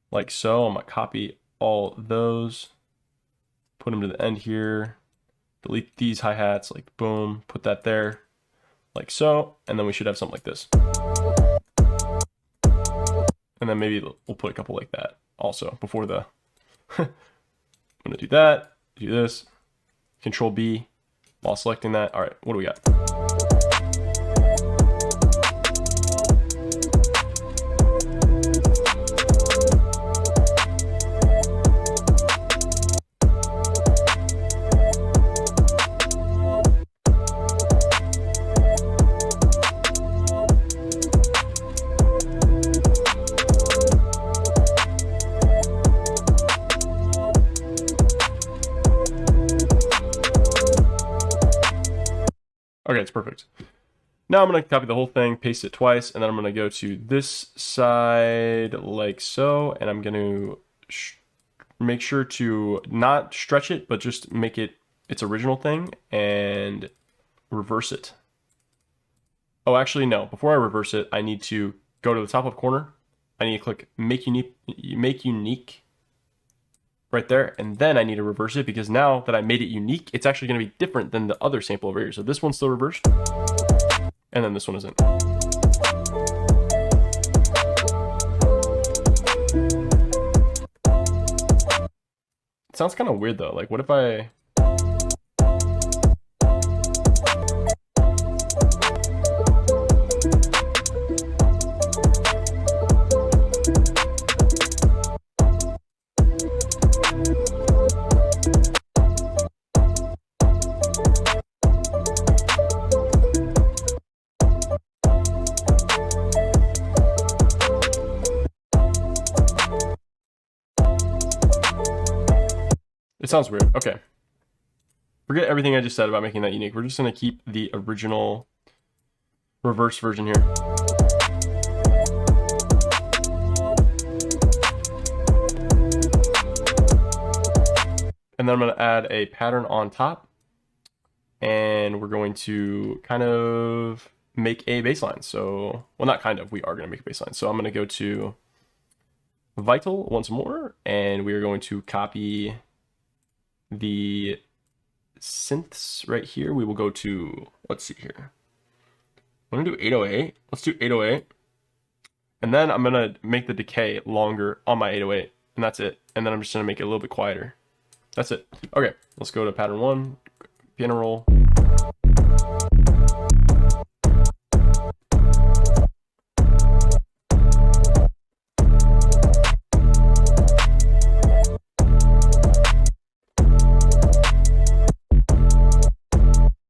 like so. I'm going to copy all those, put them to the end here, delete these hi-hats, like boom, put that there, like so, and then we should have something like this. And then maybe we'll put a couple like that also before the. I'm going to do that, do this, Control B while selecting that. All right, what do we got? Okay, it's perfect. Now I'm going to copy the whole thing, paste it twice, and then I'm going to go to this side like so, and I'm going to make sure to not stretch it, but just make it its original thing and reverse it. Oh, actually, no. Before I reverse it, I need to go to the top left corner. I need to click Make Unique right there, and then I need to reverse it because now that I made it unique, it's actually going to be different than the other sample over here. So this one's still reversed, and then this one isn't. It sounds kind of weird though. Like, what if I... It sounds weird. Okay. Forget everything I just said about making that unique. We're just going to keep the original reverse version here. And then I'm going to add a pattern on top. And we're going to kind of make a baseline. So, well, not kind of. We are going to make a baseline. So I'm going to go to Vital once more. And we are going to copy the synths right here. We will go to, let's see here. I'm gonna do 808. Let's do 808. And then I'm gonna make the decay longer on my 808, and that's it. And then I'm just gonna make it a little bit quieter. That's it. Okay, let's go to pattern 1, piano roll.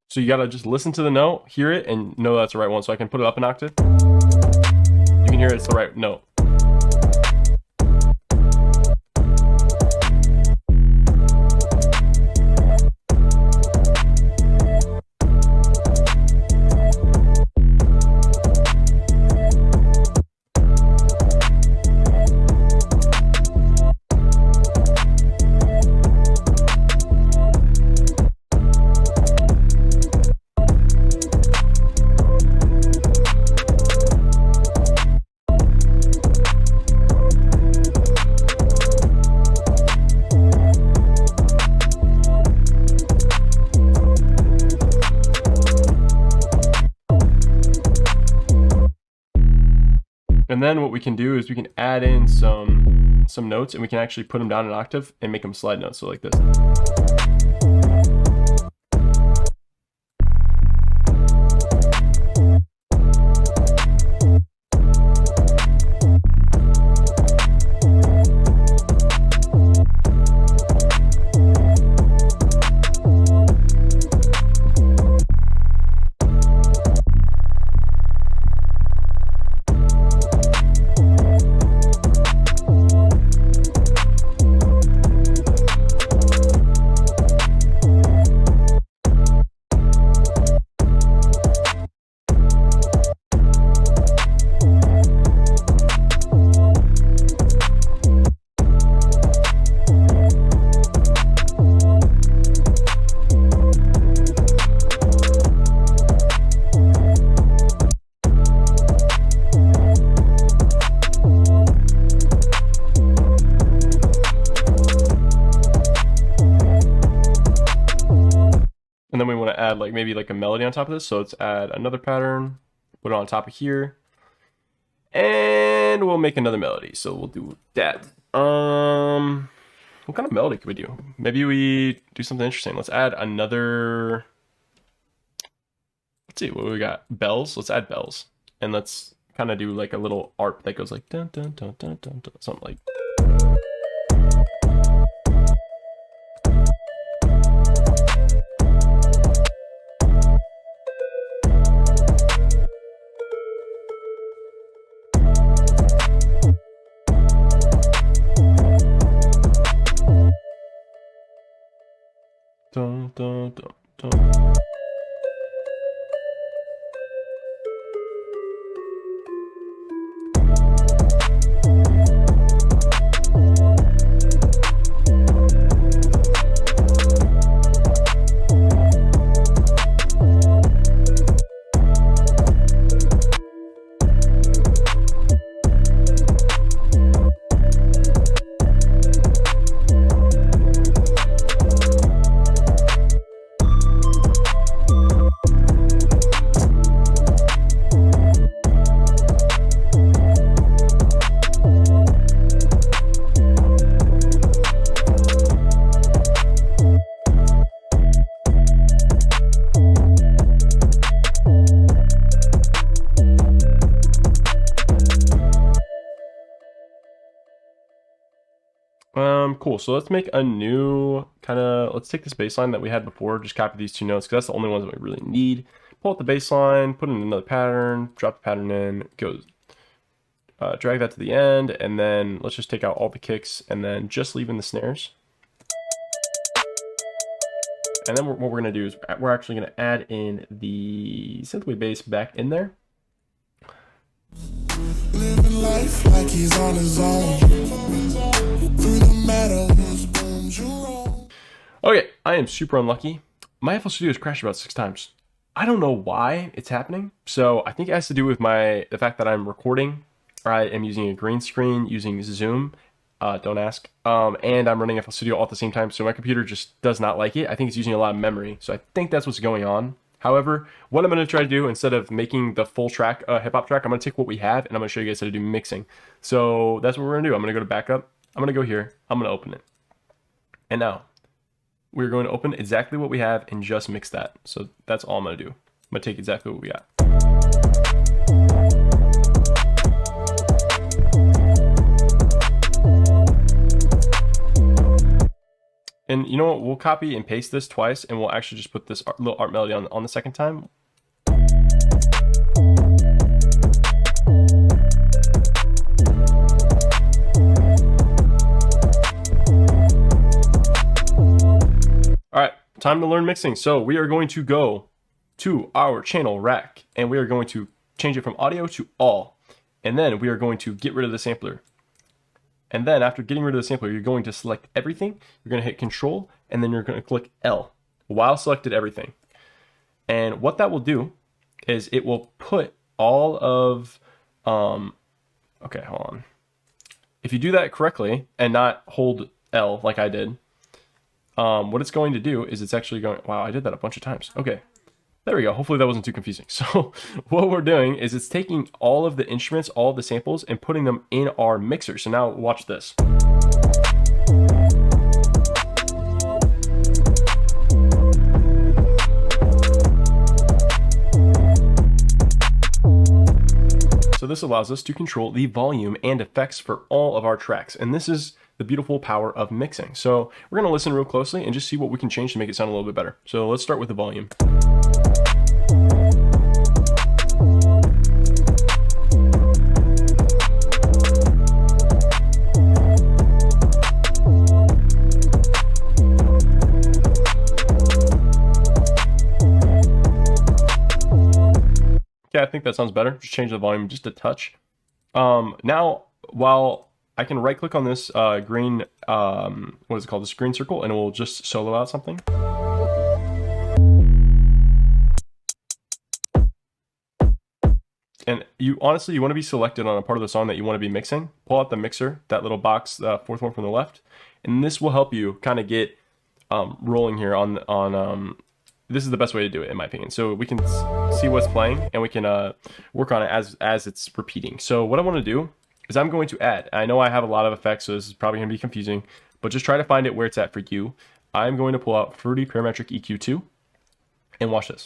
So you gotta just listen to the note, hear it, and know that's the right one. So I can put it up an octave. You can hear it's the right note. And then what we can do is we can add in some notes, and we can actually put them down an octave and make them slide notes. So like this. And then we want to add like maybe like a melody on top of this. So let's add another pattern, put it on top of here, and we'll make another melody. So we'll do that. What kind of melody could we do? Maybe we do something interesting. Let's add another. Let's see what we got. Bells. Let's add bells, and let's kind of do like a little arp that goes like dun dun dun dun dun, dun something like. Dun, dun, dun, dun. Cool. So let's make a new let's take this bass line that we had before, just copy these two notes because that's the only ones that we really need. Pull out the bass line, put in another pattern, drop the pattern in, drag that to the end, and then let's just take out all the kicks and then just leave in the snares. And then what we're going to do is we're actually going to add in the synthwave bass back in there. Living life like he's on his own. Through the meadows, booms you roll. Okay, I am super unlucky. My FL Studio has crashed about 6 times. I don't know why it's happening. So I think it has to do with the fact that I'm recording. I am using a green screen, using Zoom. Don't ask. And I'm running FL Studio all at the same time. So my computer just does not like it. I think it's using a lot of memory. So I think that's what's going on. However, what I'm going to try to do, instead of making the full track a hip hop track, I'm going to take what we have and I'm going to show you guys how to do mixing. So that's what we're going to do. I'm going to go to backup. I'm going to go here. I'm going to open it. And now we're going to open exactly what we have and just mix that. So that's all I'm going to do. I'm going to take exactly what we got. And you know what? We'll copy and paste this twice, and we'll actually just put this little art melody on the second time. All right, time to learn mixing. So we are going to go to our channel rack, and we are going to change it from audio to all. And then we are going to get rid of the sampler. And then after getting rid of the sampler, you're going to select everything. You're going to hit Control, and then you're going to click L while selected everything. And what that will do is it will put all of, okay, hold on. If you do that correctly and not hold L like I did, what it's going to do is it's actually going, wow, I did that a bunch of times. Okay. There we go. Hopefully that wasn't too confusing. So what we're doing is it's taking all of the instruments, all of the samples, and putting them in our mixer. So now watch this. So this allows us to control the volume and effects for all of our tracks. And this is the beautiful power of mixing. So we're going to listen real closely and just see what we can change to make it sound a little bit better. So let's start with the volume. Yeah, I think that sounds better. Just change the volume just a touch. Now, while I can right click on this green, what is it called? This green circle, and it will just solo out something. And you honestly, you want to be selected on a part of the song that you want to be mixing. Pull out the mixer, that little box, the fourth one from the left, and this will help you kind of get rolling here on this is the best way to do it, in my opinion. So we can see what's playing, and we can work on it as it's repeating. So what I want to do is I'm going to add, I know I have a lot of effects, so this is probably going to be confusing, but just try to find it where it's at for you. I'm going to pull out Fruity Parametric EQ2, and watch this.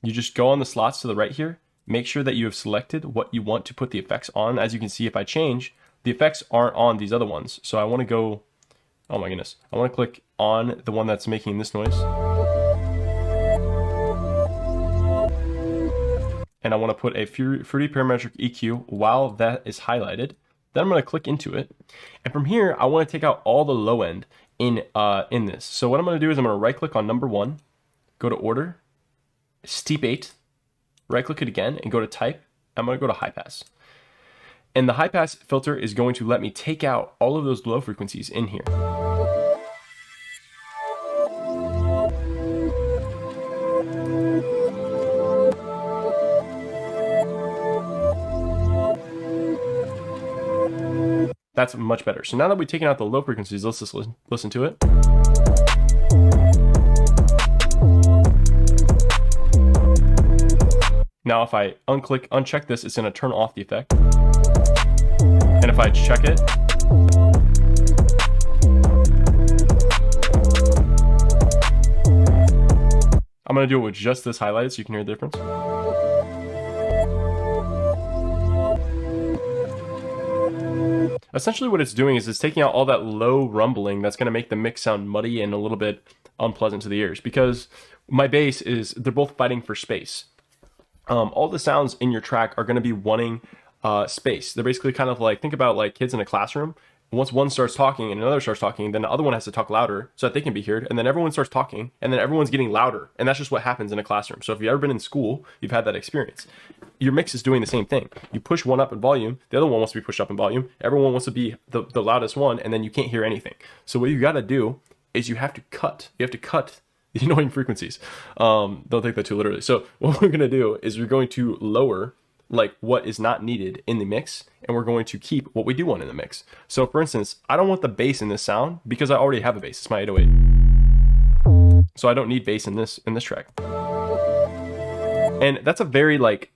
You just go on the slots to the right here, make sure that you have selected what you want to put the effects on. As you can see, if I change, the effects aren't on these other ones. So I want to go, oh my goodness, I want to click on the one that's making this noise. And I want to put a Fruity Parametric EQ while that is highlighted. Then I'm going to click into it. And from here, I want to take out all the low end in this. So what I'm going to do is I'm going to right click on number 1, go to order, steep 8, right click it again and go to type. I'm going to go to high pass. And the high pass filter is going to let me take out all of those low frequencies in here. That's much better. So now that we've taken out the low frequencies, let's just listen to it. Now if I uncheck this, it's going to turn off the effect. And if I check it, I'm going to do it with just this highlighted so you can hear the difference. Essentially what it's doing is it's taking out all that low rumbling that's going to make the mix sound muddy and a little bit unpleasant to the ears, because my bass is, they're both fighting for space. All the sounds in your track are going to be wanting space. They're basically kind of like, think about like kids in a classroom. Once one starts talking and another starts talking, then the other one has to talk louder so that they can be heard. And then everyone starts talking and then everyone's getting louder. And that's just what happens in a classroom. So if you've ever been in school, you've had that experience. Your mix is doing the same thing. You push one up in volume, the other one wants to be pushed up in volume. Everyone wants to be the loudest one, and then you can't hear anything. So what you got to do is you have to cut. You have to cut the annoying frequencies. Don't take that too literally. So what we're going to do is we're going to lower like what is not needed in the mix, and we're going to keep what we do want in the mix. So for instance, I don't want the bass in this sound because I already have a bass. It's my 808. So I don't need bass in this track. And that's a very like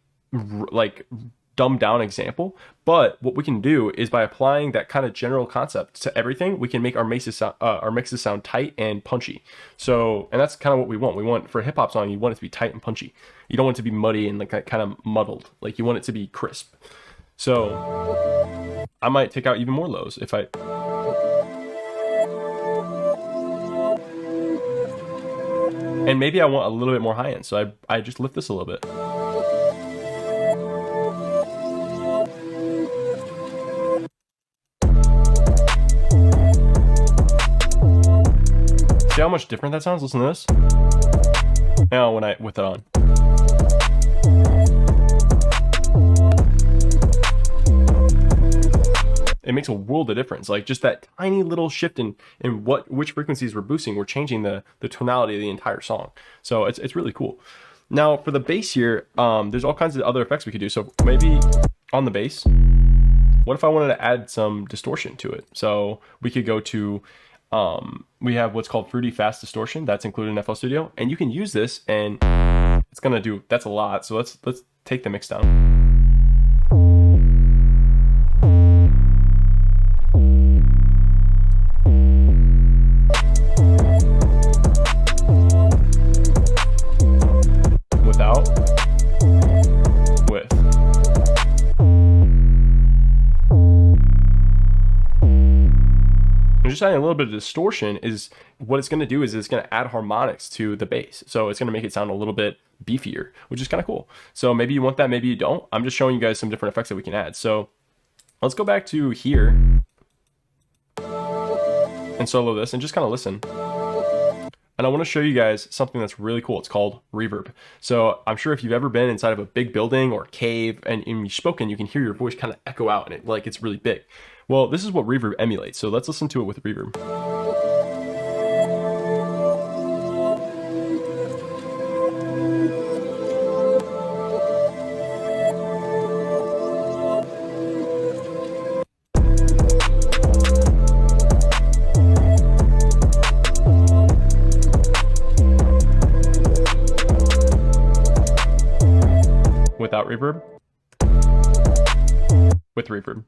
dumbed down example, but what we can do is by applying that kind of general concept to everything, we can make our mixes sound tight and punchy. So, and that's kind of what we want. We want, for a hip hop song, you want it to be tight and punchy. You don't want it to be muddy and like kind of muddled. Like you want it to be crisp. So I might take out even more lows if I... And maybe I want a little bit more high end, so I just lift this a little bit. See how much different that sounds? Listen to this. Now when I with it on. It makes a world of difference. Like just that tiny little shift in which frequencies we're boosting, we're changing the tonality of the entire song. So it's really cool. Now for the bass here, there's all kinds of other effects we could do. So maybe on the bass, what if I wanted to add some distortion to it? So we could go to we have what's called Fruity Fast Distortion. That's included in FL Studio, and you can use this, and it's gonna do, that's a lot. So let's take the mix down. Without, with. And just adding a little bit of distortion is what it's going to do is it's going to add harmonics to the bass. So it's going to make it sound a little bit beefier, which is kind of cool. So maybe you want that, maybe you don't. I'm just showing you guys some different effects that we can add. So let's go back to here and solo this and just kind of listen. And I want to show you guys something that's really cool. It's called reverb. So I'm sure if you've ever been inside of a big building or cave and you've spoken, you can hear your voice kind of echo out and it's really big. Well, this is what reverb emulates. So let's listen to it with reverb. Without reverb, with reverb.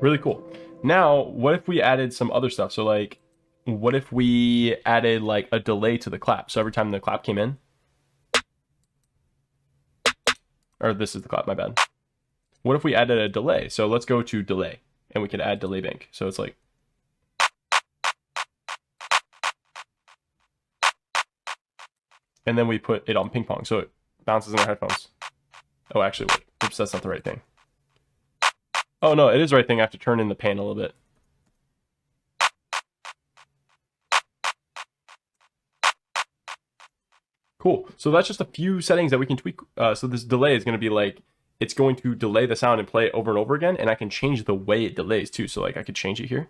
Really cool. Now, what if we added some other stuff? So like, what if we added like a delay to the clap? So every time the clap came in, or this is the clap, my bad. What if we added a delay? So let's go to delay and we can add delay bank. So it's like, and then we put it on ping pong, so it bounces in our headphones. Oh, actually, wait. Oops, that's not the right thing. Oh, no, it is the right thing. I have to turn in the pan a little bit. Cool. So that's just a few settings that we can tweak. So this delay is going to be like, it's going to delay the sound and play it over and over again, and I can change the way it delays too. So like I could change it here.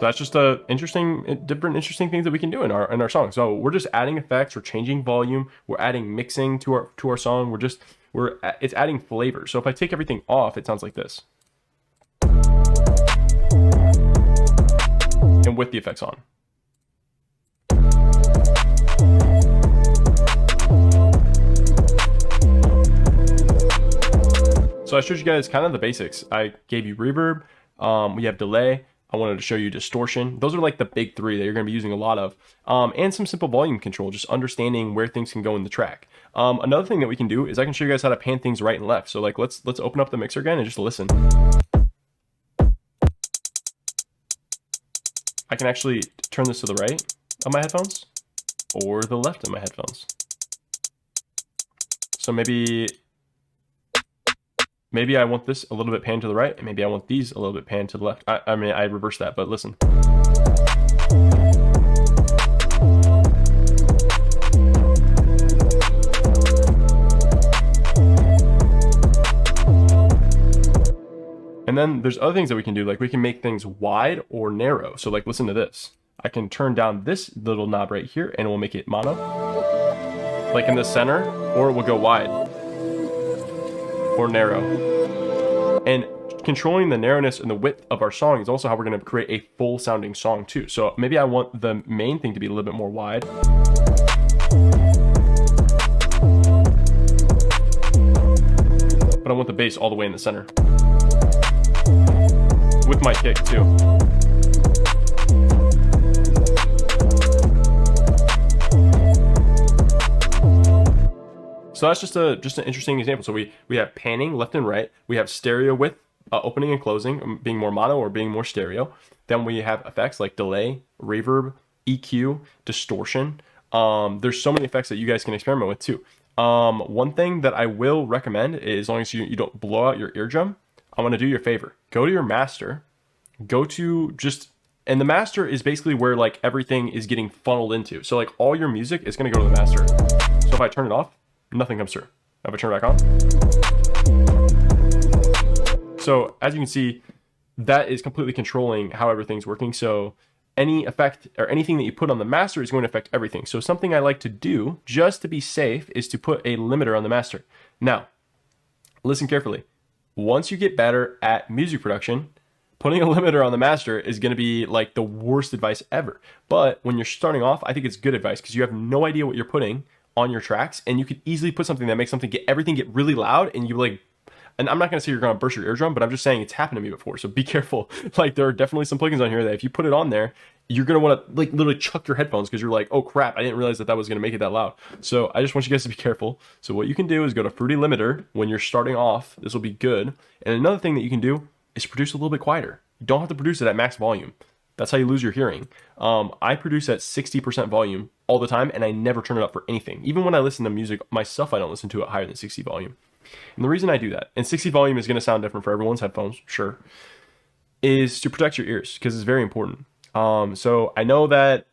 So that's just different interesting things that we can do in our song. So we're just adding effects, we're changing volume, we're adding mixing to our song. It's adding flavor. So if I take everything off, it sounds like this. And with the effects on. So I showed you guys kind of the basics. I gave you reverb, we have delay, I wanted to show you distortion. Those are like the big three that you're going to be using a lot of. And some simple volume control, just understanding where things can go in the track. Another thing that we can do is I can show you guys how to pan things right and left. So like let's open up the mixer again and just listen. I can actually turn this to the right of my headphones or the left of my headphones. So maybe I want this a little bit panned to the right, and maybe I want these a little bit panned to the left. I mean, I reversed that, but listen. And then there's other things that we can do, like we can make things wide or narrow. So like, listen to this. I can turn down this little knob right here and we'll make it mono, like in the center, or it will go wide or narrow. And controlling the narrowness and the width of our song is also how we're going to create a full sounding song too. So maybe I want the main thing to be a little bit more wide. But I want the bass all the way in the center. With my kick too. So that's just an interesting example. So we have panning left and right. We have stereo width, opening and closing, being more mono or being more stereo. Then we have effects like delay, reverb, EQ, distortion. There's so many effects that you guys can experiment with too. One thing that I will recommend is, as long as you don't blow out your eardrum, I want to do you a favor. Go to your master, and the master is basically where like everything is getting funneled into. So like all your music is going to go to the master. So if I turn it off, nothing comes through. If I turn it back on. So as you can see, that is completely controlling how everything's working. So any effect or anything that you put on the master is going to affect everything. So something I like to do just to be safe is to put a limiter on the master. Now, listen carefully. Once you get better at music production, putting a limiter on the master is going to be like the worst advice ever. But when you're starting off, I think it's good advice because you have no idea what you're putting on your tracks, and you could easily put something that makes everything get really loud, and you like, and I'm not going to say you're going to burst your eardrum, but I'm just saying it's happened to me before. So be careful. Like there are definitely some plugins on here that if you put it on there, you're going to want to like literally chuck your headphones because you're like, oh crap, I didn't realize that was going to make it that loud. So I just want you guys to be careful. So what you can do is go to Fruity Limiter when you're starting off. This will be good. And another thing that you can do is produce a little bit quieter. You don't have to produce it at max volume. That's how you lose your hearing. I produce at 60% volume all the time, and I never turn it up for anything. Even when I listen to music myself, I don't listen to it higher than 60 volume. And the reason I do that, and 60 volume is going to sound different for everyone's headphones, sure, is to protect your ears, because it's very important. So I know that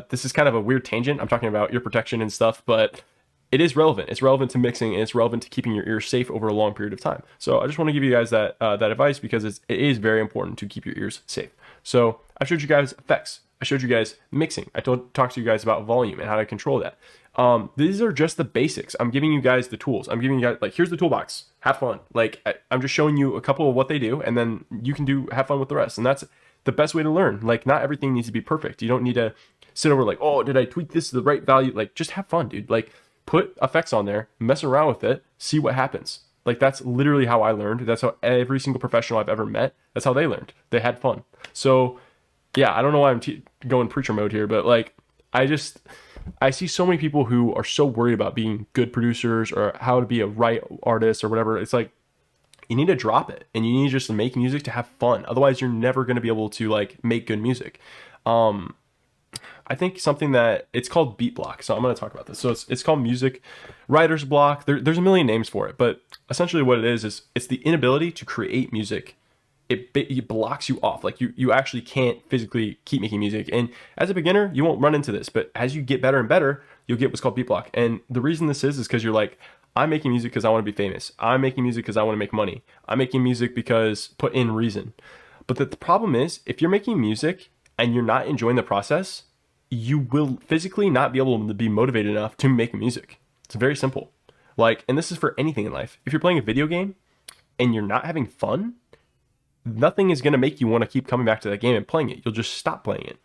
this is kind of a weird tangent. I'm talking about ear protection and stuff, but it is relevant. It's relevant to mixing, and it's relevant to keeping your ears safe over a long period of time. So I just want to give you guys that advice because it is very important to keep your ears safe. So I showed you guys effects. I showed you guys mixing. I talked to you guys about volume and how to control that. These are just the basics. I'm giving you guys the tools. I'm giving you guys, like, here's the toolbox. Have fun. Like, I'm just showing you a couple of what they do, and then you can have fun with the rest. And that's the best way to learn. Like, not everything needs to be perfect. You don't need to sit over like, oh, did I tweak this to the right value? Like, just have fun, dude. Like, put effects on there, mess around with it, see what happens. Like, that's literally how I learned. That's how every single professional I've ever met, that's how they learned. They had fun. So, yeah, I don't know why I'm going preacher mode here, but like, I see so many people who are so worried about being good producers or how to be a right artist or whatever. It's like, you need to drop it and you need to just make music to have fun. Otherwise, you're never going to be able to like make good music. I think something that it's called beat block. So I'm going to talk about this. So it's called music writer's block. There's a million names for it, but essentially what it is it's the inability to create music. It blocks you off. Like you actually can't physically keep making music. And as a beginner, you won't run into this, but as you get better and better, you'll get what's called beat block. And the reason this is because you're like, I'm making music because I want to be famous. I'm making music because I want to make money. I'm making music because put in reason. But the problem is, if you're making music and you're not enjoying the process, you will physically not be able to be motivated enough to make music. It's very simple. Like, and this is for anything in life. If you're playing a video game and you're not having fun, nothing is going to make you want to keep coming back to that game and playing it. You'll just stop playing it.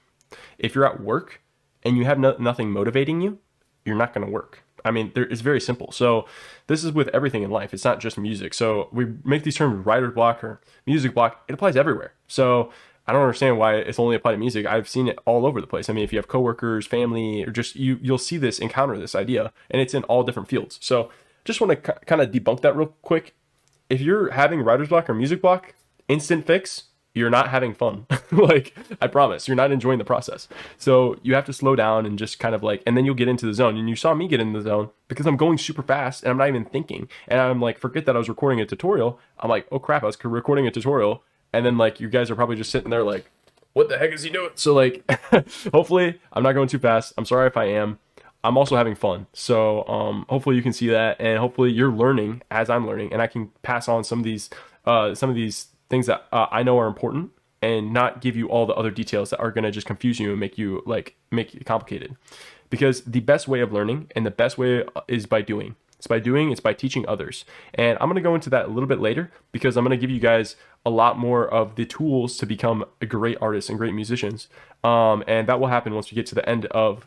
If you're at work and you have nothing motivating you, you're not going to work. I mean, it's very simple. So this is with everything in life. It's not just music. So we make these terms writer's block or music block. It applies everywhere. So I don't understand why it's only applied to music. I've seen it all over the place. I mean, if you have coworkers, family, or just you'll see this, encounter this idea, and it's in all different fields. So just want to kind of debunk that real quick. If you're having writer's block or music block, instant fix, you're not having fun. Like, I promise, you're not enjoying the process. So you have to slow down and just kind of like, and then you'll get into the zone. And you saw me get in the zone because I'm going super fast and I'm not even thinking. And I'm like, forget that I was recording a tutorial. I'm like, oh crap, I was recording a tutorial. And then like, you guys are probably just sitting there like, what the heck is he doing? So like, hopefully I'm not going too fast. I'm sorry if I am. I'm also having fun. So hopefully you can see that, and hopefully you're learning as I'm learning, and I can pass on some of these things that I know are important, and not give you all the other details that are going to just confuse you and make it complicated. Because the best way of learning and the best way is by doing. It's by teaching others. And I'm going to go into that a little bit later, because I'm going to give you guys a lot more of the tools to become a great artists and great musicians. And that will happen once we get to the end of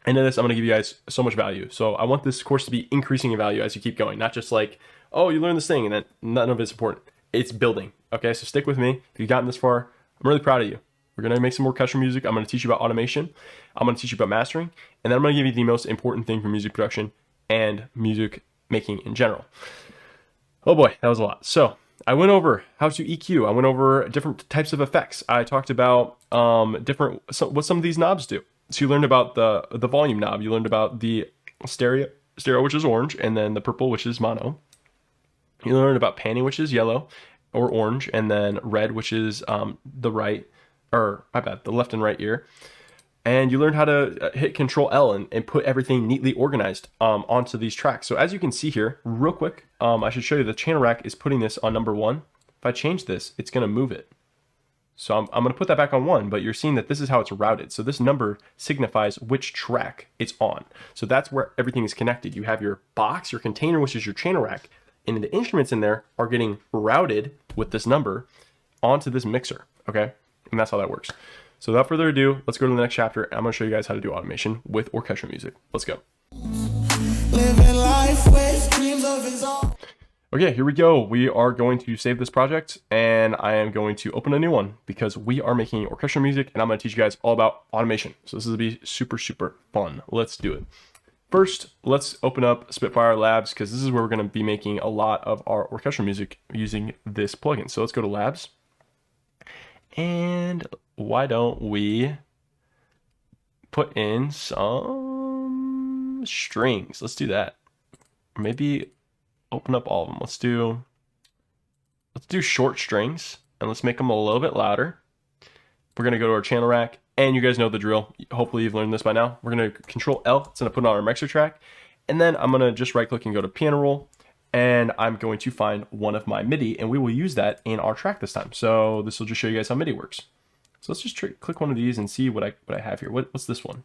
this. I'm going to give you guys so much value. So I want this course to be increasing in value as you keep going, not just like, oh, you learn this thing and then none of it's important. It's building. Okay, so stick with me. If you've gotten this far, I'm really proud of you. We're going to make some more orchestral music. I'm going to teach you about automation. I'm going to teach you about mastering. And then I'm going to give you the most important thing for music production and music making in general. Oh boy, that was a lot. So I went over how to EQ. I went over different types of effects. I talked about what some of these knobs do. So you learned about the volume knob. You learned about the stereo, which is orange, and then the purple, which is mono. You learned about panning, which is yellow or orange, and then red, which is the left and right ear. And you learned how to hit Control L and put everything neatly organized onto these tracks. So as you can see here, real quick, I should show you the channel rack is putting this on number 1. If I change this, it's going to move it. So I'm going to put that back on 1, but you're seeing that this is how it's routed. So this number signifies which track it's on. So that's where everything is connected. You have your box, your container, which is your channel rack, and the instruments in there are getting routed with this number onto this mixer, okay? And that's how that works. So without further ado, let's go to the next chapter. I'm going to show you guys how to do automation with orchestral music. Let's go. Living life with dreams of his own. Okay, here we go. We are going to save this project, and I am going to open a new one because we are making orchestral music, and I'm going to teach you guys all about automation. So this is going to be super, super fun. Let's do it. First, let's open up Spitfire Labs, because this is where we're going to be making a lot of our orchestral music using this plugin. So let's go to Labs. And why don't we put in some strings? Let's do that. Maybe open up all of them. Let's do short strings, and let's make them a little bit louder. We're going to go to our channel rack, and you guys know the drill. Hopefully you've learned this by now. We're going to Control L. It's going to put it on our mixer track. And then I'm going to just right click and go to piano roll. And I'm going to find one of my MIDI, and we will use that in our track this time. So this will just show you guys how MIDI works. So let's just click one of these and see what I have here. What's this one?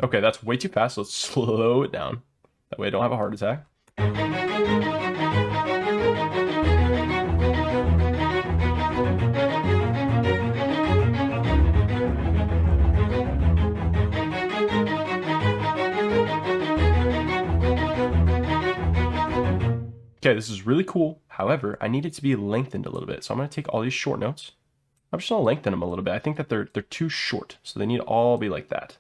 Okay, that's way too fast. So let's slow it down. That way I don't have a heart attack. Okay, this is really cool. However, I need it to be lengthened a little bit. So I'm going to take all these short notes. I'm just going to lengthen them a little bit. I think that they're too short. So they need to all be like that.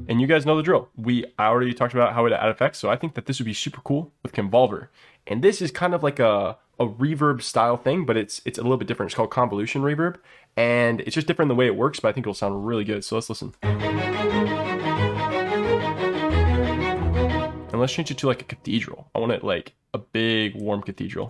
And you guys know the drill. I already talked about how to add effects. So I think that this would be super cool with Convolver. And this is kind of like a reverb style thing, but it's a little bit different. It's called convolution reverb, and it's just different in the way it works, but I think it'll sound really good. So let's listen. And let's change it to like a cathedral. I want it like a big warm cathedral.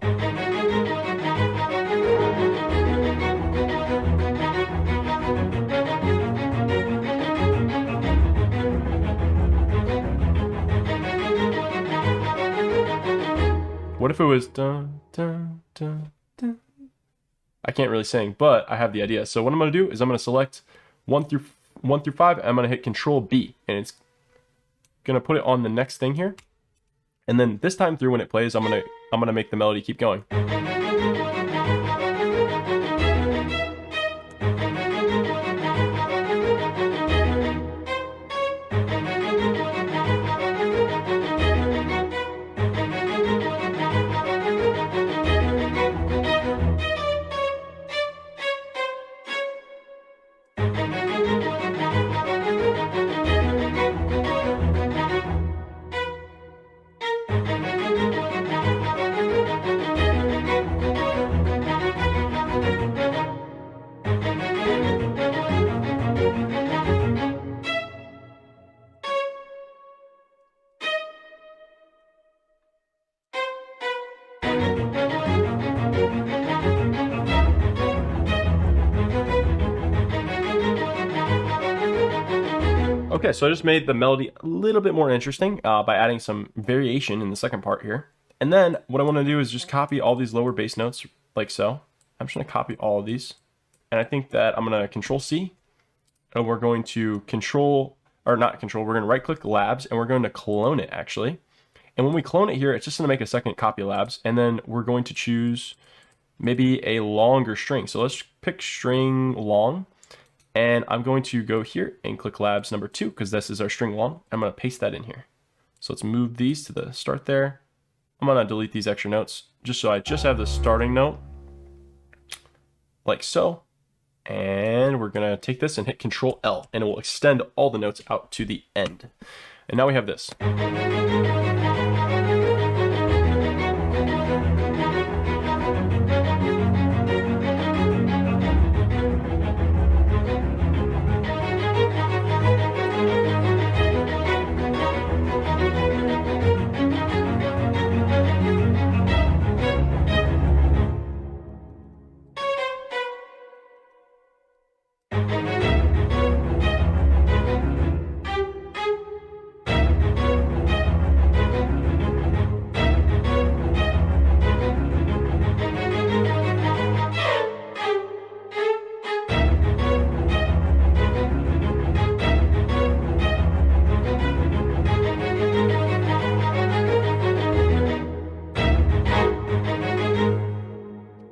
What if it was dun, dun, dun, dun? I can't really sing, but I have the idea. So what I'm going to do is I'm going to select 1 through 5. I'm going to hit Control B, and it's going to put it on the next thing here. And then this time through when it plays, I'm going to make the melody keep going. Okay, so I just made the melody a little bit more interesting by adding some variation in the second part here. And then what I want to do is just copy all these lower bass notes like so. I'm just going to copy all of these. And I think that I'm going to Control C, and we're going to we're going to right click Labs, and we're going to clone it actually. And when we clone it here, it's just going to make a second copy Labs, and then we're going to choose maybe a longer string. So let's pick string long, and I'm going to go here and click Labs number 2 because this is our string long. I'm going to paste that in here. So let's move these to the start there. I'm going to delete these extra notes just so I just have the starting note like so. And we're going to take this and hit Control L, and it will extend all the notes out to the end. And now we have this.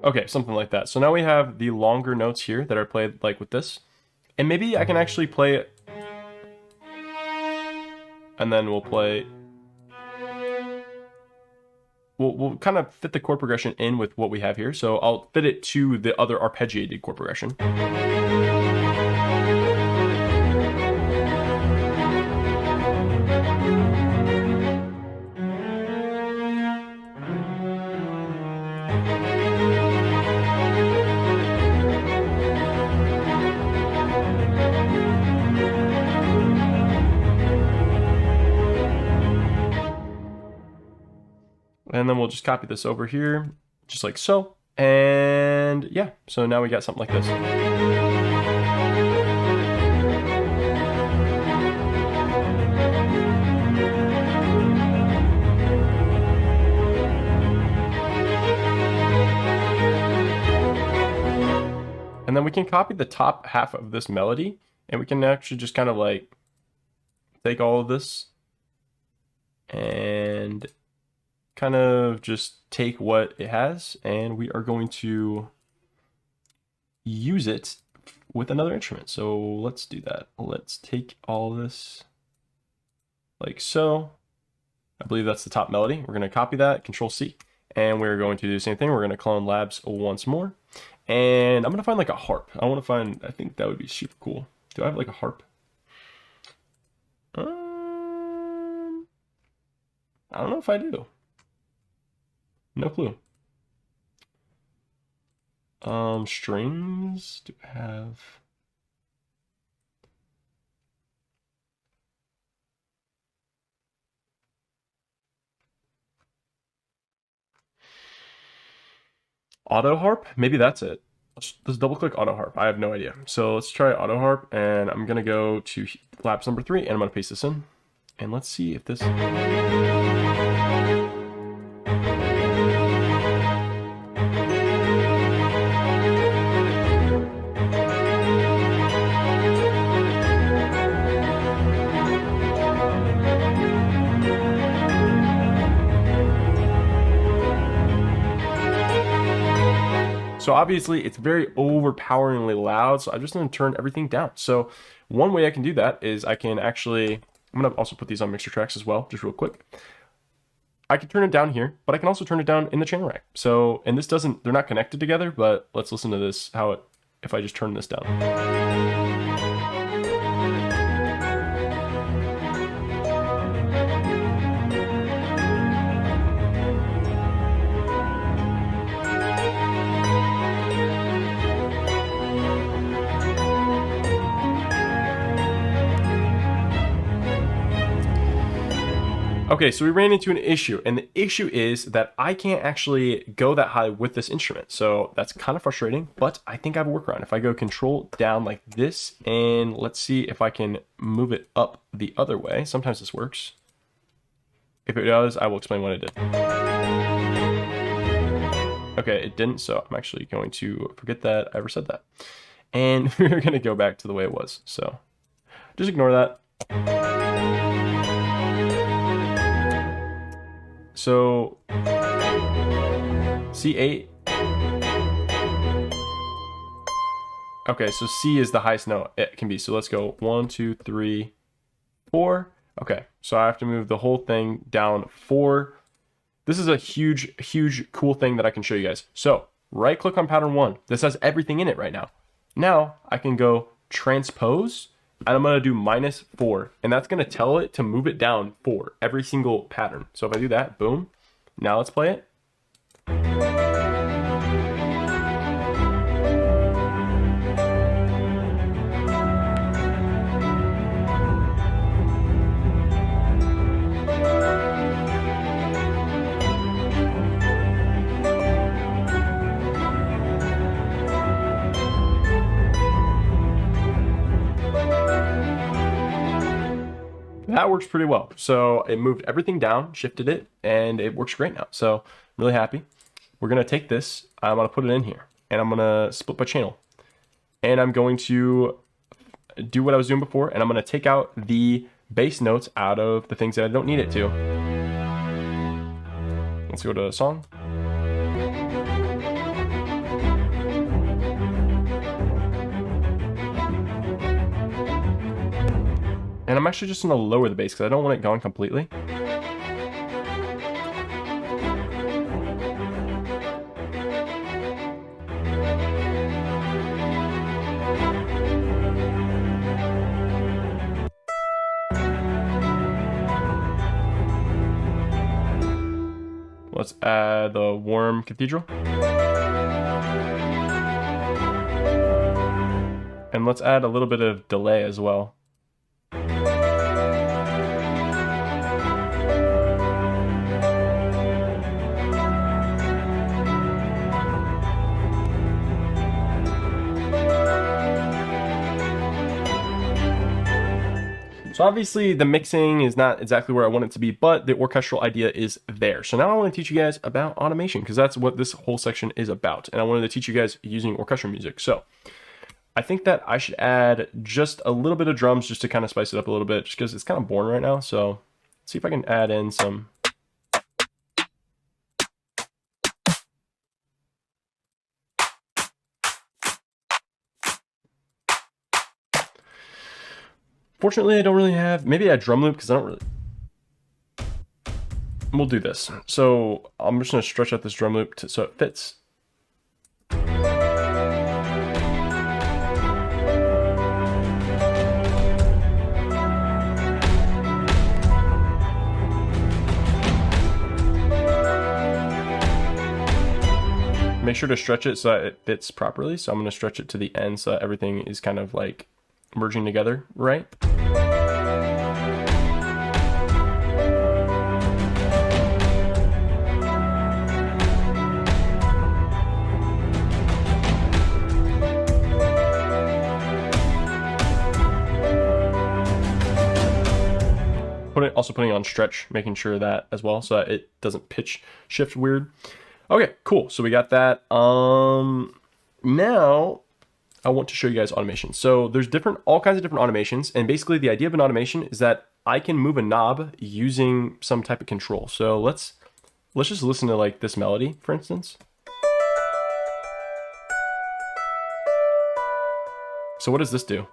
Okay, something like that. So now we have the longer notes here that are played like with this. And maybe I can actually play it. And then we'll play... We'll kind of fit the chord progression in with what we have here. So I'll fit it to the other arpeggiated chord progression. And then we'll just copy this over here, just like so. And yeah, so now we got something like this. And then we can copy the top half of this melody, and we can actually just kind of like take all of this and kind of just take what it has, and we are going to use it with another instrument. So let's do that. Let's take all this like so. I believe that's the top melody. We're going to copy that, Control C, and we're going to do the same thing. We're going to clone Labs once more, and I'm going to find like a harp. I think that would be super cool. Do I have like a harp? I don't know if I do. No clue. Strings, do I have? Auto harp? Maybe that's it. Let's double click auto harp. I have no idea. So let's try auto harp, and I'm gonna go to Labs number 3, and I'm gonna paste this in. And let's see if this... So obviously it's very overpoweringly loud, so I'm just going to turn everything down. So one way I can do that is I can actually, I'm going to also put these on mixer tracks as well, just real quick. I can turn it down here, but I can also turn it down in the channel rack. So, and this doesn't, they're not connected together, but let's listen to this, how it, if I just turn this down. Okay, so we ran into an issue, and the issue is that I can't actually go that high with this instrument. So that's kind of frustrating, but I think I have a workaround. If I go control down like this, and let's see if I can move it up the other way. Sometimes this works. If it does, I will explain what I did. Okay, it didn't, so I'm actually going to forget that I ever said that. And we're going to go back to the way it was. So just ignore that. So C8. Okay, so C is the highest note it can be. So let's go 1, 2, 3, 4. Okay, so I have to move the whole thing down 4. This is a huge cool thing that I can show you guys. So right click on pattern 1. This has everything in it right now. Now I can go transpose, and I'm going to do -4, and that's going to tell it to move it down 4 every single pattern. So if I do that, boom. Now let's play it. That works pretty well. So it moved everything down, shifted it, and it works great now. So I'm really happy. We're going to take this, I'm going to put it in here, and I'm going to split by channel. And I'm going to do what I was doing before, and I'm going to take out the bass notes out of the things that I don't need it to. Let's go to song. And I'm actually just going to lower the bass because I don't want it gone completely. Let's add the warm cathedral. And let's add a little bit of delay as well. So obviously the mixing is not exactly where I want it to be, but the orchestral idea is there. So now I want to teach you guys about automation because that's what this whole section is about. And I wanted to teach you guys using orchestral music. So I think that I should add just a little bit of drums just to kind of spice it up a little bit just because it's kind of boring right now. So let's see if I can add in some. Fortunately, I don't really have, maybe a drum loop because I don't really, we'll do this. So I'm just going to stretch out this drum loop so it fits. Make sure to stretch it so that it fits properly. So I'm going to stretch it to the end so that everything is kind of like merging together, right? Also putting on stretch, making sure that as well so that it doesn't pitch shift weird. Okay, cool. So we got that. Now I want to show you guys automation. So there's all kinds of different automations, and basically the idea of an automation is that I can move a knob using some type of control. So let's just listen to like this melody, for instance. So what does this do?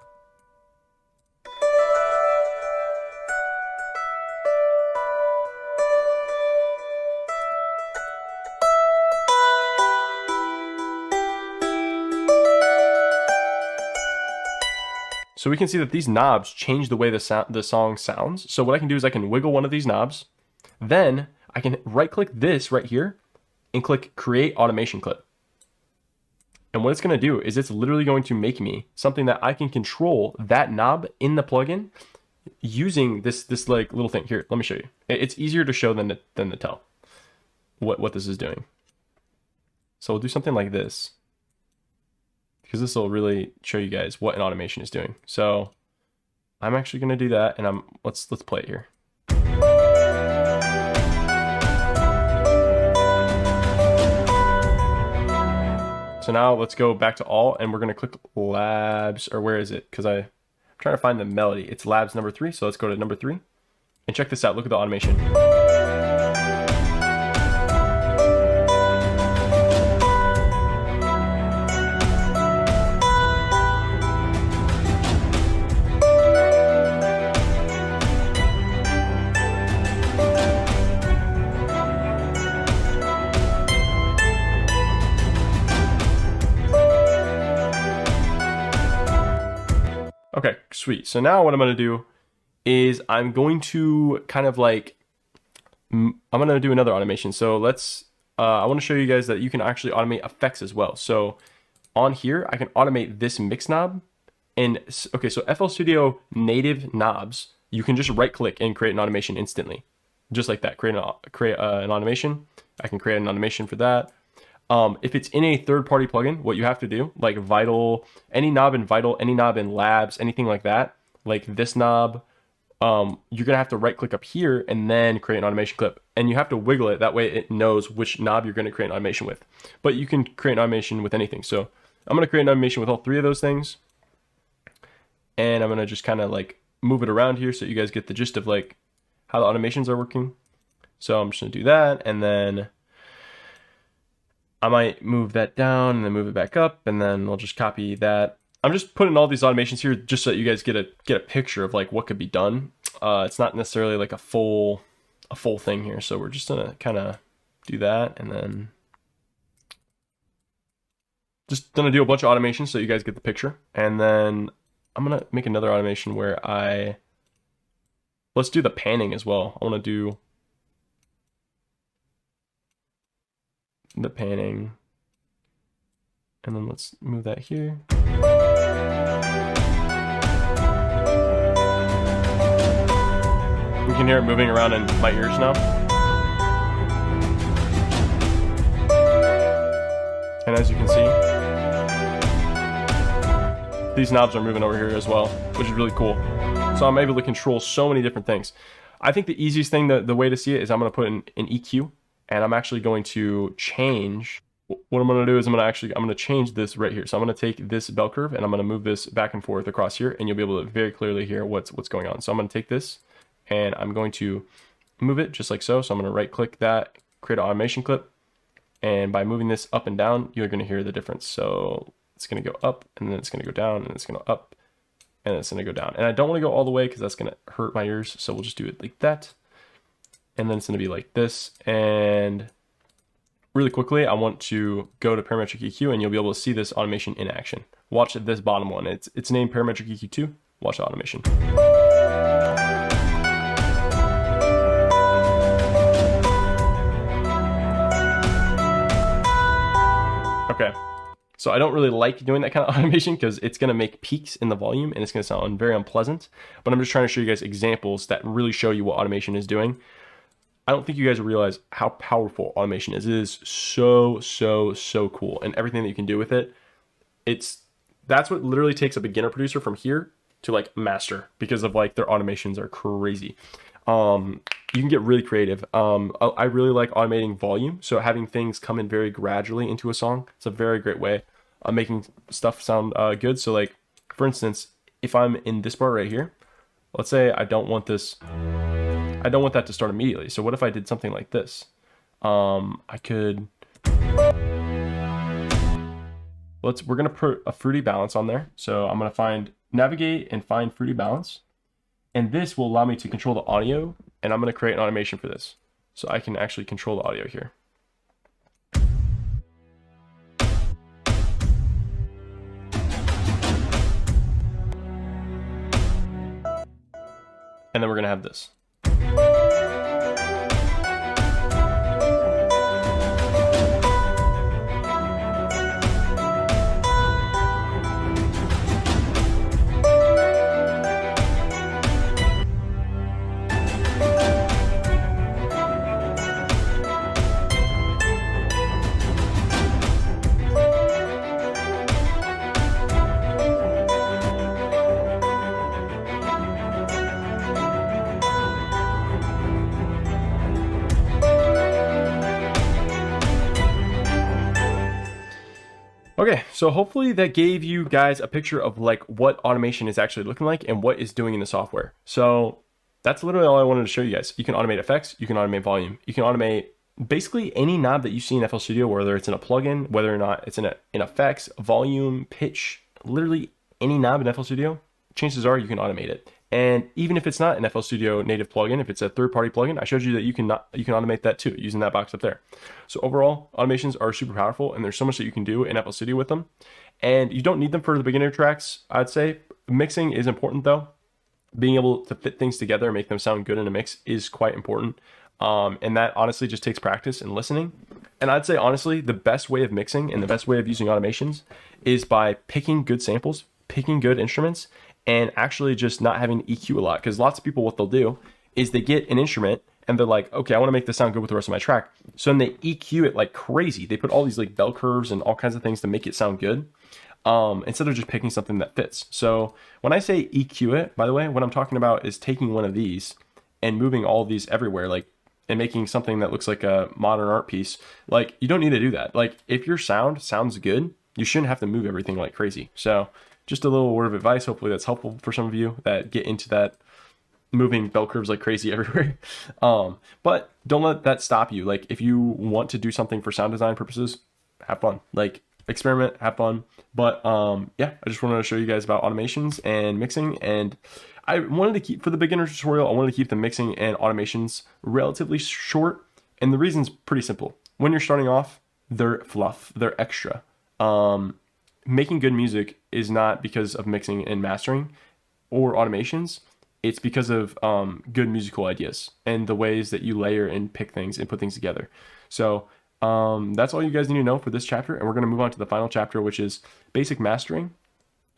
So we can see that these knobs change the way the song sounds. So what I can do is I can wiggle one of these knobs. Then I can right click this right here and click create automation clip. And what it's going to do is it's literally going to make me something that I can control that knob in the plugin using this like little thing here. Let me show you. It's easier to show than to tell what this is doing. So we'll do something like this, because this will really show you guys what an automation is doing. So I'm actually going to do that, and let's play it here. So now let's go back to all, and we're going to click labs, or where is it? Because I'm trying to find the melody. It's labs number 3. So let's go to number 3 and check this out. Look at the automation. Okay, sweet. So now what I'm going to do is I'm going to kind of like, I'm going to do another automation. So I want to show you guys that you can actually automate effects as well. So on here, I can automate this mix knob. And okay, so FL Studio native knobs, you can just right click and create an automation instantly. Just like that, create an automation. I can create an automation for that. If it's in a third-party plugin, what you have to do, like Vital, any knob in Vital, any knob in Labs, anything like that, like this knob, you're gonna have to right-click up here and then create an automation clip, and you have to wiggle it. That way, it knows which knob you're gonna create an automation with. But you can create an automation with anything. So I'm gonna create an automation with all 3 of those things, and I'm gonna just kind of like move it around here so you guys get the gist of like how the automations are working. So I'm just gonna do that, and then I might move that down and then move it back up, and then we'll just copy that. I'm just putting all these automations here just so that you guys get a picture of like what could be done. It's not necessarily like a full thing here, so we're just gonna kind of do that, and then just gonna do a bunch of automations so you guys get the picture. And then I'm gonna make another automation where let's do the panning as well. I want to do the panning, and then let's move that here. You can hear it moving around in my ears now. And as you can see, these knobs are moving over here as well, which is really cool. So I'm able to control so many different things. I think the easiest thing, the way to see it is I'm going to put in an EQ. And I'm actually going to change, what I'm going to do is I'm going to change this right here. So I'm going to take this bell curve and I'm going to move this back and forth across here, and you'll be able to very clearly hear what's going on. So I'm going to take this and I'm going to move it just like so. So I'm going to right click that, create an automation clip. And by moving this up and down, you're going to hear the difference. So it's going to go up, and then it's going to go down, and it's going to go up, and it's going to go down. And I don't want to go all the way because that's going to hurt my ears. So we'll just do it like that. And then it's going to be like this. And really quickly, I want to go to parametric EQ, and you'll be able to see this automation in action. Watch this bottom one. It's named parametric EQ2. Watch the automation. Okay. So I don't really like doing that kind of automation because it's going to make peaks in the volume and it's going to sound very unpleasant. But I'm just trying to show you guys examples that really show you what automation is doing. I don't think you guys realize how powerful automation is. It is so cool, and everything that you can do with it. That's what literally takes a beginner producer from here to like master, because of like their automations are crazy. You can get really creative. I really like automating volume, so having things come in very gradually into a song. It's a very great way of making stuff sound good. So like, for instance, if I'm in this part right here, let's say I don't want that to start immediately. So what if I did something like this? I could, we're gonna put a fruity balance on there. So I'm gonna navigate and find fruity balance. And this will allow me to control the audio, and I'm gonna create an automation for this. So I can actually control the audio here. And then we're gonna have this. So hopefully that gave you guys a picture of like what automation is actually looking like and what it's doing in the software. So that's literally all I wanted to show you guys. You can automate effects, you can automate volume, you can automate basically any knob that you see in FL Studio, whether it's in a plugin, whether or not it's in effects, volume, pitch, literally any knob in FL Studio, chances are you can automate it. And even if it's not an FL Studio native plugin, if it's a third-party plugin, I showed you that you can automate that too using that box up there. So overall, automations are super powerful, and there's so much that you can do in FL Studio with them. And you don't need them for the beginner tracks, I'd say. Mixing is important though. Being able to fit things together and make them sound good in a mix is quite important. And that honestly just takes practice and listening. And I'd say honestly, the best way of mixing and the best way of using automations is by picking good samples, picking good instruments, and actually just not having EQ a lot. Because lots of people, what they'll do is they get an instrument and they're like, okay, I want to make this sound good with the rest of my track. So then they EQ it like crazy. They put all these like bell curves and all kinds of things to make it sound good, instead of just picking something that fits. So when I say EQ it, by the way, what I'm talking about is taking one of these and moving all of these everywhere, like, and making something that looks like a modern art piece. Like, you don't need to do that. Like, if your sound sounds good, you shouldn't have to move everything like crazy. So just a little word of advice. Hopefully that's helpful for some of you that get into that moving bell curves like crazy everywhere. But don't let that stop you. Like, if you want to do something for sound design purposes, have fun. Like, experiment, have fun. But yeah, I just wanted to show you guys about automations and mixing. And I wanted to keep, for the beginner tutorial, I wanted to keep the mixing and automations relatively short. And the reason's pretty simple. When you're starting off, they're fluff, they're extra. Making good music is not because of mixing and mastering or automations. It's because of good musical ideas and the ways that you layer and pick things and put things together. So that's all you guys need to know for this chapter. And we're going to move on to the final chapter, which is basic mastering.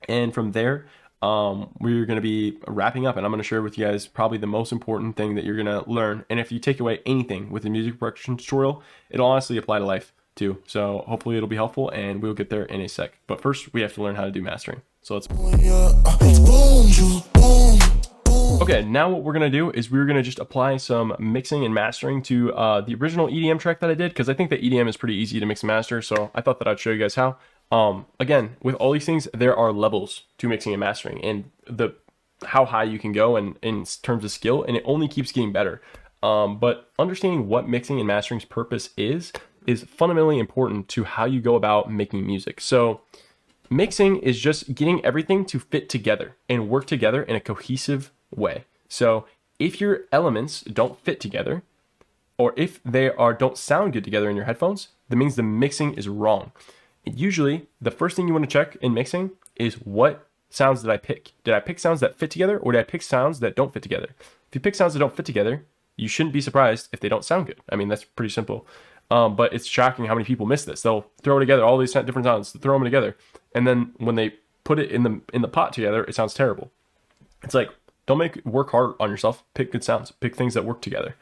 And from there, we're going to be wrapping up, and I'm going to share with you guys probably the most important thing that you're going to learn. And if you take away anything with the music production tutorial, it'll honestly apply to life too. So hopefully it'll be helpful, and we'll get there in a sec. But first, we have to learn how to do mastering. So let's... Okay, now what we're going to do is we're going to just apply some mixing and mastering to the original EDM track that I did, because I think that EDM is pretty easy to mix and master, so I thought that I'd show you guys how. Again, with all these things, there are levels to mixing and mastering, and how high you can go in terms of skill, and it only keeps getting better. But understanding what mixing and mastering's purpose is fundamentally important to how you go about making music. So mixing is just getting everything to fit together and work together in a cohesive way. So if your elements don't fit together, or if they don't sound good together in your headphones, that means the mixing is wrong. Usually, the first thing you want to check in mixing is, what sounds did I pick? Did I pick sounds that fit together, or did I pick sounds that don't fit together? If you pick sounds that don't fit together, you shouldn't be surprised if they don't sound good. I mean, that's pretty simple. But it's shocking how many people miss this. They'll throw together all these different sounds, throw them together, and then when they put it in the pot together, it sounds terrible. It's like, don't work hard on yourself. Pick good sounds. Pick things that work together.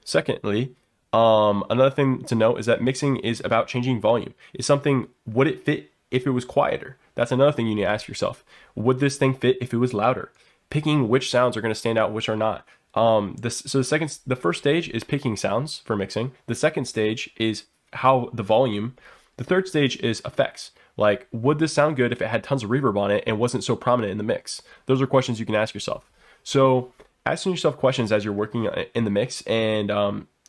Secondly, another thing to note is that mixing is about changing volume. It's something, would it fit if it was quieter? That's another thing you need to ask yourself. Would this thing fit if it was louder? Picking which sounds are going to stand out, which are not. The first stage is picking sounds for mixing. The second stage is how the volume. The third stage is effects. Like, would this sound good if it had tons of reverb on it and wasn't so prominent in the mix? Those are questions you can ask yourself. So asking yourself questions as you're working in the mix, and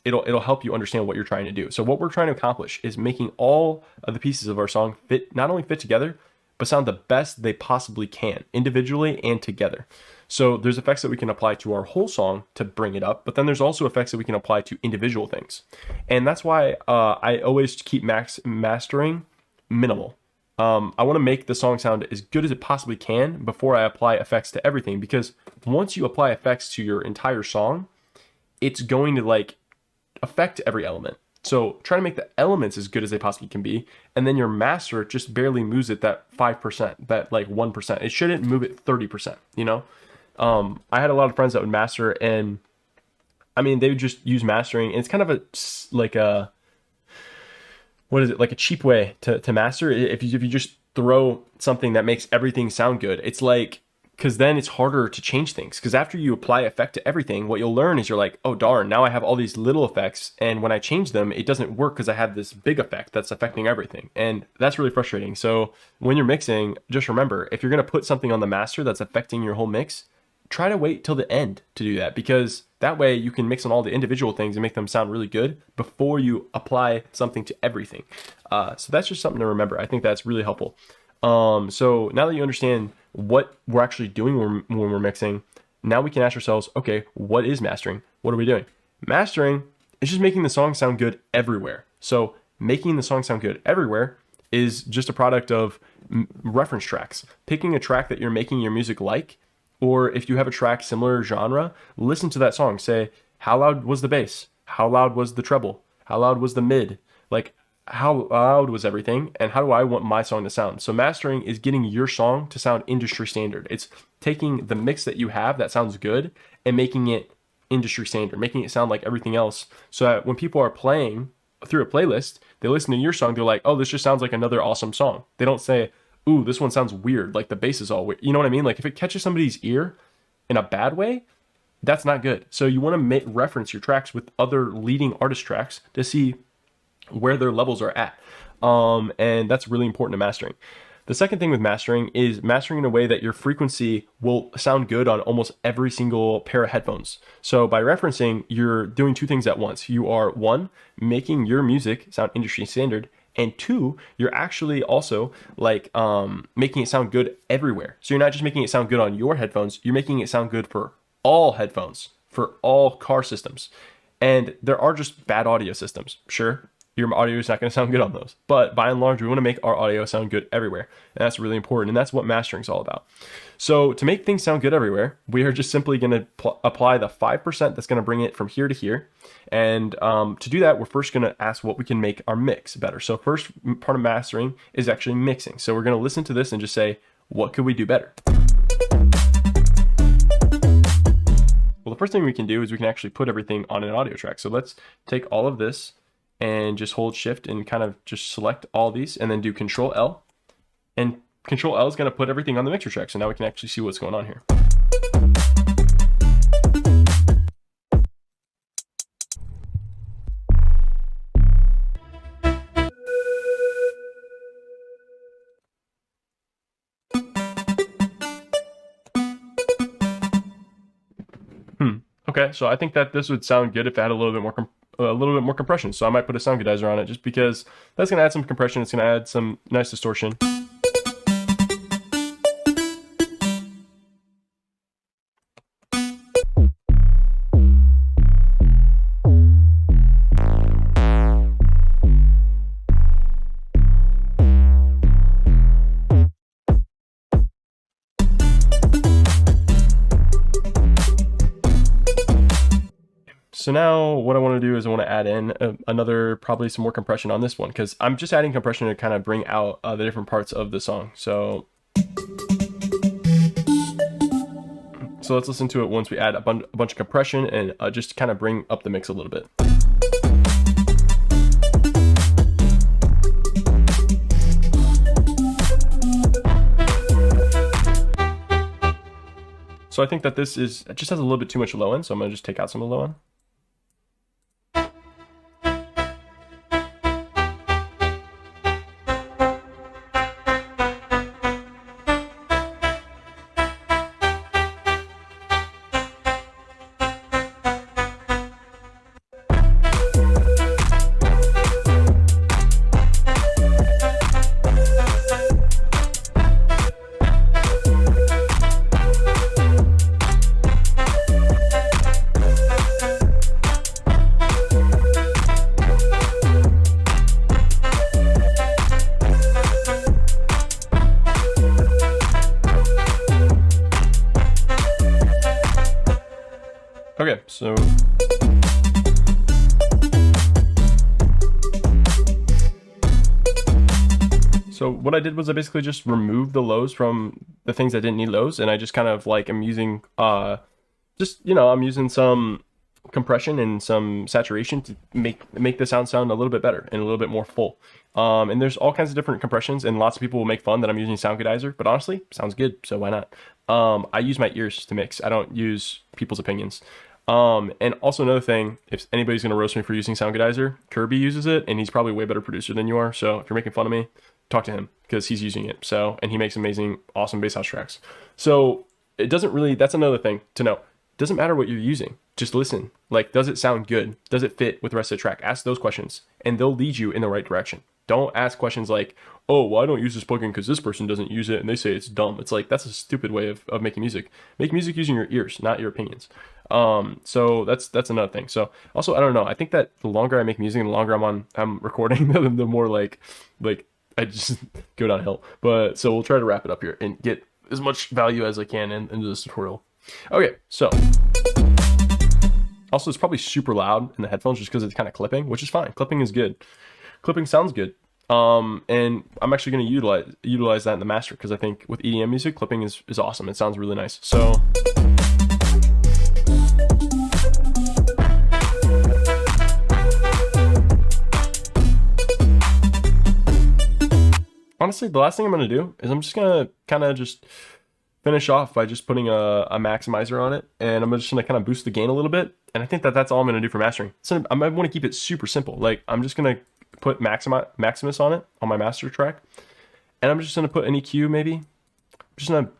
it'll help you understand what you're trying to do. So what we're trying to accomplish is making all of the pieces of our song not only fit together, but sound the best they possibly can, individually and together. So there's effects that we can apply to our whole song to bring it up, but then there's also effects that we can apply to individual things. And that's why I always keep mastering minimal. I want to make the song sound as good as it possibly can before I apply effects to everything, because once you apply effects to your entire song, it's going to affect every element. So try to make the elements as good as they possibly can be, and then your master just barely moves it that 5%, that 1%. It shouldn't move it 30%, I had a lot of friends that would master, and I mean, they would just use mastering, and it's kind of a cheap way to master. If you just throw something that makes everything sound good, it's like because then it's harder to change things. Because after you apply effect to everything, what you'll learn is you're like, oh darn, now I have all these little effects, and when I change them, it doesn't work because I have this big effect that's affecting everything. And that's really frustrating. So when you're mixing, just remember, if you're going to put something on the master that's affecting your whole mix, try to wait till the end to do that, because that way you can mix on all the individual things and make them sound really good before you apply something to everything. So that's just something to remember. I think that's really helpful. So now that you understand what we're actually doing when we're mixing, now we can ask ourselves, okay, what is mastering? What are we doing? Mastering is just making the song sound good everywhere. So making the song sound good everywhere is just a product of reference tracks. Picking a track that you're making your music like, or if you have a track similar genre, listen to that song. Say, how loud was the bass? How loud was the treble? How loud was the mid? Like, how loud was everything, and how do I want my song to sound? So mastering is getting your song to sound industry standard. It's taking the mix that you have that sounds good and making it industry standard, making it sound like everything else, so that when people are playing through a playlist, they listen to your song, they're like, oh, this just sounds like another awesome song. They don't say, ooh, this one sounds weird, like the bass is all weird. You know what I mean? Like if it catches somebody's ear in a bad way, that's not good. So you want to reference your tracks with other leading artist tracks to see where their levels are at. And that's really important to mastering. The second thing with mastering is mastering in a way that your frequency will sound good on almost every single pair of headphones. So by referencing, you're doing two things at once. You are, one, making your music sound industry standard, and two, you're actually also like making it sound good everywhere. So you're not just making it sound good on your headphones, you're making it sound good for all headphones, for all car systems. And there are just bad audio systems, sure. Your audio is not going to sound good on those. But by and large, we want to make our audio sound good everywhere. And that's really important. And that's what mastering is all about. So to make things sound good everywhere, we are just simply going to apply the 5% that's going to bring it from here to here. And to do that, we're first going to ask what we can make our mix better. So first part of mastering is actually mixing. So we're going to listen to this and just say, what could we do better? Well, the first thing we can do is we can actually put everything on an audio track. So let's take all of this and just hold shift and kind of just select all these and then do Control L. And Control L is going to put everything on the mixer track. So now we can actually see what's going on here. Okay, so I think that this would sound good if it had a little bit more compression. So I might put a sound goodizer on it just because that's going to add some compression. It's going to add some nice distortion. So now what I want to do is I want to add in another, probably some more compression on this one, because I'm just adding compression to kind of bring out the different parts of the song. So let's listen to it once we add a bunch of compression and just kind of bring up the mix a little bit. So I think that this just has a little bit too much low end, so I'm going to just take out some of the low end. Okay, so what I did was I basically just removed the lows from the things that didn't need lows, and I just kind of like am using I'm using some compression and some saturation to make the sound a little bit better and a little bit more full. And there's all kinds of different compressions, and lots of people will make fun that I'm using sound goodizer, but honestly, sounds good, so why not? I use my ears to mix. I don't use people's opinions. And also another thing, if anybody's going to roast me for using Soundgoodizer, Kirby uses it, and he's probably a way better producer than you are. So if you're making fun of me, talk to him, because he's using it. So, and he makes amazing, awesome bass house tracks. So it doesn't really, that's another thing to know. It doesn't matter what you're using. Just listen. Like, does it sound good? Does it fit with the rest of the track? Ask those questions, and they'll lead you in the right direction. Don't ask questions like, oh, well, I don't use this plugin because this person doesn't use it and they say it's dumb. It's like, that's a stupid way of making music. Make music using your ears, not your opinions. So that's another thing. So also, I don't know. I think that the longer I make music and the longer I'm recording, the more like I just go downhill. But so we'll try to wrap it up here and get as much value as I can into this tutorial. Okay, so also it's probably super loud in the headphones just because it's kind of clipping, which is fine. Clipping is good. Clipping sounds good. And I'm actually going to utilize that in the master, because I think with EDM music, clipping is awesome. It sounds really nice. So honestly, the last thing I'm going to do is I'm just going to kind of just finish off by just putting a maximizer on it, and I'm just going to kind of boost the gain a little bit. And I think that that's all I'm going to do for mastering. So I might want to keep it super simple. Like, I'm just going to put Maximus on it, on my master track, and I'm just going to put an EQ maybe. I'm just going to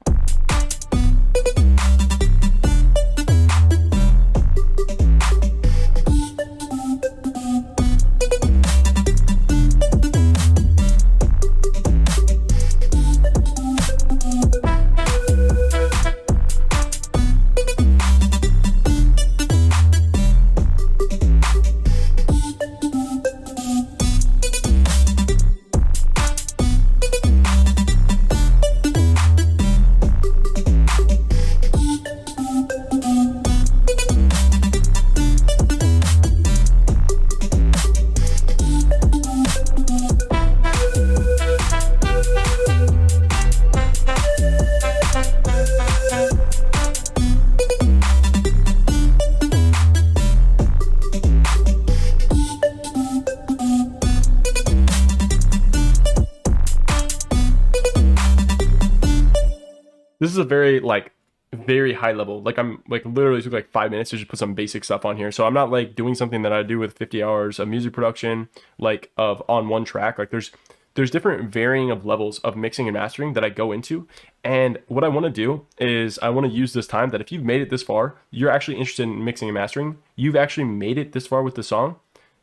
This is a very high level. Like, I'm like literally took like 5 minutes to just put some basic stuff on here. So I'm not like doing something that I do with 50 hours of music production, like on one track. Like there's different varying of levels of mixing and mastering that I go into. And what I want to do is I want to use this time that if you've made it this far, you're actually interested in mixing and mastering, you've actually made it this far with the song,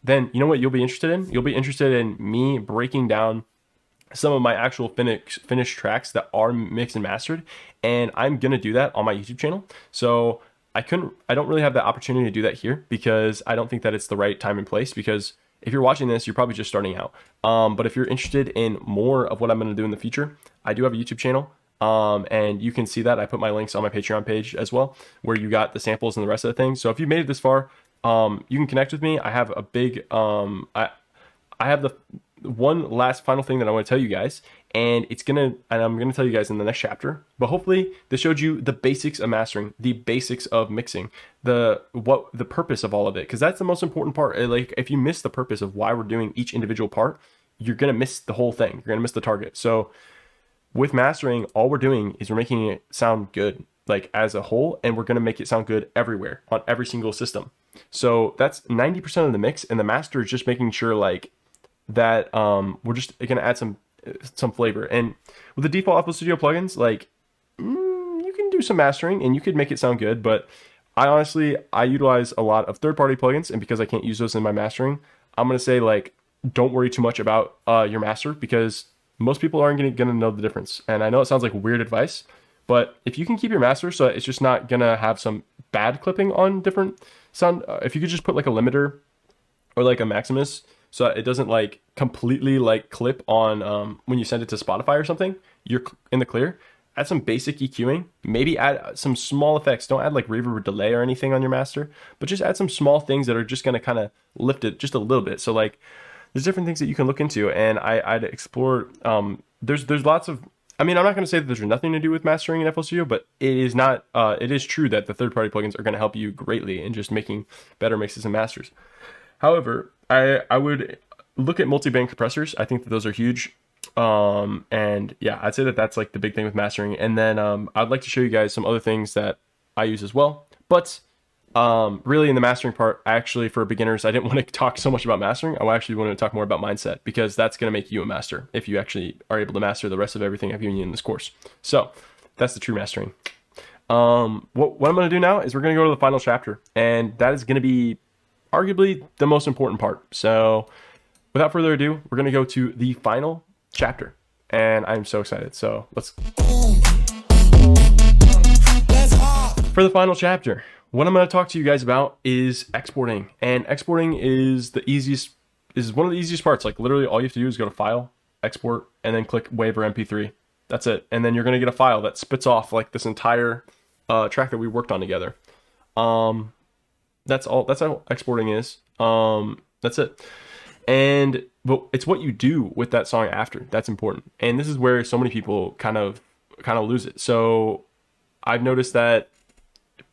then you know what you'll be interested in? You'll be interested in me breaking down some of my actual finished tracks that are mixed and mastered, and I'm gonna do that on my YouTube channel. So I don't really have the opportunity to do that here because I don't think that it's the right time and place, because if you're watching this, you're probably just starting out. But if you're interested in more of what I'm gonna do in the future, I do have a YouTube channel, and you can see that. I put my links on my Patreon page as well, where you got the samples and the rest of the things. So if you made it this far, you can connect with me. I have a big, I have the one last final thing that I want to tell you guys, and I'm gonna tell you guys in the next chapter, but hopefully this showed you the basics of mastering, the basics of mixing, the purpose of all of it, because that's the most important part. Like, if you miss the purpose of why we're doing each individual part, you're gonna miss the whole thing. You're gonna miss the target. So with mastering, all we're doing is we're making it sound good, like as a whole, and we're gonna make it sound good everywhere on every single system. So that's 90% of the mix, and the master is just making sure like that we're just gonna add some flavor. And with the default FL Studio plugins, like you can do some mastering and you could make it sound good, but I utilize a lot of third-party plugins, and because I can't use those in my mastering, I'm gonna say like don't worry too much about your master, because most people aren't gonna know the difference. And I know it sounds like weird advice, but if you can keep your master so it's just not gonna have some bad clipping on different sound, if you could just put like a limiter or like a Maximus so it doesn't like completely like clip on when you send it to Spotify or something, you're in the clear. Add some basic EQing, maybe add some small effects. Don't add like reverb or delay or anything on your master, but just add some small things that are just gonna kind of lift it just a little bit. So like there's different things that you can look into, and I'd explore. There's lots of, I mean, I'm not going to say that there's nothing to do with mastering in FL Studio, but it is not. It is true that the third-party plugins are going to help you greatly in just making better mixes and masters. However, I would look at multi-band compressors. I think that those are huge. And yeah, I'd say that that's like the big thing with mastering. And then I'd like to show you guys some other things that I use as well. But really in the mastering part, actually for beginners, I didn't want to talk so much about mastering. I actually wanted to talk more about mindset, because that's going to make you a master if you actually are able to master the rest of everything I've given you in this course. So that's the true mastering. What I'm going to do now is we're going to go to the final chapter, and that is going to be arguably the most important part. So without further ado, we're going to go to the final chapter, and I'm so excited. So let's. For the final chapter, what I'm going to talk to you guys about is exporting, and exporting is one of the easiest parts. Like literally all you have to do is go to File, Export, and then click Wave or MP3. That's it. And then you're going to get a file that spits off like this entire track that we worked on together. That's all. That's how exporting is. That's it. But it's what you do with that song after that's important. And this is where so many people kind of lose it. So I've noticed that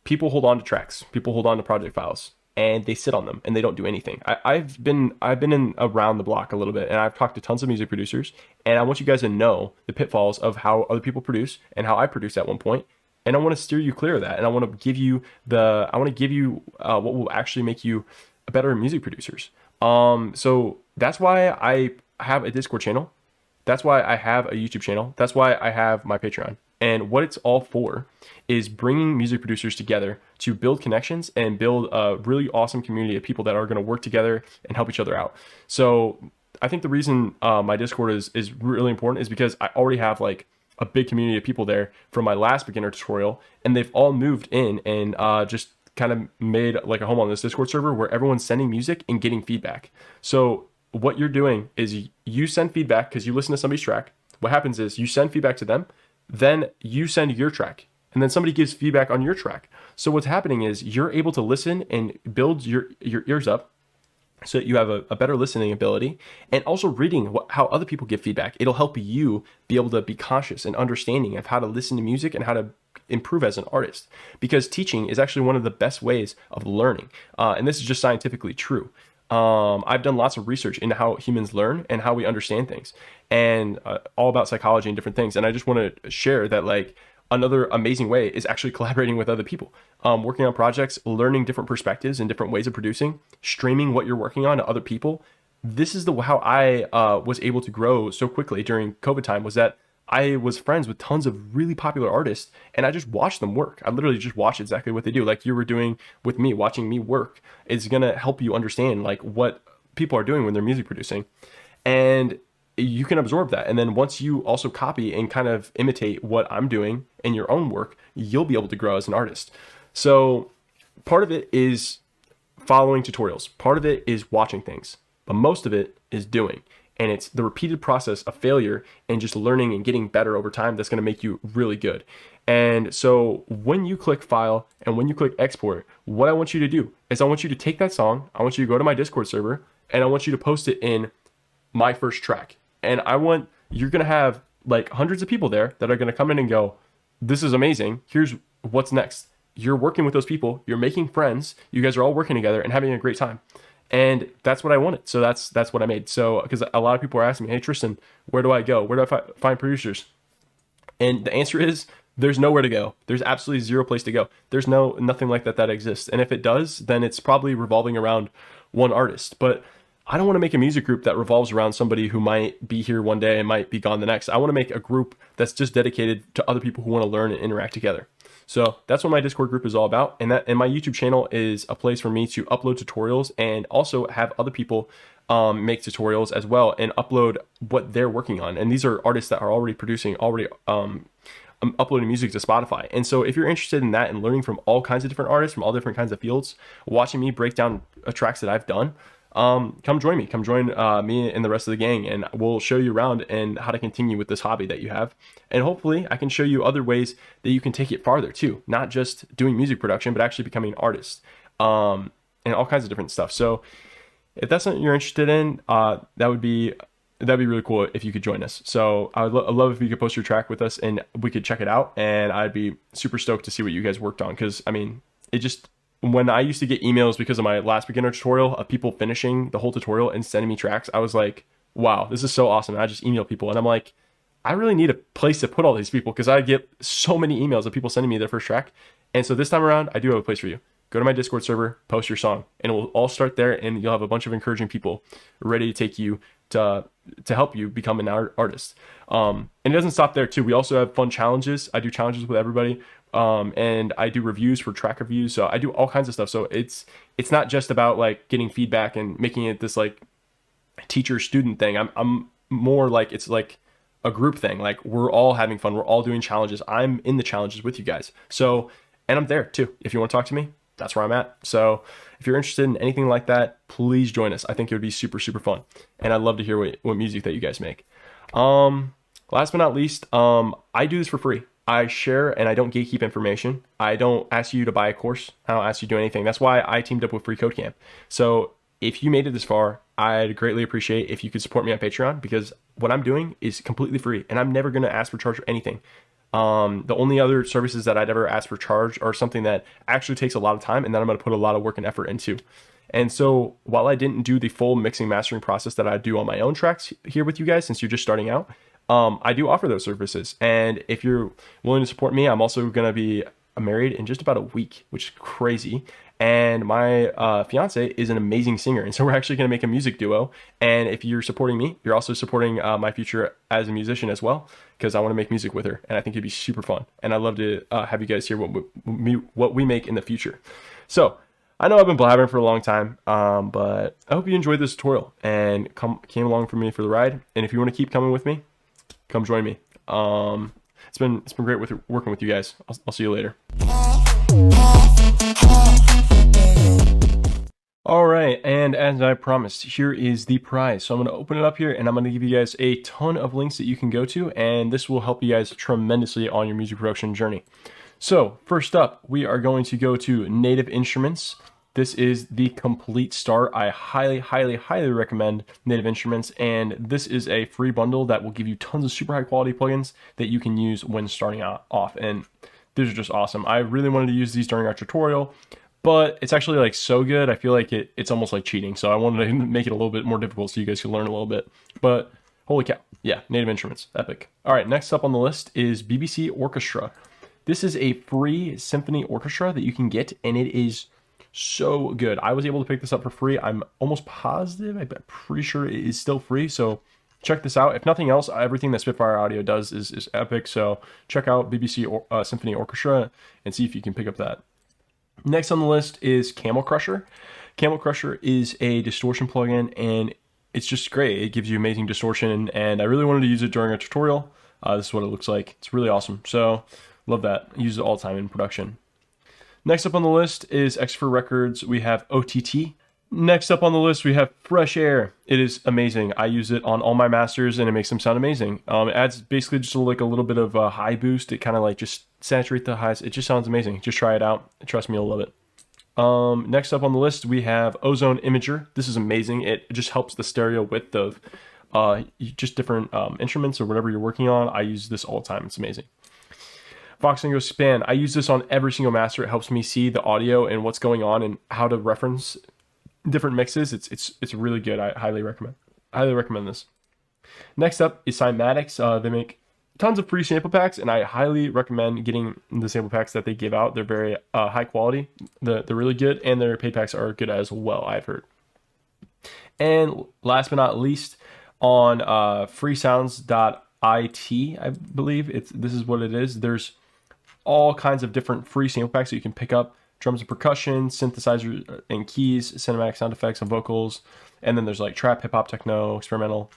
people hold on to tracks, people hold on to project files, and they sit on them and they don't do anything. I've been in around the block a little bit, and I've talked to tons of music producers, and I want you guys to know the pitfalls of how other people produce and how I produced at one point. And I want to steer you clear of that. And I want to give you what will actually make you better music producers. So that's why I have a Discord channel. That's why I have a YouTube channel. That's why I have my Patreon. And what it's all for is bringing music producers together to build connections and build a really awesome community of people that are going to work together and help each other out. So I think the reason my Discord is really important is because I already have like a big community of people there from my last beginner tutorial, and they've all moved in and just kind of made like a home on this Discord server where everyone's sending music and getting feedback. So what you're doing is you send feedback because you listen to somebody's track. What happens is you send feedback to them, then you send your track, and then somebody gives feedback on your track. So what's happening is you're able to listen and build your ears up so that you have a better listening ability, and also reading how other people give feedback. It'll help you be able to be conscious and understanding of how to listen to music and how to improve as an artist, because teaching is actually one of the best ways of learning. And this is just scientifically true. I've done lots of research into how humans learn and how we understand things, and all about psychology and different things. And I just want to share that like another amazing way is actually collaborating with other people, working on projects, learning different perspectives and different ways of producing, streaming what you're working on to other people. This is how I was able to grow so quickly during COVID time, was that I was friends with tons of really popular artists, and I just watched them work. I literally just watched exactly what they do. Like you were doing with me, watching me work is going to help you understand like what people are doing when they're music producing. And you can absorb that. And then once you also copy and kind of imitate what I'm doing in your own work, you'll be able to grow as an artist. So part of it is following tutorials. Part of it is watching things, but most of it is doing. And it's the repeated process of failure and just learning and getting better over time that's going to make you really good. And so when you click File and when you click Export, what I want you to do is I want you to take that song, I want you to go to my Discord server, and I want you to post it in my first track. And you're going to have like hundreds of people there that are going to come in and go, this is amazing. Here's what's next. You're working with those people. You're making friends. You guys are all working together and having a great time. And that's what I wanted. So that's what I made. So because a lot of people are asking me, hey, Tristan, where do I go? Where do I find producers? And the answer is there's nowhere to go. There's absolutely zero place to go. There's nothing like that exists. And if it does, then it's probably revolving around one artist. But I don't want to make a music group that revolves around somebody who might be here one day and might be gone the next. I want to make a group that's just dedicated to other people who want to learn and interact together. So that's what my Discord group is all about. And my YouTube channel is a place for me to upload tutorials and also have other people make tutorials as well and upload what they're working on. And these are artists that are already producing, uploading music to Spotify. And so if you're interested in that and learning from all kinds of different artists from all different kinds of fields, watching me break down tracks that I've done, come join me. Come join me and the rest of the gang, and we'll show you around and how to continue with this hobby that you have. And hopefully I can show you other ways that you can take it farther too, not just doing music production, but actually becoming an artist, and all kinds of different stuff. So if that's something you're interested in, that'd be really cool if you could join us. So I'd love if you could post your track with us and we could check it out. And I'd be super stoked to see what you guys worked on. Cause I mean, when I used to get emails because of my last beginner tutorial of people finishing the whole tutorial and sending me tracks, I was like, wow, this is so awesome. And I just email people and I'm like, I really need a place to put all these people because I get so many emails of people sending me their first track. And so this time around, I do have a place for you. Go to my Discord server, post your song, and it will all start there, and you'll have a bunch of encouraging people ready to take you to help you become an artist. And it doesn't stop there too. We also have fun challenges. I do challenges with everybody, and I do reviews for track reviews. So I do all kinds of stuff. So it's not just about like getting feedback and making it this like teacher student thing. I'm more like it's like a group thing. Like we're all having fun. We're all doing challenges. I'm in the challenges with you guys. So, and I'm there too. If you want to talk to me, that's where I'm at. So if you're interested in anything like that, please join us. I think it would be super, super fun. And I'd love to hear what music that you guys make. Last but not least, I do this for free. I share and I don't gatekeep information. I don't ask you to buy a course. I don't ask you to do anything. That's why I teamed up with freeCodeCamp. So if you made it this far, I'd greatly appreciate if you could support me on Patreon, because what I'm doing is completely free and I'm never going to ask for charge for anything. The only other services that I'd ever ask for charge are something that actually takes a lot of time and that I'm going to put a lot of work and effort into. And so while I didn't do the full mixing mastering process that I do on my own tracks here with you guys, since you're just starting out, I do offer those services. And if you're willing to support me, I'm also going to be married in just about a week, which is crazy. And my fiance is an amazing singer. And so we're actually going to make a music duo. And if you're supporting me, you're also supporting my future as a musician as well, because I want to make music with her. And I think it'd be super fun. And I'd love to have you guys hear what we make in the future. So I know I've been blabbering for a long time, but I hope you enjoyed this tutorial and came along for me for the ride. And if you want to keep coming with me, come join me. It's been great working with you guys. I'll see you later. All right, and as I promised, here is the prize. So I'm going to open it up here, and I'm going to give you guys a ton of links that you can go to, and this will help you guys tremendously on your music production journey. So first up, we are going to go to Native Instruments. This is the complete start. I highly, highly, highly recommend Native Instruments, and this is a free bundle that will give you tons of super high quality plugins that you can use when starting off, and these are just awesome. I really wanted to use these during our tutorial, but it's actually like so good. I feel like it's almost like cheating. So I wanted to make it a little bit more difficult so you guys can learn a little bit. But holy cow. Yeah, Native Instruments, epic. All right, next up on the list is BBC Orchestra. This is a free symphony orchestra that you can get, and it is so good. I was able to pick this up for free. I'm almost positive, I'm pretty sure it is still free. So check this out. If nothing else, everything that Spitfire Audio does is epic. So check out BBC Symphony Orchestra and see if you can pick up that. Next on the list is Camel Crusher. Camel Crusher is a distortion plugin, and it's just great. It gives you amazing distortion, and I really wanted to use it during a tutorial. This is what it looks like. It's really awesome. So love that. I use it all the time in production. Next up on the list is X4 Records. We have OTT. Next up on the list, we have Fresh Air. It is amazing. I use it on all my masters, and it makes them sound amazing. It adds basically just like a little bit of a high boost. It kind of like just saturate the highs. It just sounds amazing. Just try it out. Trust me, you'll love it. Next up on the list, we have Ozone Imager. This is amazing. It just helps the stereo width of just different instruments or whatever you're working on. I use this all the time. It's amazing. Voxingo Span. I use this on every single master. It helps me see the audio and what's going on and how to reference different mixes. It's really good. I highly recommend this. Next up is Cymatics. They make tons of free sample packs, and I highly recommend getting the sample packs that they give out. They're very high quality. They're really good, and their paid packs are good as well, I've heard. And last but not least, on freesounds.it, I believe this is what it is. There's all kinds of different free sample packs that you can pick up. Drums and percussion, synthesizer and keys, cinematic sound effects and vocals. And then there's like trap, hip hop, techno, experimental.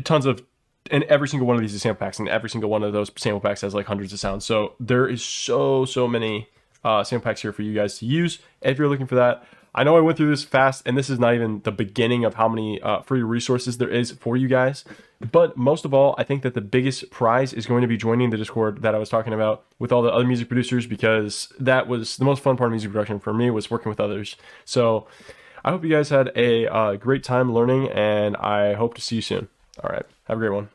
Tons of, and every single one of these is sample packs, and every single one of those sample packs has like hundreds of sounds. So there is so many sample packs here for you guys to use if you're looking for that. I know I went through this fast, and this is not even the beginning of how many free resources there is for you guys. But most of all, I think that the biggest prize is going to be joining the Discord that I was talking about with all the other music producers, because that was the most fun part of music production for me, was working with others. So I hope you guys had a great time learning, and I hope to see you soon. All right, have a great one.